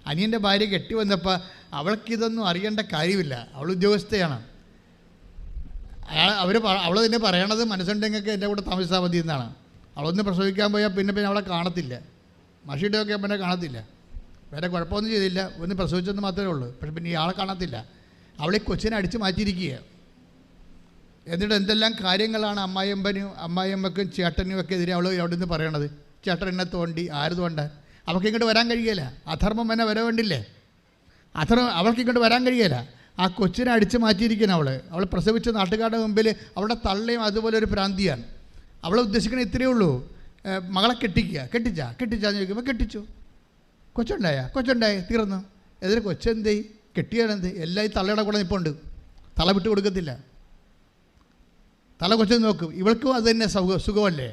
S3: അനിയൻ്റെ ഭാര്യ കെട്ടി വന്നപ്പോൾ അവൾക്കിതൊന്നും അറിയേണ്ട കാര്യമില്ല. അവൾ ഉദ്യോഗസ്ഥയാണ്. അവൾ തന്നെ പറയണത് മനസ്സുണ്ടെങ്കിൽ എൻ്റെ കൂടെ താമസിച്ചാൽ മതി എന്നാണ്. അവളൊന്ന് പ്രസവിക്കാൻ പോയാൽ പിന്നെ അവളെ കാണത്തില്ല. മഷിയുടെയൊക്കെ പിന്നെ കാണത്തില്ല. വേറെ കുഴപ്പമൊന്നും ചെയ്തില്ല, ഒന്ന് പ്രസവിച്ചെന്ന് മാത്രമേ ഉള്ളൂ. പക്ഷെ പിന്നെ ഇയാളെ കാണത്തില്ല. അവളെ കൊച്ചിനെ അടിച്ച് മാറ്റിയിരിക്കുക. എന്നിട്ട് എന്തെല്ലാം കാര്യങ്ങളാണ് അമ്മായിയമ്മക്കും ചേട്ടനും ഒക്കെ എതിരെ അവൾ അവിടെ നിന്ന് പറയണത്. ചേട്ടൻ എന്നെ തോണ്ടി, ആര് തോണ്ടാൻ? അവൾക്ക് ഇങ്ങോട്ട് വരാൻ കഴിയില്ല. അധർമ്മം എന്നെ വരവേണ്ടില്ലേ? അവൾക്ക് ഇങ്ങോട്ട് വരാൻ കഴിയില്ല. ആ കൊച്ചിനെ അടിച്ച് മാറ്റിയിരിക്കണം. അവൾ പ്രസവിച്ച നാട്ടുകാരുടെ മുമ്പിൽ അവളുടെ തള്ളയും അതുപോലെ ഒരു പ്രാന്തിയാണ്. അവളെ ഉദ്ദേശിക്കണേ ഇത്രയേ ഉള്ളൂ, മകളെ കെട്ടിച്ചാന്ന് ചോദിക്കുമ്പോൾ കെട്ടിച്ചു. കൊച്ചുണ്ടായി തീർന്നു. എതിരെ കൊച്ചെന്തേ കെട്ടിയാണെന്ത്? എല്ലാം ഈ തള്ളയുടെ കൂടെ നിൽപ്പുണ്ട്. തല വിട്ട് കൊടുക്കത്തില്ല. തല കൊച്ചു നോക്കും. ഇവൾക്കും അത് തന്നെ സുഖമല്ലേ?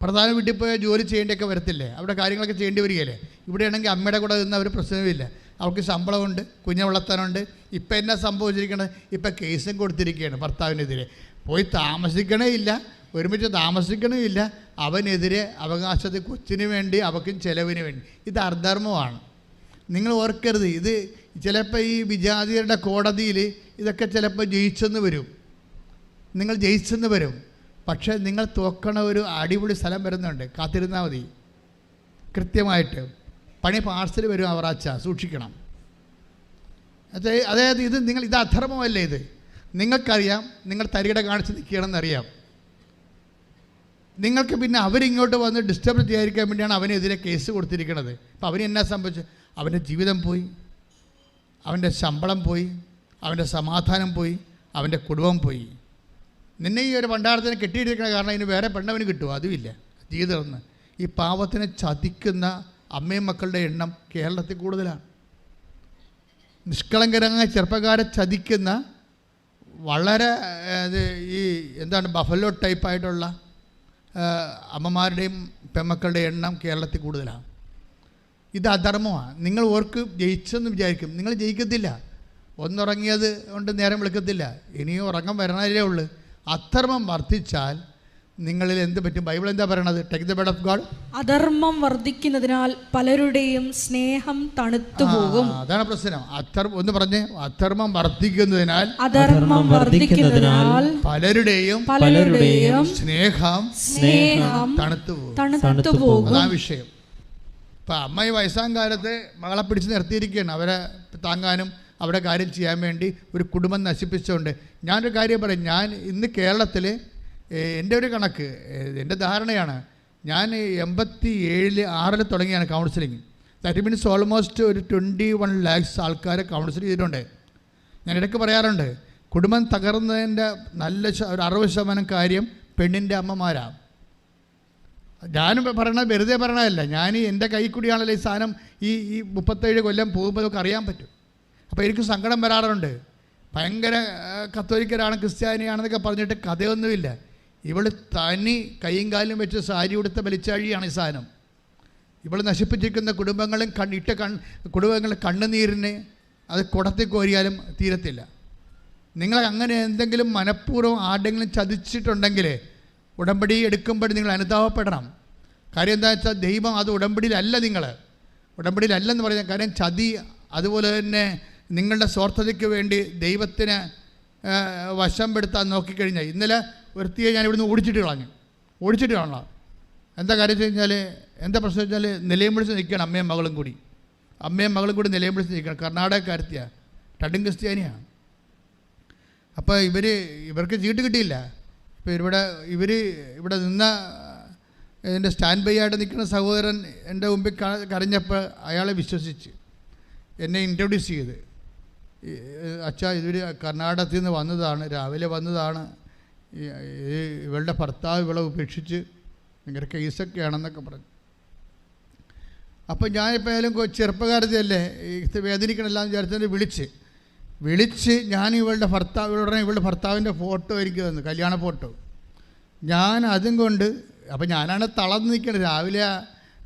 S3: പ്രധാന വീട്ടിൽ പോയാൽ ജോലി ചെയ്യേണ്ടിയൊക്കെ വരത്തില്ലേ? അവിടെ കാര്യങ്ങളൊക്കെ ചെയ്യേണ്ടി വരികയല്ലേ? ഇവിടെയാണെങ്കിൽ അമ്മയുടെ കൂടെ നിന്ന് അവർ പ്രശ്നമില്ല. അവൾക്ക് ശമ്പളമുണ്ട്, കുഞ്ഞെ വളർത്താനുണ്ട്. ഇപ്പം എന്നാ സംഭവിച്ചിരിക്കണത്? ഇപ്പം കേസും കൊടുത്തിരിക്കുകയാണ് ഭർത്താവിനെതിരെ. പോയി താമസിക്കണേ ഇല്ല, ഒരുമിച്ച് താമസിക്കണേ ഇല്ല. അവനെതിരെ അവകാശത്തിൽ കൊച്ചിന് വേണ്ടി അവൾക്കും ചിലവിന് വേണ്ടി. ഇത് അധർമ്മമാണ്. നിങ്ങൾ ഓർക്കരുത്. ഇത് ചിലപ്പോൾ ഈ വിജാതിയരുടെ കോടതിയിൽ ഇതൊക്കെ ചിലപ്പോൾ നിങ്ങൾ ജയിച്ചെന്ന് വരും. പക്ഷേ നിങ്ങൾ തോക്കണ ഒരു അടിപൊളി സ്ഥലം വരുന്നുണ്ട്. കാത്തിരുന്നാൽ മതി. കൃത്യമായിട്ട് പണി പാർസൽ വരും. അവറാച്ച സൂക്ഷിക്കണം. അതായത് ഇത് അധർമ്മമല്ലേ? ഇത് നിങ്ങൾക്കറിയാം. നിങ്ങൾ തരികിട കാണിച്ച് നിൽക്കുകയാണെന്നറിയാം. നിങ്ങൾക്ക് പിന്നെ അവരിങ്ങോട്ട് വന്ന് ഡിസ്റ്റർബ് ചെയ്യാതിരിക്കാൻ വേണ്ടിയാണ് അവനെതിരെ കേസ് കൊടുത്തിരിക്കുന്നത്. അപ്പോൾ അവന് എന്നാ സംഭവിച്ചു? അവൻ്റെ ജീവിതം പോയി, അവൻ്റെ ശമ്പളം പോയി, അവൻ്റെ സമാധാനം പോയി, അവൻ്റെ കുടുംബം പോയി. നിന്നെ ഈ ഒരു പണ്ടാരത്തിനെ കെട്ടിയിട്ടിരിക്കണ കാരണം ഇനി വേറെ പെണ്ണവന് കിട്ടുമോ? അതുമില്ല. ജീവിതം ഈ പാവത്തിനെ ചതിക്കുന്ന അമ്മയും മക്കളുടെ എണ്ണം കേരളത്തിൽ കൂടുതലാണ്. നിഷ്കളങ്കരമായ ചെറുപ്പക്കാരെ ചതിക്കുന്ന വളരെ ഈ എന്താണ് ബഫലോ ടൈപ്പായിട്ടുള്ള അമ്മമാരുടെയും പെമ്മക്കളുടെ എണ്ണം കേരളത്തിൽ കൂടുതലാണ്. ഇത് അധർമ്മമാണ്. നിങ്ങൾ ഓർക്ക് ജയിച്ചെന്ന് വിചാരിക്കും, നിങ്ങൾ ജയിക്കത്തില്ല. ഒന്നുറങ്ങിയത് കൊണ്ട് നേരം വിളിക്കത്തില്ല, ഇനിയും ഉറക്കം വരണതല്ലേ ഉള്ളൂ. അധർമ്മം വർദ്ധിച്ചാൽ നിങ്ങളിൽ എന്ത് പറ്റും? ബൈബിൾ എന്താ പറയണത്? Take the word of God.
S4: അധർമ്മം വർദ്ധിക്കുന്നതിനാൽ പലരുടെയും സ്നേഹം തണുത്തു പോകും.
S3: അതാണ് പ്രശ്നം. ഒന്ന് പറഞ്ഞേ, അധർമ്മം വർദ്ധിക്കുന്നതിനാൽ പലരുടെയും സ്നേഹം തണുത്തു പോകും. ആ വിഷയം. ഇപ്പം അമ്മ ഈ വയസ്സാം കാലത്ത് മകളെ പിടിച്ച് നിർത്തിയിരിക്കുകയാണ്, അവരെ താങ്ങാനും അവിടെ കാര്യം ചെയ്യാൻ വേണ്ടി ഒരു കുടുംബം നശിപ്പിച്ചുകൊണ്ട്. ഞാനൊരു കാര്യം പറയും, ഞാൻ ഇന്ന് കേരളത്തിൽ എൻ്റെ ഒരു കണക്ക്, എൻ്റെ ധാരണയാണ്, ഞാൻ 87-6 തുടങ്ങിയാണ് കൗൺസിലിങ്. ദാറ്റ് മീൻസ് ഓൾമോസ്റ്റ് ഒരു 21 lakhs ആൾക്കാരെ കൗൺസിൽ ചെയ്തിട്ടുണ്ട്. ഞാൻ ഇടയ്ക്ക് പറയാറുണ്ട്, കുടുംബം തകർന്നതിൻ്റെ നല്ല ഒരു 60% കാര്യം പെണ്ണിൻ്റെ അമ്മമാരാണ്. ഞാനും പറയണത് വെറുതെ പറയണതല്ല, ഞാൻ എൻ്റെ കൈ കൂടിയാണല്ലോ ഈ സാധനം ഈ 37 കൊല്ലം പോകുമ്പോൾ നമുക്ക് അറിയാൻ പറ്റും. അപ്പോൾ എനിക്ക് സങ്കടം വരാറുണ്ട്. ഭയങ്കര കത്തോലിക്കരാണ്, ക്രിസ്ത്യാനിയാണെന്നൊക്കെ പറഞ്ഞിട്ട് കഥയൊന്നുമില്ല. ഇവൾ തനി കൈയും കാലും വെച്ച് സാരി ഉടുത്ത വലിച്ചാഴിയാണ് ഈ സാധനം. ഇവൾ നശിപ്പിച്ചിരിക്കുന്ന കുടുംബങ്ങളുടെ കണ്ണുനീരിന് അത് കുടത്തിൽ കോരിയാലും തീരത്തില്ല. നിങ്ങൾ അങ്ങനെ എന്തെങ്കിലും മനഃപൂർവ്വം ആരെങ്കിലും ചതിച്ചിട്ടുണ്ടെങ്കിൽ ഉടമ്പടി എടുക്കുമ്പോൾ നിങ്ങൾ അനുതാപപ്പെടണം. കാര്യം എന്താ വെച്ചാൽ ദൈവം അത് ഉടമ്പടിയിലല്ലെന്ന് പറയാം. കാര്യം ചതി, അതുപോലെ തന്നെ നിങ്ങളുടെ സ്വാർത്ഥതയ്ക്ക് വേണ്ടി ദൈവത്തിന് വശം പെടുത്താൻ നോക്കിക്കഴിഞ്ഞാൽ, ഇന്നലെ വൃത്തിയെ ഞാൻ ഇവിടുന്ന് ഓടിച്ചിട്ട് കളഞ്ഞു. എന്താ കാര്യം വെച്ച് കഴിഞ്ഞാൽ, എന്താ പ്രശ്നം വെച്ചാൽ, നിലയം പിടിച്ച് നിൽക്കുകയാണ് അമ്മയും മകളും കൂടി നിലയം പിടിച്ച് നിൽക്കണം. കർണാടകക്കാരത്തിയാണ്, രണ്ടും ക്രിസ്ത്യാനിയാണ്. അപ്പോൾ ഇവർക്ക് ചീട്ട് കിട്ടിയില്ല. ഇപ്പോൾ ഇവിടെ നിന്ന എൻ്റെ സ്റ്റാൻഡ് ബൈ ആയിട്ട് നിൽക്കുന്ന സഹോദരൻ എൻ്റെ മുമ്പിൽ കരഞ്ഞപ്പോൾ അയാളെ വിശ്വസിച്ച് എന്നെ ഇൻട്രൊഡ്യൂസ് ചെയ്ത്, അച്ഛാ ഇവർ കർണാടകത്തിൽ നിന്ന് വന്നതാണ്, രാവിലെ വന്നതാണ്, ഇവളുടെ ഭർത്താവ് ഇവളെ ഉപേക്ഷിച്ച് ഭയങ്കര കേസൊക്കെയാണെന്നൊക്കെ പറഞ്ഞു. അപ്പോൾ ഞാനിപ്പോൾ ആയാലും ചെറുപ്പക്കാരത്തിയല്ലേ, വേദനിക്കണമെല്ലാം വിചാരിച്ചതിന് വിളിച്ച് ഞാൻ ഇവളുടെ ഭർത്താവിൻ്റെ ഫോട്ടോ എനിക്ക് തന്നു, കല്യാണ ഫോട്ടോ. ഞാൻ അതും കൊണ്ട്, അപ്പോൾ ഞാനാണ് തളർന്ന് നിൽക്കുന്നത്. രാവിലെ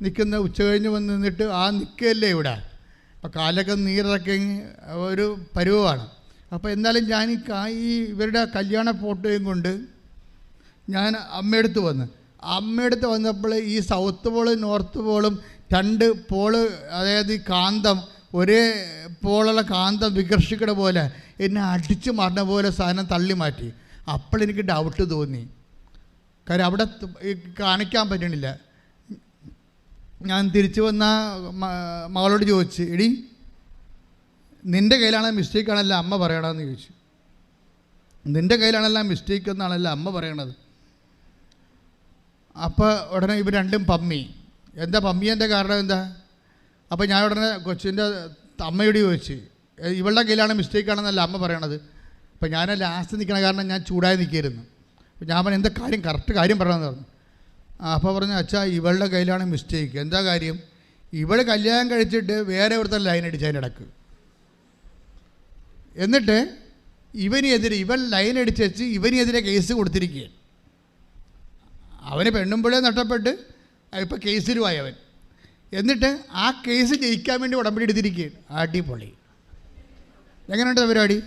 S3: നിൽക്കുന്ന ഉച്ച കഴിഞ്ഞ് വന്ന് നിന്നിട്ട് ആ നിൽക്കുകയല്ലേ ഇവിടെ, അപ്പോൾ കാലൊക്കെ നീരിറക്കി ഒരു പരുവമാണ്. അപ്പോൾ എന്നാലും ഞാൻ ഇവരുടെ കല്യാണ ഫോട്ടോയും കൊണ്ട് ഞാൻ അമ്മയടുത്ത് വന്നപ്പോൾ ഈ സൗത്ത് പോളും നോർത്ത് പോളും 2 പോള്, അതായത് ഈ കാന്തം ഒരേ പോളുള്ള കാന്തം വികർഷിക്കണ പോലെ എന്നെ അടിച്ചു മാറുന്ന പോലെ സാധനം തള്ളി മാറ്റി. അപ്പോൾ എനിക്ക് ഡൗട്ട് തോന്നി. കാര്യം അവിടെ കാണിക്കാൻ പറ്റണില്ല. ഞാൻ തിരിച്ചു വന്ന മകളോട് ചോദിച്ചു, എടി നിൻ്റെ കയ്യിലാണോ മിസ്റ്റേക്ക് ആണല്ലോ അമ്മ പറയണമെന്ന് ചോദിച്ചു. നിൻ്റെ കയ്യിലാണല്ലോ മിസ്റ്റേക്ക് എന്നാണല്ലോ അമ്മ പറയണത്. അപ്പോൾ ഉടനെ ഇവർ രണ്ടും പമ്മി. എന്താ പമ്മിയൻ്റെ കാരണം എന്താ? അപ്പോൾ ഞാൻ ഉടനെ കൊച്ചിൻ്റെ അമ്മയോട് ചോദിച്ചു, ഇവളുടെ കയ്യിലാണ് മിസ്റ്റേക്ക് ആണെന്നല്ല അമ്മ പറയണത്. അപ്പോൾ ഞാൻ ലാസ്റ്റ് നിൽക്കണ കാരണം ഞാൻ ചൂടായി നിൽക്കായിരുന്നു. അപ്പോൾ ഞാൻ പറഞ്ഞു, എന്താ കാര്യം, കറക്റ്റ് കാര്യം പറയണമെന്ന് പറഞ്ഞു. അപ്പോൾ പറഞ്ഞു, അച്ഛാ ഇവളുടെ കയ്യിലാണ് മിസ്റ്റേക്ക്. എന്താ കാര്യം? ഇവൾ കല്യാണം കഴിച്ചിട്ട് വേറെ ഒരുത്തൻ ലൈൻ അടിച്ച് അതിനിടക്ക്. എന്നിട്ട് ഇവൻ ലൈൻ അടിച്ച് വെച്ച് ഇവനെതിരെ കേസ് കൊടുത്തിരിക്കുകയാണ്. അവന് പെണ്ണുമ്പോഴേ നഷ്ടപ്പെട്ട് ഇപ്പോൾ കേസിലുമായി അവൻ. എന്നിട്ട് ആ കേസ് ജയിക്കാൻ വേണ്ടി ഉടമ്പടി എടുത്തിരിക്കുകയാണ്. അടിപൊളി. എങ്ങനെയുണ്ട് പരിപാടി?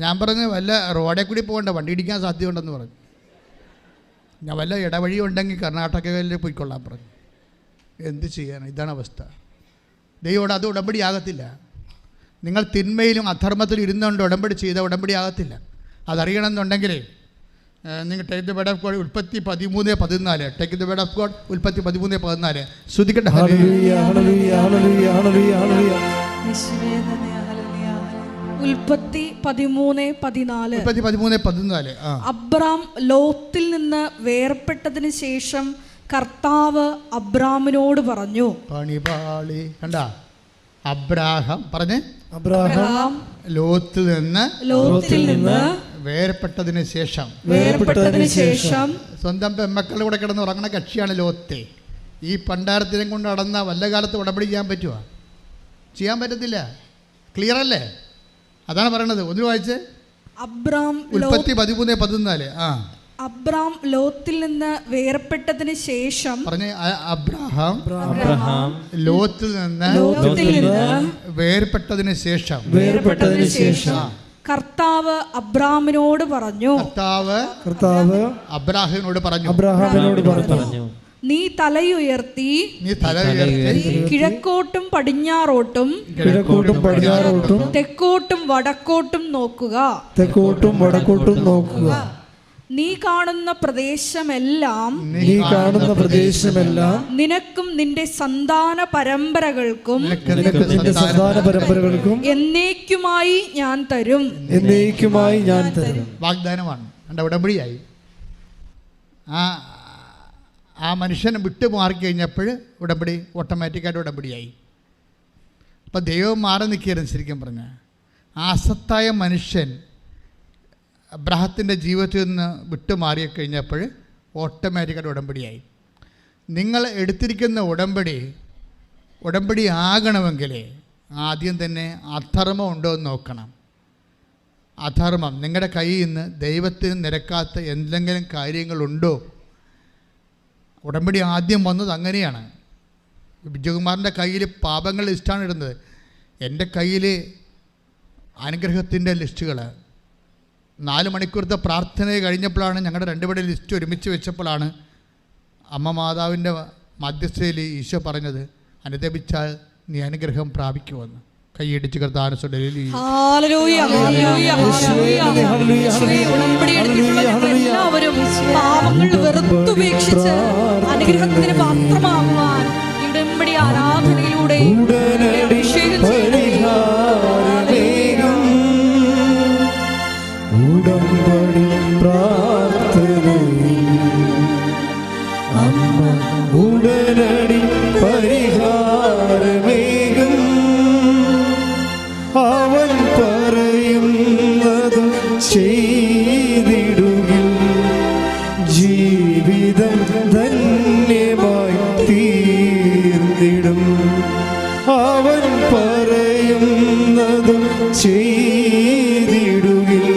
S3: ഞാൻ പറഞ്ഞു, വല്ല റോഡേ കൂടി പോകണ്ട, വണ്ടി ഇടിക്കാൻ സാധ്യതയുണ്ടെന്ന് പറഞ്ഞു. ഞാൻ വല്ല ഇടവഴി ഉണ്ടെങ്കിൽ കർണാടകയിൽ പോയിക്കൊള്ളാൻ പറഞ്ഞു. എന്ത് ചെയ്യാൻ? ഇതാണ് അവസ്ഥ. ദൈവോട് അത് ഉടമ്പടി ആകത്തില്ല. നിങ്ങൾ തിന്മയിലും അധർമ്മത്തിലും ഇരുന്നുകൊണ്ട് ഉടമ്പടി ചെയ്ത ഉടമ്പടി ആകത്തില്ല. അതറിയണമെന്നുണ്ടെങ്കിൽ നിങ്ങൾ take the word of God ഉൽപ്പത്തി 13:14. Take the word of God ഉൽപ്പത്തി 13:14. ശ്രുതിക്കട്ടെ.
S4: ഉൽപ്പത്തി 13:14. അബ്രാം ലോത്തിൽ നിന്ന് വേർപെട്ടതിന് ശേഷം കർത്താവ് അബ്രാമിനോട് പറഞ്ഞു.
S3: കണ്ട, അബ്രാഹാം പറഞ്ഞേ, അബ്രാഹാം ലോത്തിൽ നിന്ന് വേർപെട്ടതിന് ശേഷം സ്വന്തം പെമ്മക്കളുടെ കൂടെ കിടന്ന് ഉറങ്ങണ കക്ഷിയാണ് ലോത്ത്. ഈ പണ്ടാരത്തിനും കൊണ്ട് നടന്ന വല്ല കാലത്ത് ഉടമ്പടി ചെയ്യാൻ പറ്റുമോ? ചെയ്യാൻ പറ്റത്തില്ല. ക്ലിയർ അല്ലേ? അതാണ് പറയണത്. ഒന്ന് വായിച്ച്.
S4: അബ്രാം
S3: ഉൽപ്പത്തി 13:14.
S4: അബ്രാം ലോത്തിൽ നിന്ന് വേർപെട്ടതിന് ശേഷം
S3: പറഞ്ഞ അബ്രഹാം ലോത്തിൽ നിന്ന് വേർപെട്ടതിന് ശേഷം
S4: കർത്താവ് അബ്രാമിനോട് പറഞ്ഞു.
S3: കർത്താവ് അബ്രാഹിമിനോട് പറഞ്ഞു,
S4: നീ തലയുയർത്തി കിഴക്കോട്ടും പടിഞ്ഞാറോട്ടും തെക്കോട്ടും വടക്കോട്ടും നോക്കുക. നീ കാണുന്ന പ്രദേശമെല്ലാം നിനക്കും നിന്റെ സന്താന പരമ്പരകൾക്കും എന്നേക്കുമായി ഞാൻ തരും.
S3: വാഗ്ദാനമാണ്. ഉടമ്പടിയായി. ആ മനുഷ്യൻ വിട്ടു മാറിക്കഴിഞ്ഞപ്പോൾ ഉടമ്പടി ഓട്ടോമാറ്റിക്കായിട്ട് ഉടമ്പടിയായി. അപ്പോൾ ദൈവം മാറി നിൽക്കുകയായിരുന്നു. ശരിക്കും പറഞ്ഞാൽ ആ അസത്തായ മനുഷ്യൻ അബ്രാഹത്തിൻ്റെ ജീവിതത്തിൽ നിന്ന് വിട്ടുമാറിക്കഴിഞ്ഞപ്പോൾ ഓട്ടോമാറ്റിക്കായിട്ട് ഉടമ്പടിയായി. നിങ്ങൾ എടുത്തിരിക്കുന്ന ഉടമ്പടി ആകണമെങ്കിൽ ആദ്യം തന്നെ അധർമ്മം ഉണ്ടോ എന്ന് നോക്കണം. അധർമ്മം നിങ്ങളുടെ കയ്യിൽ നിന്ന് ദൈവത്തിന് നിരക്കാത്ത എന്തെങ്കിലും കാര്യങ്ങളുണ്ടോ? ഉടമ്പടി ആദ്യം വന്നത് അങ്ങനെയാണ്. വിജയകുമാറിൻ്റെ കയ്യിൽ പാപങ്ങൾ ലിസ്റ്റാണ് ഇടുന്നത്. എൻ്റെ കയ്യിൽ അനുഗ്രഹത്തിൻ്റെ ലിസ്റ്റുകൾ. 4 മണിക്കൂറത്തെ പ്രാർത്ഥന കഴിഞ്ഞപ്പോഴാണ് ഞങ്ങളുടെ 2 പേരുടെ ലിസ്റ്റ് ഒരുമിച്ച് വെച്ചപ്പോഴാണ് അമ്മ മാതാവിൻ്റെ മധ്യസ്ഥയിൽ ഈശോ പറഞ്ഞത്, അനുദപിച്ചാൽ നീ അനുഗ്രഹം പ്രാപിക്കുമെന്ന്. കൈയടിച്ച്
S4: എല്ലാവരും പാപങ്ങൾ വെറുത്തുപേക്ഷിച്ച് അനുഗ്രഹത്തിന് പാത്രമാകുവാൻ ഉടമ്പടി ആരാധനയിലൂടെ അഭിഷേകം
S1: ഉടമ്പടി പ്രാർത്ഥനയിൽ അമ്മ ഉടനടി പരിഹാരമേകും. അവൻ പറയുന്നത് ചെയ്തിടുകിൽ ജീവിതം ധന്യമായി തീർന്നിടും. അവൻ പറയുന്നത് ചെയ്തിടുകിൽ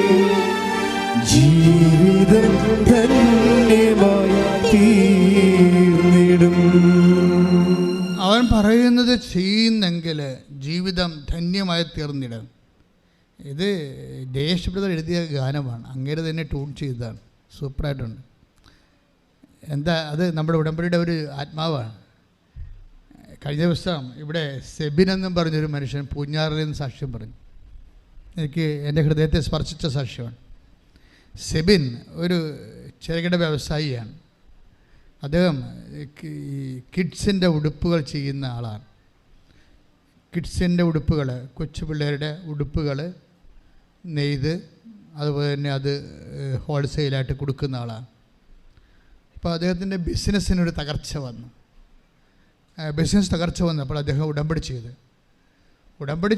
S1: ജീവിതം ധന്യമായി തീർന്നിടും.
S3: അവൻ പറയുന്നത് ചെയ്യുന്നെങ്കിൽ ജീവിതം ധന്യമായി തീർന്നിടും. ഇത് ദേശപ്രദർ എഴുതിയ ഗാനമാണ്. അങ്ങേര് തന്നെ ട്യൂൺ ചെയ്തതാണ്. സൂപ്പറായിട്ടുണ്ട്. എന്താ അത് നമ്മുടെ ഉടമ്പടിയുടെ ഒരു ആത്മാവാണ്. കഴിഞ്ഞ ദിവസം ഇവിടെ സെബിൻ എന്നും പറഞ്ഞൊരു മനുഷ്യൻ പൂഞ്ഞാറിൽ നിന്ന് സാക്ഷ്യം പറഞ്ഞു. എനിക്ക് എൻ്റെ ഹൃദയത്തെ സ്പർശിച്ച സാക്ഷ്യമാണ്. സെബിൻ ഒരു ചെറുകിട വ്യവസായിയാണ്. അദ്ദേഹം കിഡ്സിൻ്റെ ഉടുപ്പുകൾ ചെയ്യുന്ന ആളാണ്. കിഡ്സിൻ്റെ ഉടുപ്പുകൾ, കൊച്ചു പിള്ളേരുടെ ഉടുപ്പുകൾ നെയ്ത് അതുപോലെ തന്നെ അത് ഹോൾസെയിലായിട്ട് കൊടുക്കുന്ന ആളാണ്. അപ്പോൾ അദ്ദേഹത്തിൻ്റെ ബിസിനസ്സിനൊരു തകർച്ച വന്നു. ബിസിനസ് തകർച്ച വന്നപ്പോൾ അദ്ദേഹം ഉടമ്പടി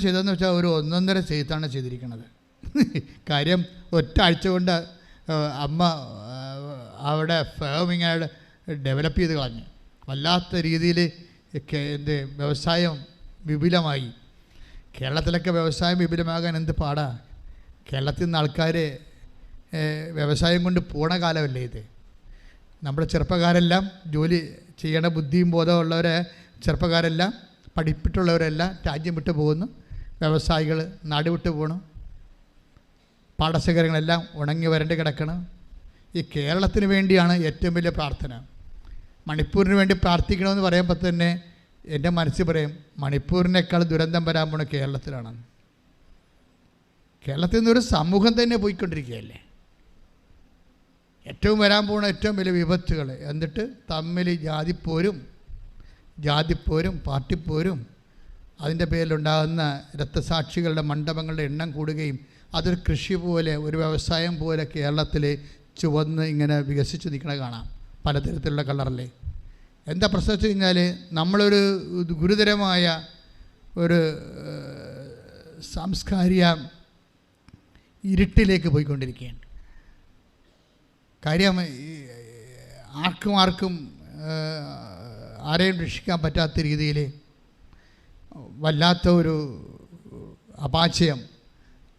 S3: ചെയ്തതെന്ന് വെച്ചാൽ ഒരു 1.5 ചെയ്താണ് ചെയ്തിരിക്കുന്നത്. കാര്യം ഒറ്റ ആഴ്ച കൊണ്ട് അമ്മ അവിടെ ഫേമിങ്ങായിട്ട് ഡെവലപ്പ് ചെയ്ത് കളഞ്ഞു. വല്ലാത്ത രീതിയിൽ വ്യവസായം വിപുലമായി. കേരളത്തിലൊക്കെ വ്യവസായം വിപുലമാകാൻ എന്ത് പാടാ. കേരളത്തിൽ നിന്ന് ആൾക്കാർ വ്യവസായം കൊണ്ട് പോണ കാലമല്ലേ ഇത്. നമ്മുടെ ചെറുപ്പക്കാരെല്ലാം ജോലി ചെയ്യണ ബുദ്ധിയും ബോധമുള്ളവരെ ചെറുപ്പക്കാരെല്ലാം പഠിപ്പിട്ടുള്ളവരെല്ലാം രാജ്യം വിട്ടു പോകുന്നു. വ്യവസായികൾ നാട് വിട്ടു പോകണം. പാടശേഖരങ്ങളെല്ലാം ഉണങ്ങി വരണ്ട് കിടക്കണം. ഈ കേരളത്തിന് വേണ്ടിയാണ് ഏറ്റവും വലിയ പ്രാർത്ഥന. മണിപ്പൂരിന് വേണ്ടി പ്രാർത്ഥിക്കണമെന്ന് പറയുമ്പോൾ തന്നെ എൻ്റെ മനസ്സിൽ പറയും, മണിപ്പൂരിനേക്കാൾ ദുരന്തം വരാൻ പോണ കേരളത്തിലാണ്. കേരളത്തിൽ നിന്നൊരു സമൂഹം തന്നെ പോയിക്കൊണ്ടിരിക്കുകയല്ലേ. ഏറ്റവും വരാൻ പോകുന്ന ഏറ്റവും വലിയ വിപത്തുകൾ. എന്നിട്ട് തമ്മിൽ ജാതിപ്പോരും പാർട്ടിപ്പോരും അതിൻ്റെ പേരിലുണ്ടാകുന്ന രക്തസാക്ഷികളുടെ മണ്ഡപങ്ങളുടെ എണ്ണം കൂടുകയും അതൊരു കൃഷി പോലെ ഒരു വ്യവസായം പോലെ കേരളത്തിൽ ചുവന്ന് ഇങ്ങനെ വികസിച്ച് നിൽക്കണ കാണാം. പലതരത്തിലുള്ള കളറിൽ. എന്താ പ്രശ്നം വെച്ച് കഴിഞ്ഞാൽ നമ്മളൊരു ഗുരുതരമായ ഒരു സാംസ്കാരിക ഇരുട്ടിലേക്ക് പോയിക്കൊണ്ടിരിക്കുകയാണ്. കാര്യം ആർക്കും ആരെയും രക്ഷിക്കാൻ പറ്റാത്ത രീതിയിൽ വല്ലാത്ത ഒരു അപാചയം,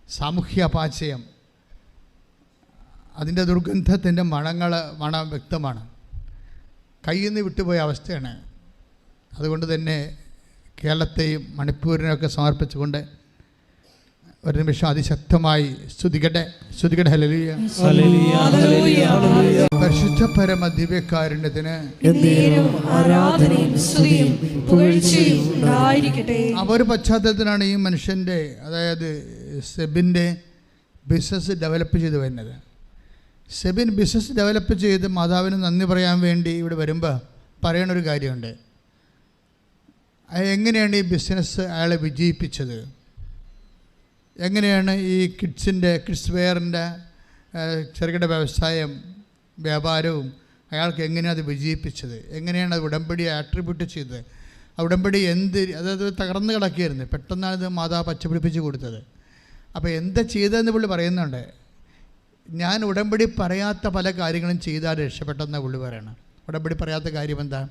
S3: സാമൂഹ്യ അപാചയം, അതിൻ്റെ ദുർഗന്ധത്തിൻ്റെ മണം വ്യക്തമാണ്. കയ്യിൽ നിന്ന് വിട്ടുപോയ അവസ്ഥയാണ്. അതുകൊണ്ട് തന്നെ കേരളത്തെയും മണിപ്പൂരിനെയൊക്കെ സമർപ്പിച്ചുകൊണ്ട് ഒരു നിമിഷം അതിശക്തമായി സ്തുതിക്കട്ടെ. ഹല്ലേലൂയ. പരിശുദ്ധ പരമ ദിവ്യകാരുണ്യത്തിന്
S4: ആരാധനയും സ്തുതിയും പുകഴ്ചയും ഉണ്ടായിരിക്കട്ടെ.
S3: ആ ഒരു പശ്ചാത്തലത്തിലാണ് ഈ മനുഷ്യൻ്റെ, അതായത് സെബിൻ്റെ ബിസിനസ് ഡെവലപ്പ് ചെയ്ത് വരുന്നത്. സെബിൻ ബിസിനസ് ഡെവലപ്പ് ചെയ്ത് മാതാവിന് നന്ദി പറയാൻ വേണ്ടി ഇവിടെ വരുമ്പോൾ പറയണൊരു കാര്യമുണ്ട്. എങ്ങനെയാണ് ഈ ബിസിനസ് അയാളെ വിജയിപ്പിച്ചത്, എങ്ങനെയാണ് ഈ കിഡ്സ് വെയറിൻ്റെ ചെറുകിട വ്യാപാരവും അയാൾക്ക് എങ്ങനെയാണ് അത് വിജയിപ്പിച്ചത്, എങ്ങനെയാണ് അത് ഉടമ്പടി ആട്രിബ്യൂട്ട് ചെയ്തത്, ആ ഉടമ്പടി അതായത് തകർന്നു കിടക്കുകയായിരുന്നു, പെട്ടെന്നാണ് ഇത് മാതാവ് പച്ചപിടിപ്പിച്ച് കൊടുത്തത്. അപ്പോൾ എന്താ ചെയ്തതെന്ന് പുള്ളി പറയുന്നുണ്ട്. ഞാൻ ഉടമ്പടി പറയാത്ത പല കാര്യങ്ങളും ചെയ്താൽ രക്ഷപ്പെട്ടെന്ന പുള്ളി പറയണം. ഉടമ്പടി പറയാത്ത കാര്യം എന്താ?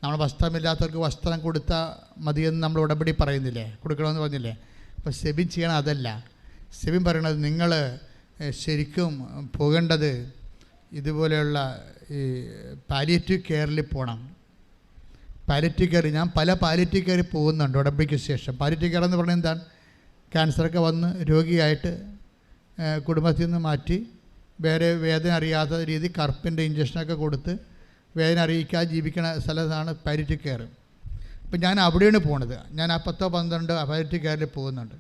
S3: നമ്മൾ വസ്ത്രമില്ലാത്തവർക്ക് വസ്ത്രം കൊടുത്താൽ മതിയെന്ന് നമ്മൾ ഉടമ്പടി പറയുന്നില്ലേ, കൊടുക്കണമെന്ന് പറഞ്ഞില്ലേ? അപ്പോൾ സെബിൻ ചെയ്യണം അതല്ല. സെബിൻ പറയണത് നിങ്ങൾ ശരിക്കും പോകേണ്ടത് ഇതുപോലെയുള്ള ഈ പാലിയേറ്റീവ് കെയറിൽ പോകണം. പാലിയേറ്റീവ് കെയർ, ഞാൻ പല പാലിയേറ്റീവ് കെയറിൽ പോകുന്നുണ്ട് ഉടമ്പടിക്ക് ശേഷം. പാലിയേറ്റീവ് കെയർ എന്ന് പറഞ്ഞാൽ എന്താണ്? ക്യാൻസറൊക്കെ വന്ന് രോഗിയായിട്ട് കുടുംബത്തിൽ നിന്ന് മാറ്റി വേറെ വേദന അറിയാത്ത രീതി കറുപ്പിൻ്റെ ഇഞ്ചക്ഷനൊക്കെ കൊടുത്ത് വേദന അറിയിക്കാതെ ജീവിക്കണ സ്ഥലത്താണ് പാലിയേറ്റീവ് കെയർ. അപ്പം ഞാൻ അവിടെയാണ് പോണത്. ഞാൻ ആ 10-12 പാലിയേറ്റീവ് കെയറിൽ പോകുന്നുണ്ട്.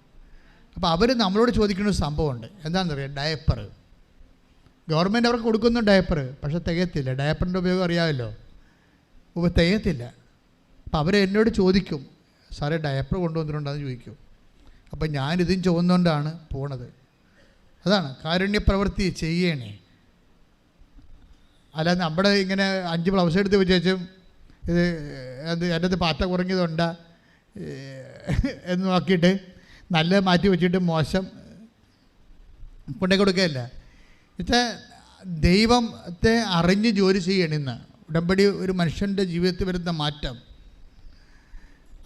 S3: അപ്പോൾ അവർ നമ്മളോട് ചോദിക്കുന്ന ഒരു സംഭവമുണ്ട്. എന്താണെന്ന് അറിയാം? ഡയപ്പർ. ഗവൺമെൻറ് അവർക്ക് കൊടുക്കുന്നു ഡയപ്പർ, പക്ഷേ തികയത്തില്ല. ഡയപ്പറിൻ്റെ ഉപയോഗം അറിയാമല്ലോ, തികയത്തില്ല. അപ്പോൾ അവർ എന്നോട് ചോദിക്കും, സാറേ ഡയപ്പർ കൊണ്ടുവന്നിട്ടുണ്ടെന്ന് ചോദിക്കും. അപ്പം ഞാനിതും ചുവന്നുകൊണ്ടാണ് പോണത്. അതാണ് കാരുണ്യപ്രവൃത്തി ചെയ്യണേ. അല്ല നമ്മുടെ ഇങ്ങനെ 5 ബ്ലൗസ് എടുത്ത് വെച്ചും ഇത് എൻ്റെ അത് പാറ്റ കുറഞ്ഞതുണ്ടാ എന്ന് നോക്കിയിട്ട് നല്ല മാറ്റി വെച്ചിട്ട് മോശം കൊണ്ടേ കൊടുക്കുകയല്ല. ഇത് ദൈവത്തെ അറിഞ്ഞ് ജോലി ചെയ്യണമെന്ന്. ഉടമ്പടി ഒരു മനുഷ്യൻ്റെ ജീവിതത്തിൽ വരുന്ന മാറ്റം,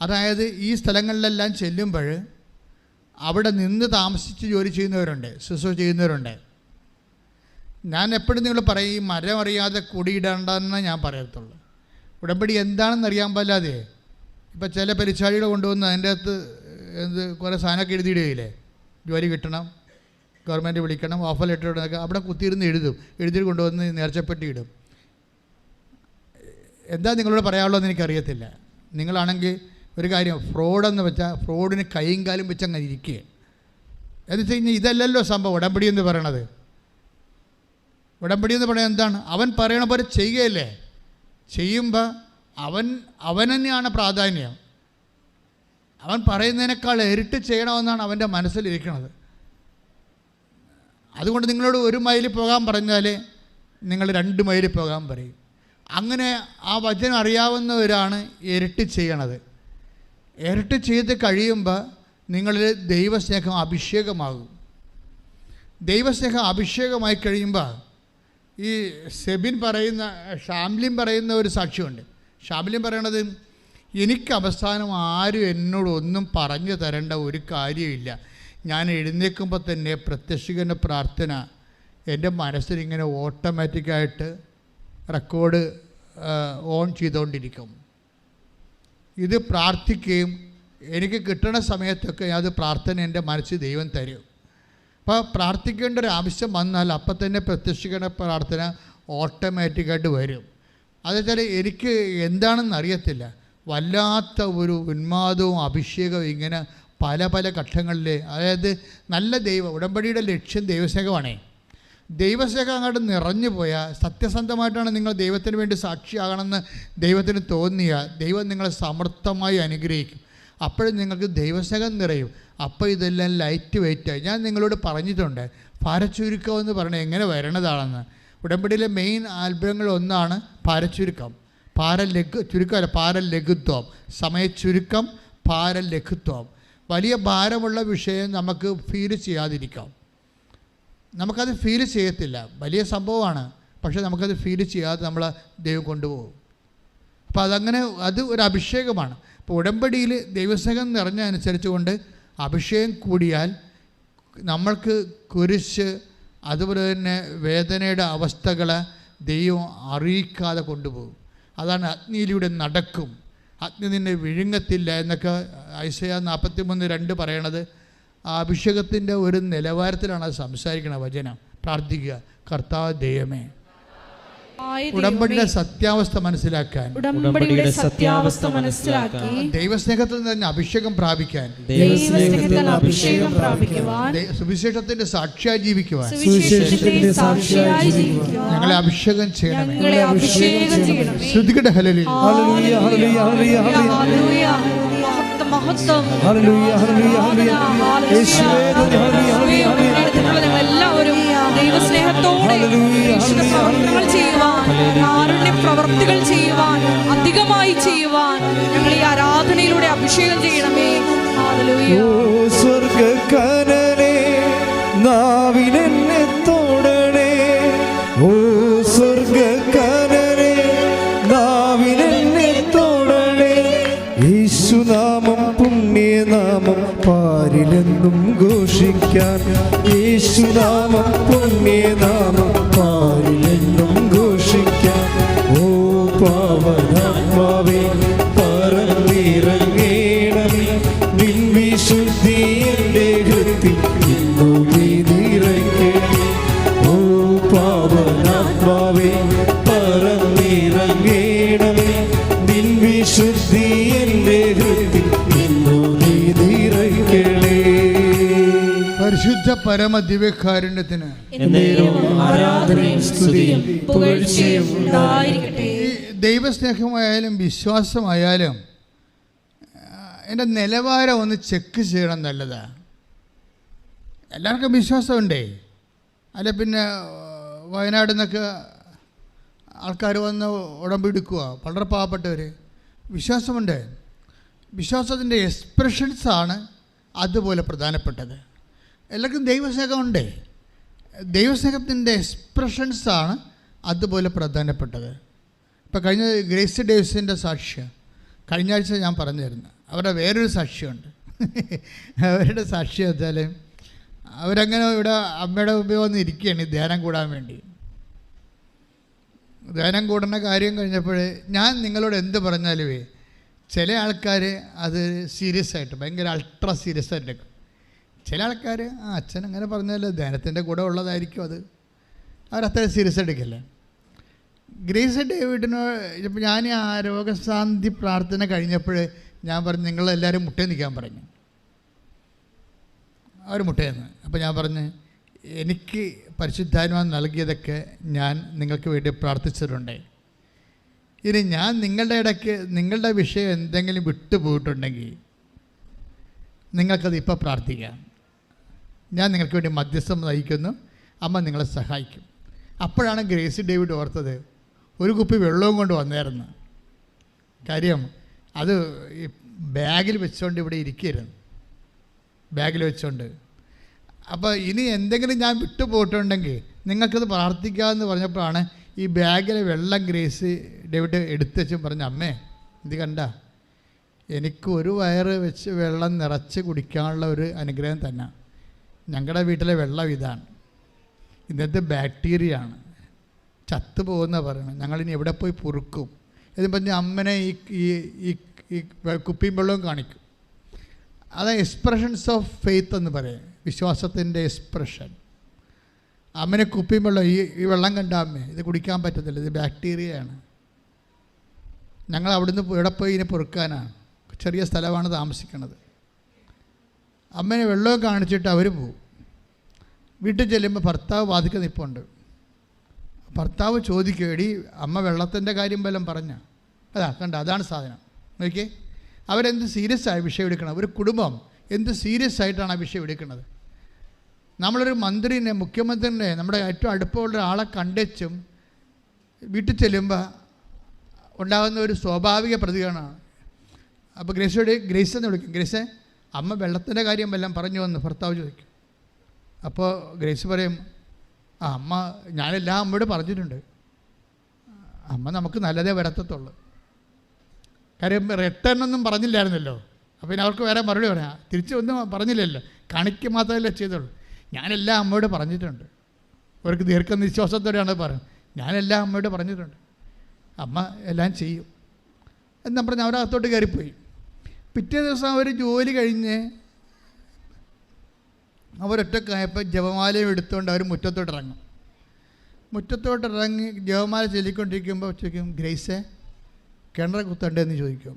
S3: അതായത് ഈ സ്ഥലങ്ങളിലെല്ലാം ചെല്ലുമ്പോൾ അവിടെ നിന്ന് താമസിച്ച് ജോലി ചെയ്യുന്നവരുണ്ട്, ശുശ്രൂഷ ചെയ്യുന്നവരുണ്ട്. ഞാൻ എപ്പോഴും നിങ്ങൾ പറയും, ഈ മരം അറിയാതെ കുടിയിടണ്ടെന്ന് ഞാൻ പറയത്തുള്ളൂ. ഉടമ്പടി എന്താണെന്ന് അറിയാൻ പാടില്ലാതെ ഇപ്പം ചില പരിചാരികൾ കൊണ്ടുവന്ന് അതിൻ്റെ അകത്ത് കുറേ സാധനമൊക്കെ എഴുതിയിടുകയില്ലേ, ജോലി കിട്ടണം, ഗവൺമെൻറ് വിളിക്കണം, ഓഫർ ലെറ്റർ ഇടുന്നൊക്കെ അവിടെ കുത്തിയിരുന്ന് എഴുതി കൊണ്ടുവന്ന് നേർച്ചപ്പെട്ടി ഇടും. എന്താ നിങ്ങളോട് പറയാനുള്ളതെന്ന് എനിക്കറിയത്തില്ല. നിങ്ങളാണെങ്കിൽ ഒരു കാര്യം, ഫ്രോഡെന്ന് വെച്ചാൽ ഫ്രോഡിന് കൈയും കാലും വെച്ച് അങ്ങനെ ഇരിക്കുക. എന്ന് വെച്ച് കഴിഞ്ഞാൽ ഇതല്ലല്ലോ സംഭവം ഉടമ്പടി എന്ന് പറയണത്. ഉടമ്പടി എന്ന് പറയുന്നത് എന്താണ്? അവൻ പറയണ പോലെ ചെയ്യുകയല്ലേ. ചെയ്യുമ്പോൾ അവൻ തന്നെയാണ് പ്രാധാന്യം. അവൻ പറയുന്നതിനേക്കാൾ ഇരട്ടി ചെയ്യണമെന്നാണ് അവൻ്റെ മനസ്സിലിരിക്കുന്നത്. അതുകൊണ്ട് നിങ്ങളോട് 1 മൈൽ പോകാൻ പറഞ്ഞാൽ നിങ്ങൾ 2 മൈൽ പോകാൻ പറയും. അങ്ങനെ ആ വചനം അറിയാവുന്നവരാണ് ഇരട്ടി ചെയ്യണത്. ഇരട്ടി ചെയ്ത് കഴിയുമ്പോൾ നിങ്ങളിൽ ദൈവസ്നേഹം അഭിഷേകമാകും. ദൈവസ്നേഹം അഭിഷേകമായി കഴിയുമ്പോൾ ഈ സെബിൻ പറയുന്ന, ഷാംലിൻ പറയുന്ന ഒരു സാക്ഷ്യമുണ്ട്. ഷാംലിൻ പറയണത്, എനിക്ക് അവസാനം ആരും എന്നോട് ഒന്നും പറഞ്ഞു തരേണ്ട ഒരു കാര്യമില്ല. ഞാൻ എഴുന്നേൽക്കുമ്പോൾ തന്നെ പ്രത്യക്ഷീകരണ പ്രാർത്ഥന എൻ്റെ മനസ്സിലിങ്ങനെ ഓട്ടോമാറ്റിക്കായിട്ട് റെക്കോർഡ് ഓൺ ചെയ്തുകൊണ്ടിരിക്കും. ഇത് പ്രാർത്ഥിക്കുകയും എനിക്ക് കിട്ടുന്ന സമയത്തൊക്കെ അത് പ്രാർത്ഥന എൻ്റെ മനസ്സിൽ ദൈവം തരും. അപ്പോൾ പ്രാർത്ഥിക്കേണ്ട ഒരു ആവശ്യം വന്നാൽ അപ്പം തന്നെ പ്രത്യക്ഷീകരണ പ്രാർത്ഥന ഓട്ടോമാറ്റിക്കായിട്ട് വരും. അതെന്നുവെച്ചാൽ എനിക്ക് എന്താണെന്ന് അറിയത്തില്ല, വല്ലാത്ത ഒരു ഉന്മാദവും അഭിഷേകവും ഇങ്ങനെ പല പല ഘട്ടങ്ങളിൽ. അതായത് നല്ല ഉടമ്പടിയുടെ ലക്ഷ്യം ദൈവസ്നേഹമാണേ. ദൈവസ്നേഹം അങ്ങോട്ട് നിറഞ്ഞു പോയാൽ, സത്യസന്ധമായിട്ടാണ് നിങ്ങൾ ദൈവത്തിന് വേണ്ടി സാക്ഷിയാകണമെന്ന് ദൈവത്തിന് തോന്നിയാൽ ദൈവം നിങ്ങളെ സമർത്ഥമായി അനുഗ്രഹിക്കും. അപ്പോഴും നിങ്ങൾക്ക് ദൈവസ്നേഹം നിറയും. അപ്പോൾ ഇതെല്ലാം ലൈറ്റ് വെയിറ്റായി. ഞാൻ നിങ്ങളോട് പറഞ്ഞിട്ടുണ്ട്, ഭാരച്ചുരുക്കം എന്ന് പറഞ്ഞാൽ എങ്ങനെ വരണതാണെന്ന്. ഉടമ്പടിയിലെ മെയിൻ അത്ഭുതങ്ങളൊന്നാണ് ഭാരച്ചുരുക്കം. ചുരുക്കമല്ല, ഭാരലഘുത്വം, സമയച്ചുരുക്കം, ഭാരലഘുത്വം. വലിയ ഭാരമുള്ള വിഷയം നമുക്ക് ഫീൽ ചെയ്യാതിരിക്കാം. നമുക്കത് ഫീൽ ചെയ്യത്തില്ല, വലിയ സംഭവമാണ്, പക്ഷേ നമുക്കത് ഫീൽ ചെയ്യാതെ നമ്മളെ ദൈവം കൊണ്ടുപോകും. അപ്പോൾ അതങ്ങനെ, അത് ഒരു അഭിഷേകമാണ്. അപ്പോൾ ഉടമ്പടിയിൽ ദൈവസ്നേഹം നിറഞ്ഞ അനുസരിച്ച് കൊണ്ട് അഭിഷേകം കൂടിയാൽ നമ്മൾക്ക് കുരിശ് അതുപോലെ തന്നെ വേദനയുടെ അവസ്ഥകളെ ദൈവം അറിയിക്കാതെ കൊണ്ടുപോകും. അതാണ് അഗ്നിയിലൂടെ നടക്കും, അഗ്നി നിന്നെ വിഴുങ്ങത്തില്ല എന്നൊക്കെ ഐസയ 43:2 പറയണത്. ആ അഭിഷേകത്തിൻ്റെ ഒരു നിലവാരത്തിലാണ് അത് സംസാരിക്കണ വചനം. പ്രാർത്ഥിക്കുക, കർത്താവ് ദൈവമേ, ഉടമ്പടിയുടെ സത്യാവസ്ഥ മനസ്സിലാക്കാൻ,
S4: ഉടമ്പടിയുടെ സത്യാവസ്ഥ മനസ്സിലാക്കി
S3: ദൈവസ്നേഹത്തിൽ നിന്ന് അഭിഷേകം പ്രാപിക്കാൻ,
S4: ദൈവസ്നേഹത്തിൽ അഭിഷേകം പ്രാപിക്കുവാൻ,
S3: സുവിശേഷത്തിന്റെ സാക്ഷിയായി ജീവിക്കുവാൻ
S4: സുവിശേഷത്തിന്റെ സാക്ഷിയായി ജീവിക്കുവാൻ
S3: ഞങ്ങളെ അഭിഷേകം ചെയ്യണമേ.
S4: ഞങ്ങളെ അഭിഷേകം ചെയ്യണമേ.
S3: ശ്രുതികട ഹല്ലേലൂയ.
S1: ഹല്ലേലൂയ ഹല്ലേലൂയ ഹല്ലേലൂയ
S4: ഹല്ലേലൂയ. മഹത്വം
S1: ഹല്ലേലൂയ ഹല്ലേലൂയ ഹല്ലേലൂയ. യേശുവേ നന്ദി. ഹല്ലേലൂയ ഹല്ലേലൂയ.
S4: എല്ലാവരും ദൈവസ്നേഹത്തോടെ ഈശ്വര പ്രവർത്തനങ്ങൾ ചെയ്യുവാൻ, കാരുണ്യ പ്രവർത്തികൾ ചെയ്യുവാൻ, അധികമായി ചെയ്യുവാൻ ഞങ്ങൾ ഈ ആരാധനയിലൂടെ അഭിഷേകം ചെയ്യണമേ. ഹല്ലേലൂയ.
S1: ഓ സ്വർഗ്ഗകനനേ നാവിനെന്നെ തൊടണേ, ഓ സ്വർഗ്ഗകനനേ നാവിനെന്നെ തൊടണേ. യേശുനാമം പുണ്യനാമം പാരിലെന്നും ഘോഷിക്കാൻ, യേശുനാമം പുണ്യനാമം പാരിലെന്നും ഘോഷിക്കാൻ. ഓ പാവനാത്മാവേ പറന്നിറങ്ങേണമേ, നിൻ വിശുദ്ധി എൻ്റെ ഹൃത്തിൽ ഇന്നു നീ നിറയ്ക്കണമേ. ഓ പാവനാത്മാവേ പറന്നിറങ്ങേണമേ, നിൻ വിശുദ്ധി എൻ്റെ ഹൃത്തിൽ ഇന്നു നീ നിറയ്ക്കണേ.
S3: പരിശുദ്ധ പരമ ദിവ്യകാരുണ്യത്തിന്
S4: എന്നേരവും ആരാധനയും സ്തുതിയും പുകഴ്ചയും ഉണ്ടായിരിക്കട്ടെ.
S3: ഈ ദൈവസ്നേഹമായാലും വിശ്വാസമായാലും എൻ്റെ നിലവാരം ഒന്ന് ചെക്ക് ചെയ്യണം, നല്ലതാണ്. എല്ലാവർക്കും വിശ്വാസമുണ്ടേ. അല്ല പിന്നെ വയനാട് നിന്നൊക്കെ ആൾക്കാർ വന്ന് ഉടമ്പെടുക്കുക, വളരെ പാവപ്പെട്ടവർ. വിശ്വാസമുണ്ട്. വിശ്വാസത്തിൻ്റെ എക്സ്പ്രഷൻസാണ് അതുപോലെ പ്രധാനപ്പെട്ടത്. എല്ലാവർക്കും ദൈവസ്നേഹമുണ്ട്. ദൈവസ്നേഹത്തിൻ്റെ എക്സ്പ്രഷൻസാണ് അതുപോലെ പ്രധാനപ്പെട്ടത്. ഇപ്പോൾ കഴിഞ്ഞ ഗ്രേസ് ഡേവിസിൻ്റെ സാക്ഷ്യം കഴിഞ്ഞ ആഴ്ച ഞാൻ പറഞ്ഞിരുന്നു. അവരുടെ വേറൊരു സാക്ഷ്യമുണ്ട്. അവരുടെ സാക്ഷ്യം വെച്ചാൽ അവരങ്ങനെ ഇവിടെ അമ്മയുടെ മുമ്പിൽ വന്ന് ഇരിക്കുകയാണ് ധ്യാനം കൂടാൻ വേണ്ടി. ധ്യാനം കൂടുന്ന കാര്യം കഴിഞ്ഞപ്പോൾ ഞാൻ നിങ്ങളോട് എന്ത് പറഞ്ഞാലുമേ ചില ആൾക്കാർ അത് സീരിയസ് ആയിട്ട് ഭയങ്കര അൾട്രാ സീരിയസ് ആയിട്ട് എടുക്കും. ചില ആൾക്കാർ അച്ഛൻ അങ്ങനെ പറഞ്ഞാൽ ധ്യാനത്തിൻ്റെ കൂടെ ഉള്ളതായിരിക്കും, അത് അവരത്ര സീരിയസ് എടുക്കില്ല. ഗ്രേസ് ഡേവിഡിനോട് ഇപ്പോൾ ഞാൻ ആ രോഗശാന്തി പ്രാർത്ഥന കഴിഞ്ഞപ്പോൾ ഞാൻ പറഞ്ഞു നിങ്ങളെല്ലാവരും മുട്ടേ നിൽക്കാൻ പറഞ്ഞു. അവർ മുട്ടയെന്ന്. അപ്പോൾ ഞാൻ പറഞ്ഞ് എനിക്ക് പരിശുദ്ധാത്മാവ് നൽകിയതൊക്കെ ഞാൻ നിങ്ങൾക്ക് വേണ്ടി പ്രാർത്ഥിച്ചിട്ടുണ്ട്. ഇനി ഞാൻ നിങ്ങളുടെ ഇടയ്ക്ക് നിങ്ങളുടെ വിഷയം എന്തെങ്കിലും വിട്ടുപോയിട്ടുണ്ടെങ്കിൽ നിങ്ങൾക്കത് ഇപ്പോൾ പ്രാർത്ഥിക്കാം. ഞാൻ നിങ്ങൾക്ക് വേണ്ടി മധ്യസ്ഥം നയിക്കുന്നു, അമ്മ നിങ്ങളെ സഹായിക്കും. അപ്പോഴാണ് ഗ്രേസി ഡേവിഡ് ഓർത്തത് ഒരു കുപ്പി വെള്ളവും കൊണ്ട് വന്നായിരുന്നു. കാര്യം അത് ഈ ബാഗിൽ വെച്ചുകൊണ്ട് ഇവിടെ ഇരിക്കരുത്, ബാഗിൽ വെച്ചുകൊണ്ട്. അപ്പോൾ ഇനി എന്തെങ്കിലും ഞാൻ വിട്ടുപോയിട്ടുണ്ടെങ്കിൽ നിങ്ങൾക്കത് പ്രാർത്ഥിക്കാമെന്ന് പറഞ്ഞപ്പോഴാണ് ഈ ബാഗിലെ വെള്ളം ഗ്രേസി ഡേവിഡ് എടുത്തു വെച്ചും പറഞ്ഞു, അമ്മേ ഇത് കണ്ട, എനിക്ക് ഒരു വയറ് വെച്ച് വെള്ളം നിറച്ച് കുടിക്കാനുള്ള ഒരു അനുഗ്രഹം തന്നെ. ഞങ്ങളുടെ വീട്ടിലെ വെള്ളം ഇതാണ്, ഇന്നത്തെ ബാക്ടീരിയ ആണ്, ചത്തുപോകുന്ന പറയണം, ഞങ്ങളിനി എവിടെ പോയി പൊറുക്കും എന്ന് പറഞ്ഞ് അമ്മനെ ഈ കുപ്പിയും വെള്ളവും കാണിക്കും. അത് എക്സ്പ്രഷൻസ് ഓഫ് ഫെയ്ത്ത് എന്ന് പറയും, വിശ്വാസത്തിൻ്റെ എക്സ്പ്രഷൻ. അമ്മനെ കുപ്പിയും വെള്ളം ഈ വെള്ളം കണ്ട അമ്മേ ഇത് കുടിക്കാൻ പറ്റത്തില്ല, ഇത് ബാക്ടീരിയയാണ്, ഞങ്ങൾ അവിടുന്ന് എവിടെ പോയി ഇതിനെ പൊറുക്കാനാണ്, ചെറിയ സ്ഥലമാണ് താമസിക്കുന്നത്. അമ്മനെ വെള്ളവും കാണിച്ചിട്ട് അവർ പോവും. വീട്ടിൽ ചെല്ലുമ്പോൾ ഭർത്താവ് വാതിക്കൽ നിൽപ്പുണ്ട്. ഭർത്താവ് ചോദിക്കും, എടി അമ്മ വെള്ളത്തിൻ്റെ കാര്യം വല്ലതും പറഞ്ഞ? അതാ കണ്ട, അതാണ് സാധനം. നോക്കിയേ, അവരെന്ത് സീരിയസ് ആയി വിഷയം എടുക്കണം, ഒരു കുടുംബം എന്ത് സീരിയസ് ആയിട്ടാണ് ആ വിഷയം എടുക്കുന്നത്. നമ്മളൊരു മന്ത്രിനെ, മുഖ്യമന്ത്രിനെ, നമ്മുടെ ഏറ്റവും അടുപ്പമുള്ള ആളെ കണ്ടും വീട്ടിൽ ചെല്ലുമ്പോൾ ഉണ്ടാകുന്ന ഒരു സ്വാഭാവിക പ്രതികരണമാണ്. അപ്പോൾ ഗ്രേസ് എന്ന് വിളിക്കും, ഗ്രേസേ അമ്മ വെള്ളത്തിൻ്റെ കാര്യം വല്ലതും പറഞ്ഞു വന്ന് ഭർത്താവ് ചോദിക്കും. അപ്പോൾ ഗ്രേസ് പറയും, അമ്മ ഞാനെല്ലാം അമ്മയോട് പറഞ്ഞിട്ടുണ്ട്, അമ്മ നമുക്ക് നല്ലതേ വരത്തത്തുള്ളൂ. കാര്യം റിട്ടേൺ ഒന്നും പറഞ്ഞില്ലായിരുന്നല്ലോ. അപ്പോൾ പിന്നെ അവർക്ക് വേറെ മറുപടി പറയാം, തിരിച്ച് ഒന്നും പറഞ്ഞില്ലല്ലോ, കാണിക്കുക മാത്രമല്ലേ ചെയ്തുള്ളൂ. ഞാനെല്ലാം അമ്മയോട് പറഞ്ഞിട്ടുണ്ട്. അവർക്ക് ദീർഘനിശ്വാസത്തോടെയാണ് പറയുന്നത്, ഞാനെല്ലാം അമ്മയോട് പറഞ്ഞിട്ടുണ്ട്, അമ്മ എല്ലാം ചെയ്യും എന്ന് പറഞ്ഞ് അവരകത്തോട്ട് കയറിപ്പോയി. പിറ്റേ ദിവസം അവർ ജോലി കഴിഞ്ഞ് അവരൊറ്റക്കായപ്പോൾ ജപമാലയും എടുത്തുകൊണ്ട് അവർ മുറ്റത്തോട്ടിറങ്ങും. മുറ്റത്തോട്ടിറങ്ങി ജപമാല ചൊല്ലിക്കൊണ്ടിരിക്കുമ്പോൾ ചോദിക്കും, ഗ്രേസേ കിണർ കുത്തണ്ടേന്ന് ചോദിക്കും.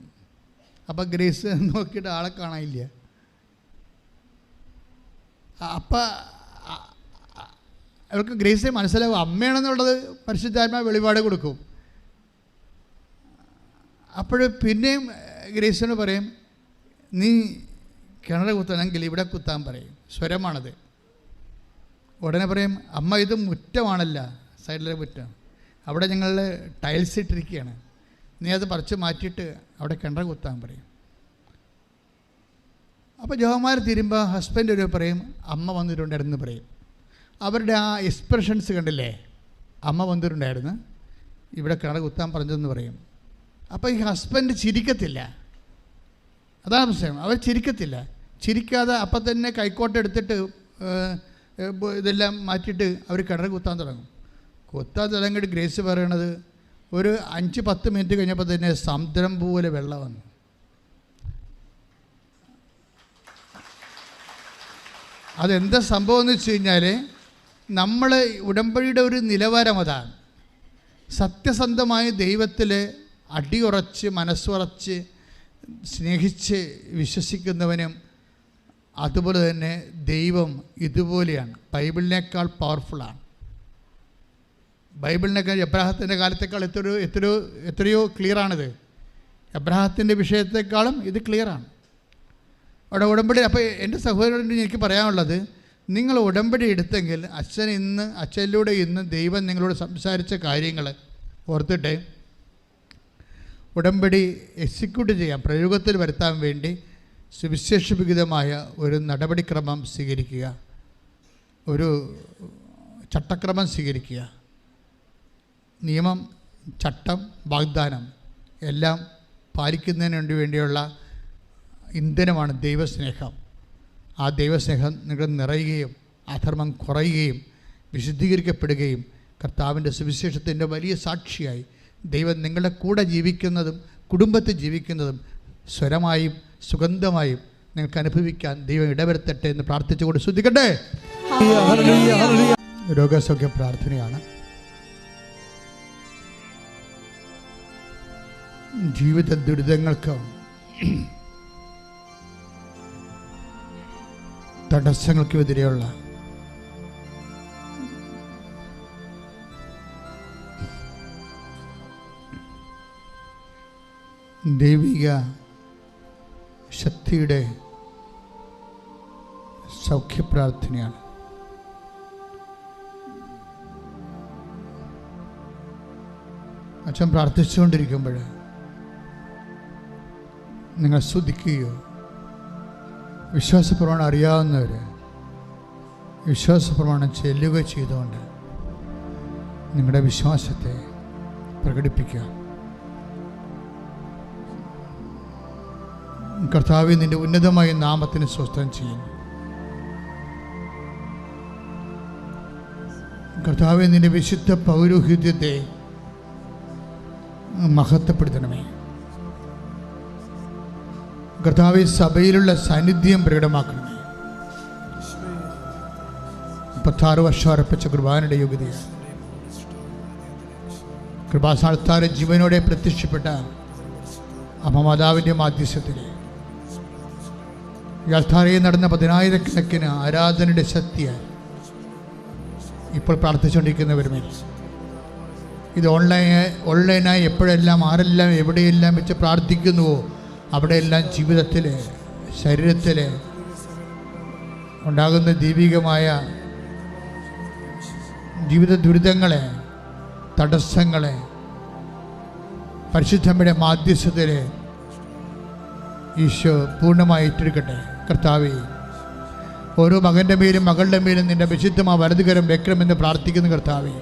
S3: അപ്പം ഗ്രേസ് നോക്കിയിട്ട് ആളെ കാണാനില്ല. അപ്പം അവർക്ക് ഗ്രേസെ മനസ്സിലാവും അമ്മയാണെന്നുള്ളത് പരിശുദ്ധാത്മാവ് വെളിപാട് കൊടുക്കും. അപ്പോൾ പിന്നെയും ഗ്രേസിനോട് പറയും, നീ കിണർ കുത്തണമെങ്കിൽ ഇവിടെ കുത്താൻ പറയും, സ്വരമാണത്. ഉടനെ പറയും, അമ്മ ഇത് മുറ്റമാണല്ല, സൈഡിലെ മുറ്റം, അവിടെ ഞങ്ങൾ ടൈൽസ് ഇട്ടിരിക്കുകയാണ്, നീ അത് പറിച്ച് മാറ്റിയിട്ട് അവിടെ കിണർ കുത്താൻ പറയും. അപ്പോൾ ജോമാർ തീരുമ്പോൾ ഹസ്ബൻഡ് ഒരു പറയും, അമ്മ വന്നിട്ടുണ്ടായിരുന്നു പറയും. അവരുടെ ആ എക്സ്പ്രഷൻസ് കണ്ടില്ലേ, അമ്മ വന്നിട്ടുണ്ടായിരുന്നു, ഇവിടെ കിണർ കുത്താൻ പറഞ്ഞതെന്ന് പറയും. അപ്പോൾ ഈ ഹസ്ബൻഡ് ചിരിക്കത്തില്ല, അതാണ് പ്രശ്നം. അവർ ചിരിക്കത്തില്ല. ചിരിക്കാതെ അപ്പം തന്നെ കൈക്കോട്ടെടുത്തിട്ട് ഇതെല്ലാം മാറ്റിയിട്ട് അവർ കിണർ കുത്താൻ തുടങ്ങും. കുത്താൻ തുടങ്ങിയിട്ട് ഗ്രേസ് പറയണത്, ഒരു 5-10 മിനിറ്റ് കഴിഞ്ഞപ്പോൾ തന്നെ സമുദ്രം പോലെ വെള്ളം വന്നു. അതെന്താ സംഭവം എന്ന് വെച്ച് കഴിഞ്ഞാൽ, നമ്മൾ ഉടമ്പടിയുടെ ഒരു നിലവാരം അതാണ്. സത്യസന്ധമായി ദൈവത്തിൽ അടിയുറച്ച് മനസ്സുറച്ച് സ്നേഹിച്ച് വിശ്വസിക്കുന്നവനും അതുപോലെ തന്നെ ദൈവം ഇതുപോലെയാണ്, ബൈബിളിനേക്കാൾ പവർഫുള്ളാണ്. ബൈബിളിനേക്കാൾ എബ്രാഹത്തിൻ്റെ കാലത്തേക്കാൾ എത്രയോ ക്ലിയറാണിത്. എബ്രാഹത്തിൻ്റെ വിഷയത്തെക്കാളും ഇത് ക്ലിയറാണ്. അവിടെ ഉടമ്പടി. അപ്പോൾ എൻ്റെ സഹോദരനോട് എനിക്ക് പറയാനുള്ളത്, നിങ്ങൾ ഉടമ്പടി എടുത്തെങ്കിൽ അച്ഛനിലൂടെ ഇന്ന് ദൈവം നിങ്ങളോട് സംസാരിച്ച കാര്യങ്ങൾ ഓർത്തിട്ട് ഉടമ്പടി എക്സിക്യൂട്ട് ചെയ്യാൻ, പ്രയോഗത്തിൽ വരുത്താൻ വേണ്ടി സുവിശേഷവിഹിതമായ ഒരു നടപടിക്രമം സ്വീകരിക്കുക, ഒരു ചട്ടക്രമം സ്വീകരിക്കുക. നിയമം, ചട്ടം, വാഗ്ദാനം എല്ലാം പാലിക്കുന്നതിന് വേണ്ടിയുള്ള ഇന്ധനമാണ് ദൈവസ്നേഹം. ആ ദൈവസ്നേഹം നിങ്ങൾ നിറയുകയും അധർമ്മം കുറയുകയും വിശുദ്ധീകരിക്കപ്പെടുകയും കർത്താവിൻ്റെ സുവിശേഷത്തിൻ്റെ വലിയ സാക്ഷിയായി ദൈവം നിങ്ങളുടെ കൂടെ ജീവിക്കുന്നതും കുടുംബത്തിൽ ജീവിക്കുന്നതും സ്വരമായും സുഗന്ധമായും നിങ്ങൾക്ക് അനുഭവിക്കാൻ ദൈവം ഇടവരുത്തട്ടെ എന്ന് പ്രാർത്ഥിച്ചുകൊണ്ട് ശ്രദ്ധിക്കട്ടെ. രോഗസൗഖ്യ പ്രാർത്ഥനയാണ്. ജീവിത ദുരിതങ്ങൾക്ക് തടസ്സങ്ങൾക്കുമെതിരെയുള്ള ദൈവിക ശക്തിയുടെ സൗഖ്യപ്രാർത്ഥനയാണ്. അച്ഛൻ പ്രാർത്ഥിച്ചുകൊണ്ടിരിക്കുമ്പോൾ നിങ്ങൾ സ്തുതിക്കുകയോ, വിശ്വാസപ്രമാണം അറിയാവുന്നവർ വിശ്വാസപ്രമാണം ചെല്ലുകയോ ചെയ്തുകൊണ്ട് നിങ്ങളുടെ വിശ്വാസത്തെ പ്രകടിപ്പിക്കുക. കർത്താവേ, നിൻ്റെ ഉന്നതമായ നാമത്തിന് സ്വസ്ഥം ചെയ്യുന്നു. കർത്താവേ, നിൻ്റെ വിശുദ്ധ പൗരോഹിത്യത്തെ മഹത്വപ്പെടുത്തണമേ. കർത്താവേ, സഭയിലുള്ള സാന്നിധ്യം പ്രകടമാക്കണമേ. 36 വർഷം അർപ്പിച്ച കുർബാനയുടെ യോഗ്യതയാണ്. കൃപാസ്ഥാനത്താരെ ജീവനോടെ പ്രത്യക്ഷപ്പെട്ട അമ്മമാതാവിൻ്റെ മാധ്യസ്ഥത്തിൽ ഈ അൾത്താരയിൽ നടന്ന 10,000-കണക്കിന് ആരാധനയുടെ ശക്തിയായി ഇപ്പോൾ പ്രാർത്ഥിച്ചുകൊണ്ടിരിക്കുന്നവരുമേ, ഇത് ഓൺലൈനായി എപ്പോഴെല്ലാം ആരെല്ലാം എവിടെയെല്ലാം വെച്ച് പ്രാർത്ഥിക്കുന്നുവോ അവിടെയെല്ലാം ജീവിതത്തിൽ ശരീരത്തിൽ ഉണ്ടാകുന്ന ദൈവികമായ ജീവിത ദുരിതങ്ങളെ, തടസ്സങ്ങളെ പരിശുദ്ധമ്മയുടെ മാധ്യസ്ഥത്തിൽ ഈശോ പൂർണ്ണമായി ഏറ്റെടുക്കട്ടെ. കർത്താവേ, ഓരോ മകൻ്റെ മേലും മകളുടെ മേലും നിൻ്റെ വിശുദ്ധമായ വലതുകരം വെക്കണമെന്ന് പ്രാർത്ഥിക്കുന്നു. കർത്താവേ,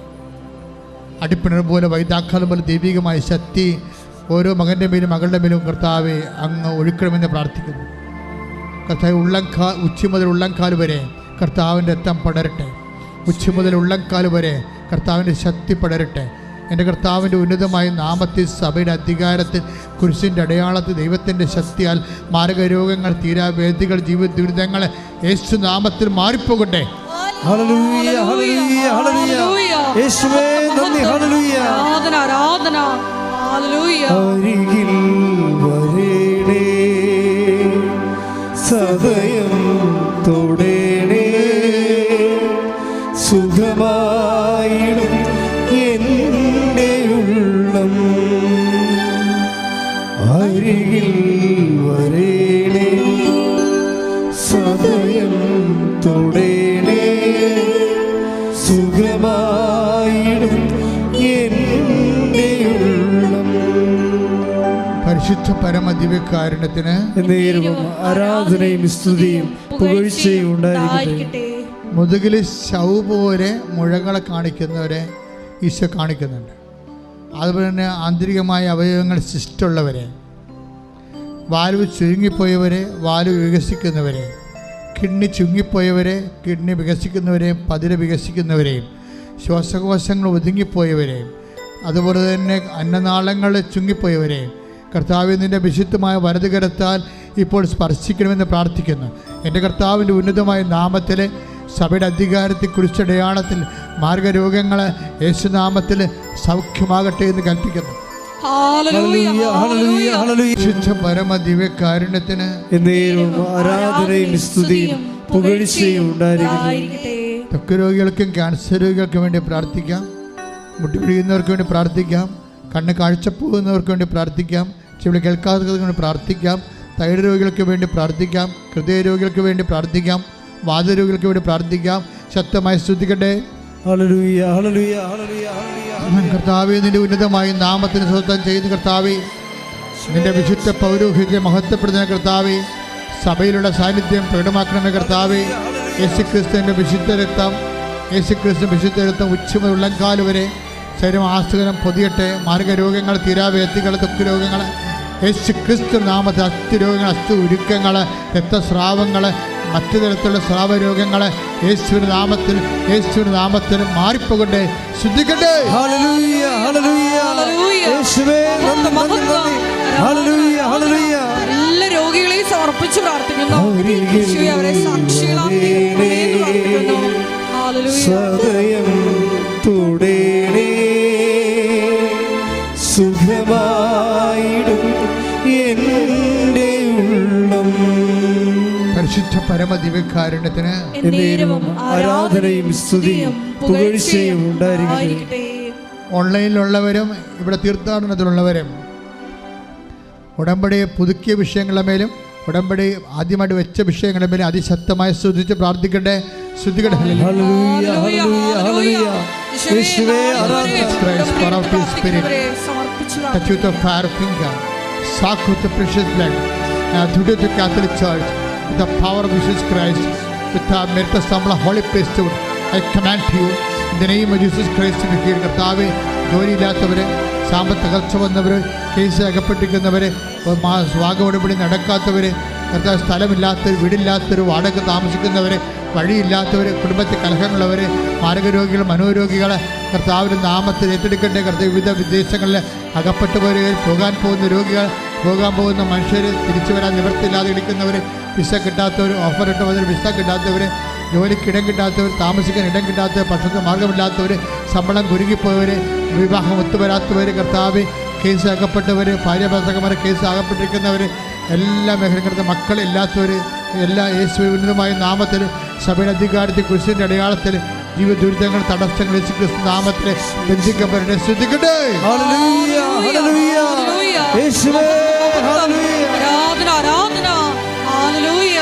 S3: അടിപ്പിണർ പോലെ വൈതാക്കാലം പോലെ ദൈവികമായ ശക്തി ഓരോ മകൻ്റെ മേലും മകളുടെ മേലും കർത്താവെ അങ്ങ് ഒഴുക്കണമെന്ന് പ്രാർത്ഥിക്കുന്നു. കർത്താവ് ഉച്ചി മുതൽ ഉള്ളംകാൽ വരെ കർത്താവിൻ്റെ രക്തം പടരട്ടെ. ഉച്ചി മുതൽ ഉള്ളംകാൽ വരെ കർത്താവിൻ്റെ ശക്തി പടരട്ടെ. എൻ്റെ കർത്താവിൻ്റെ ഉന്നതമായ നാമത്തിൽ, സഭയുടെ അധികാരത്തിൽ, കുരിശിൻ്റെ അടയാളത്തിൽ, ദൈവത്തിൻ്റെ ശക്തിയാൽ മാരകരോഗങ്ങൾ, തീരാവേദികൾ, ജീവിത ദുരിതങ്ങൾ യേശു നാമത്തിൽ മാറിപ്പോകട്ടെ.
S1: ഹല്ലേലൂയ, ഹല്ലേലൂയ, ഹല്ലേലൂയ. യേശുവേ നന്ദി. ഹല്ലേലൂയ.
S4: ആരാധന, ആരാധന. ഹല്ലേലൂയ.
S1: അരികിൽ വരേണേ, സദയം തൊടേണേ, സുഖമായിടും എൻ്റെ ഉള്ളം. അരികിൽ വരേണേ, സദയം തൊടേണേ, സുഖമായിടും എൻ്റെ ഉള്ളം.
S3: പരിശുദ്ധ പരമദിവ്യകാരുണ്യത്തിന്
S1: നേരവും ആരാധനയും സ്തുതിയും പുകഴ്ചയും ഉണ്ടായിരിക്കട്ടെ.
S3: മുതുകിൽ ശവ പോലെ മുഴകളെ കാണിക്കുന്നവരെ ഈശോ കാണിക്കുന്നുണ്ട്. അതുപോലെ തന്നെ ആന്തരികമായ അവയവങ്ങൾ ശിഷ്ടമുള്ളവരെ, വാൽവ് ചുരുങ്ങിപ്പോയവരെ, വാൽവ് വികസിക്കുന്നവരെ, കിഡ്നി ചുരുങ്ങിപ്പോയവരെ, കിഡ്നി വികസിക്കുന്നവരെയും പതിര വികസിക്കുന്നവരെയും, ശ്വാസകോശങ്ങൾ ഒതുങ്ങിപ്പോയവരെയും, അതുപോലെ തന്നെ അന്നനാളങ്ങൾ ചുങ്ങിപ്പോയവരെയും കർത്താവ് നിൻ്റെ വിശുദ്ധമായ വലതുകരത്താൽ ഇപ്പോൾ സ്പർശിക്കണമെന്ന് പ്രാർത്ഥിക്കുന്നു. എൻ്റെ കർത്താവിൻ്റെ ഉന്നതമായ നാമത്തിൽ, സഭയുടെ അധികാരത്തിൽ, കുരിശടയാളത്തിൽ, മാർഗരോഗങ്ങൾ യേശുനാമത്തിൽ സൗഖ്യമാകട്ടെ എന്ന് കൽപ്പിക്കുന്നു. വിശുദ്ധ പരമദിവ്യകാരുണ്യത്തിന്
S1: ആരാധനയും സ്തുതിയും പുകഴ്ചയും ഉണ്ടായിരിക്കട്ടെ.
S3: ത്വക്ക് രോഗികൾക്കും ക്യാൻസർ രോഗികൾക്കും വേണ്ടി പ്രാർത്ഥിക്കാം. മുട്ടിപ്പിടിക്കുന്നവർക്ക് വേണ്ടി പ്രാർത്ഥിക്കാം. കണ്ണ് കാഴ്ച പോകുന്നവർക്ക് വേണ്ടി പ്രാർത്ഥിക്കാം. ചെവി കേൾക്കാത്തവർക്ക് വേണ്ടി പ്രാർത്ഥിക്കാം. തൈറോയ്ഡ് രോഗികൾക്ക് വേണ്ടി പ്രാർത്ഥിക്കാം. ഹൃദയ രോഗികൾക്ക് വേണ്ടി പ്രാർത്ഥിക്കാം. വാതരോഗികൾക്ക് വേണ്ടി പ്രാർത്ഥിക്കാം. ശക്തമായി സ്തുതിക്കട്ടെ.
S1: ഹല്ലേലൂയ, ഹല്ലേലൂയ, ഹല്ലേലൂയ, ഹല്ലേലൂയ.
S3: കർത്താവേ, നിന്റെ ഉന്നതമായ നാമത്തിന് സ്വന്തം ചെയ്യുന്ന കർത്താവേ, നിന്റെ വിശുദ്ധ പൗരോഹിത്യം മഹത്വപ്പെടുന്ന കർത്താവേ, സഭയിലുള്ള സാന്നിധ്യം പ്രകടമാക്കണമെന്ന കർത്താവേ, യേശുക്രിസ്തുവിൻ്റെ വിശുദ്ധ രക്തം, യേശുക്രിസ്തു വിശുദ്ധ രക്തം ഉച്ചമുതൽ ഉള്ളംകാല് വരെ ശരീരം ആസ്തകരം പൊതിയട്ടെ. മാർഗരോഗങ്ങൾ, തീരാവേദികൾ, ത്വക്ക് രോഗങ്ങൾ യേശുക്രിസ്തു നാമത്തിൽ, അസ്ഥിരോഗങ്ങൾ, അസ്ഥി ഉരുക്കങ്ങൾ, രക്തസ്രാവങ്ങൾ, മറ്റു തരത്തിലുള്ള സ്രാവരോഗങ്ങൾ യേശുവിൻ്റെ നാമത്തിൽ, യേശുവിൻ്റെ നാമത്തിൽ മാറിപ്പോകട്ടെ. ശുദ്ധിക്കട്ടെ.
S1: ഹല്ലേലൂയ, ഹല്ലേലൂയ, യേശുവേ നന്ദി, നന്ദി, നന്ദി. ഹല്ലേലൂയ, ഹല്ലേലൂയ.
S4: എല്ലാ രോഗികളെയും സമർപ്പിച്ച് പ്രാർത്ഥിക്കുന്നു. യേശുവേ, അവരെ സാക്ഷികളാക്കി പ്രാർത്ഥിക്കുന്നു. ഹല്ലേലൂയ.
S1: സദയം തൊടേണേ, സുഖമായിടും എൻ്റെ ഉള്ളം.
S3: പരിശുദ്ധ പരമദിവ്യകാരുണ്യത്തിന്
S1: ആരാധനയും സ്തുതിയും പുകഴ്ചയും ഉണ്ടായിരിക്കട്ടെ.
S3: ഓൺലൈനിലുള്ളവരും ഇവിടെ തീർത്ഥാടനത്തിലുള്ളവരും ഉടമ്പടി പുതുക്കിയ വിഷയങ്ങളുടെ മേലും ഉടമ്പടി ആദ്യമായിട്ട് വെച്ച വിഷയങ്ങളുടെ മേലും അതിശക്തമായി സ്തുതിച്ച് പ്രാർത്ഥിക്കട്ടെ. ശ്രദ്ധിക്കട്ടെ.
S1: ഹല്ലേലൂയ, ഹല്ലേലൂയ, ഹല്ലേലൂയ. യേശുവേ ആരാധന.
S3: Touch with the fire finger, soak with the precious blood, and through the Catholic Church, with the power of Jesus Christ, with the merit of the Holy Priesthood, I command to you, in the name of Jesus Christ, to be healed. കർത്താവേ, ജോലിയില്ലാത്തവർ, സാമ്പത്തിക തകർച്ച വന്നവർ, case അകപ്പെട്ടിരിക്കുന്നവർ, വാഗവടപടി നടക്കാത്തവർ, കർത്താവ് സ്ഥലമില്ലാത്തവർ, വീടില്ലാത്തവർ, വാടക താമസിക്കുന്നവർ, വഴിയില്ലാത്തവർ, കുടുംബത്തിൽ കലഹങ്ങളുള്ളവർ, മാരകരോഗികൾ, മനോരോഗികൾ കർത്താവിൻ്റെ നാമത്തിൽ ഏറ്റെടുക്കട്ടെ. കർത്താവ് വിവിധ വിദേശങ്ങളിൽ അകപ്പെട്ടുപോയവർ, പോകാൻ പോകുന്ന രോഗികൾ, പോകാൻ പോകുന്ന മനുഷ്യർ, തിരിച്ചു വരാൻ നിവൃത്തിയില്ലാതെ ഇരിക്കുന്നവർ, വിസ കിട്ടാത്തവർ, ഓഫർ ഇട്ട് വന്നവർ, വിസ കിട്ടാത്തവർ, ജോലിക്ക് ഇടം കിട്ടാത്തവർ, താമസിക്കാൻ ഇടം കിട്ടാത്തവർ, ഭക്ഷണത്തിന് മാർഗമില്ലാത്തവർ, ശമ്പളം കുരുങ്ങിപ്പോയവർ, വിവാഹം ഒത്തുവരാത്തവർ, കർത്താവ് കേസ് അകപ്പെട്ടവർ, ഭാര്യാഭർത്താക്കന്മാർ കേസ് അകപ്പെട്ടിരിക്കുന്നവർ, എല്ലാ മേഖലകൾക്ക് മക്കളില്ലാത്തവർ, എല്ലാ യേശുവിന്റെ ഉന്നതമായ നാമത്തിൽ, സഭയുടെ അധികാരത്തിൽ, കുരിശിന്റെ അടയാളത്തിൽ, ജീവിത ദുരിതങ്ങൾ, തടസ്സങ്ങൾ യേശുക്രിസ്തു നാമത്തിൽ ബന്ധിക്കപ്പെടട്ടെ. ശ്രദ്ധിക്കട്ടെ.
S1: ഹല്ലേലൂയ, ഹല്ലേലൂയ, യേശുവേ, ഹല്ലേലൂയ.
S4: ആരാധന, ആരാധന. ഹല്ലേലൂയ.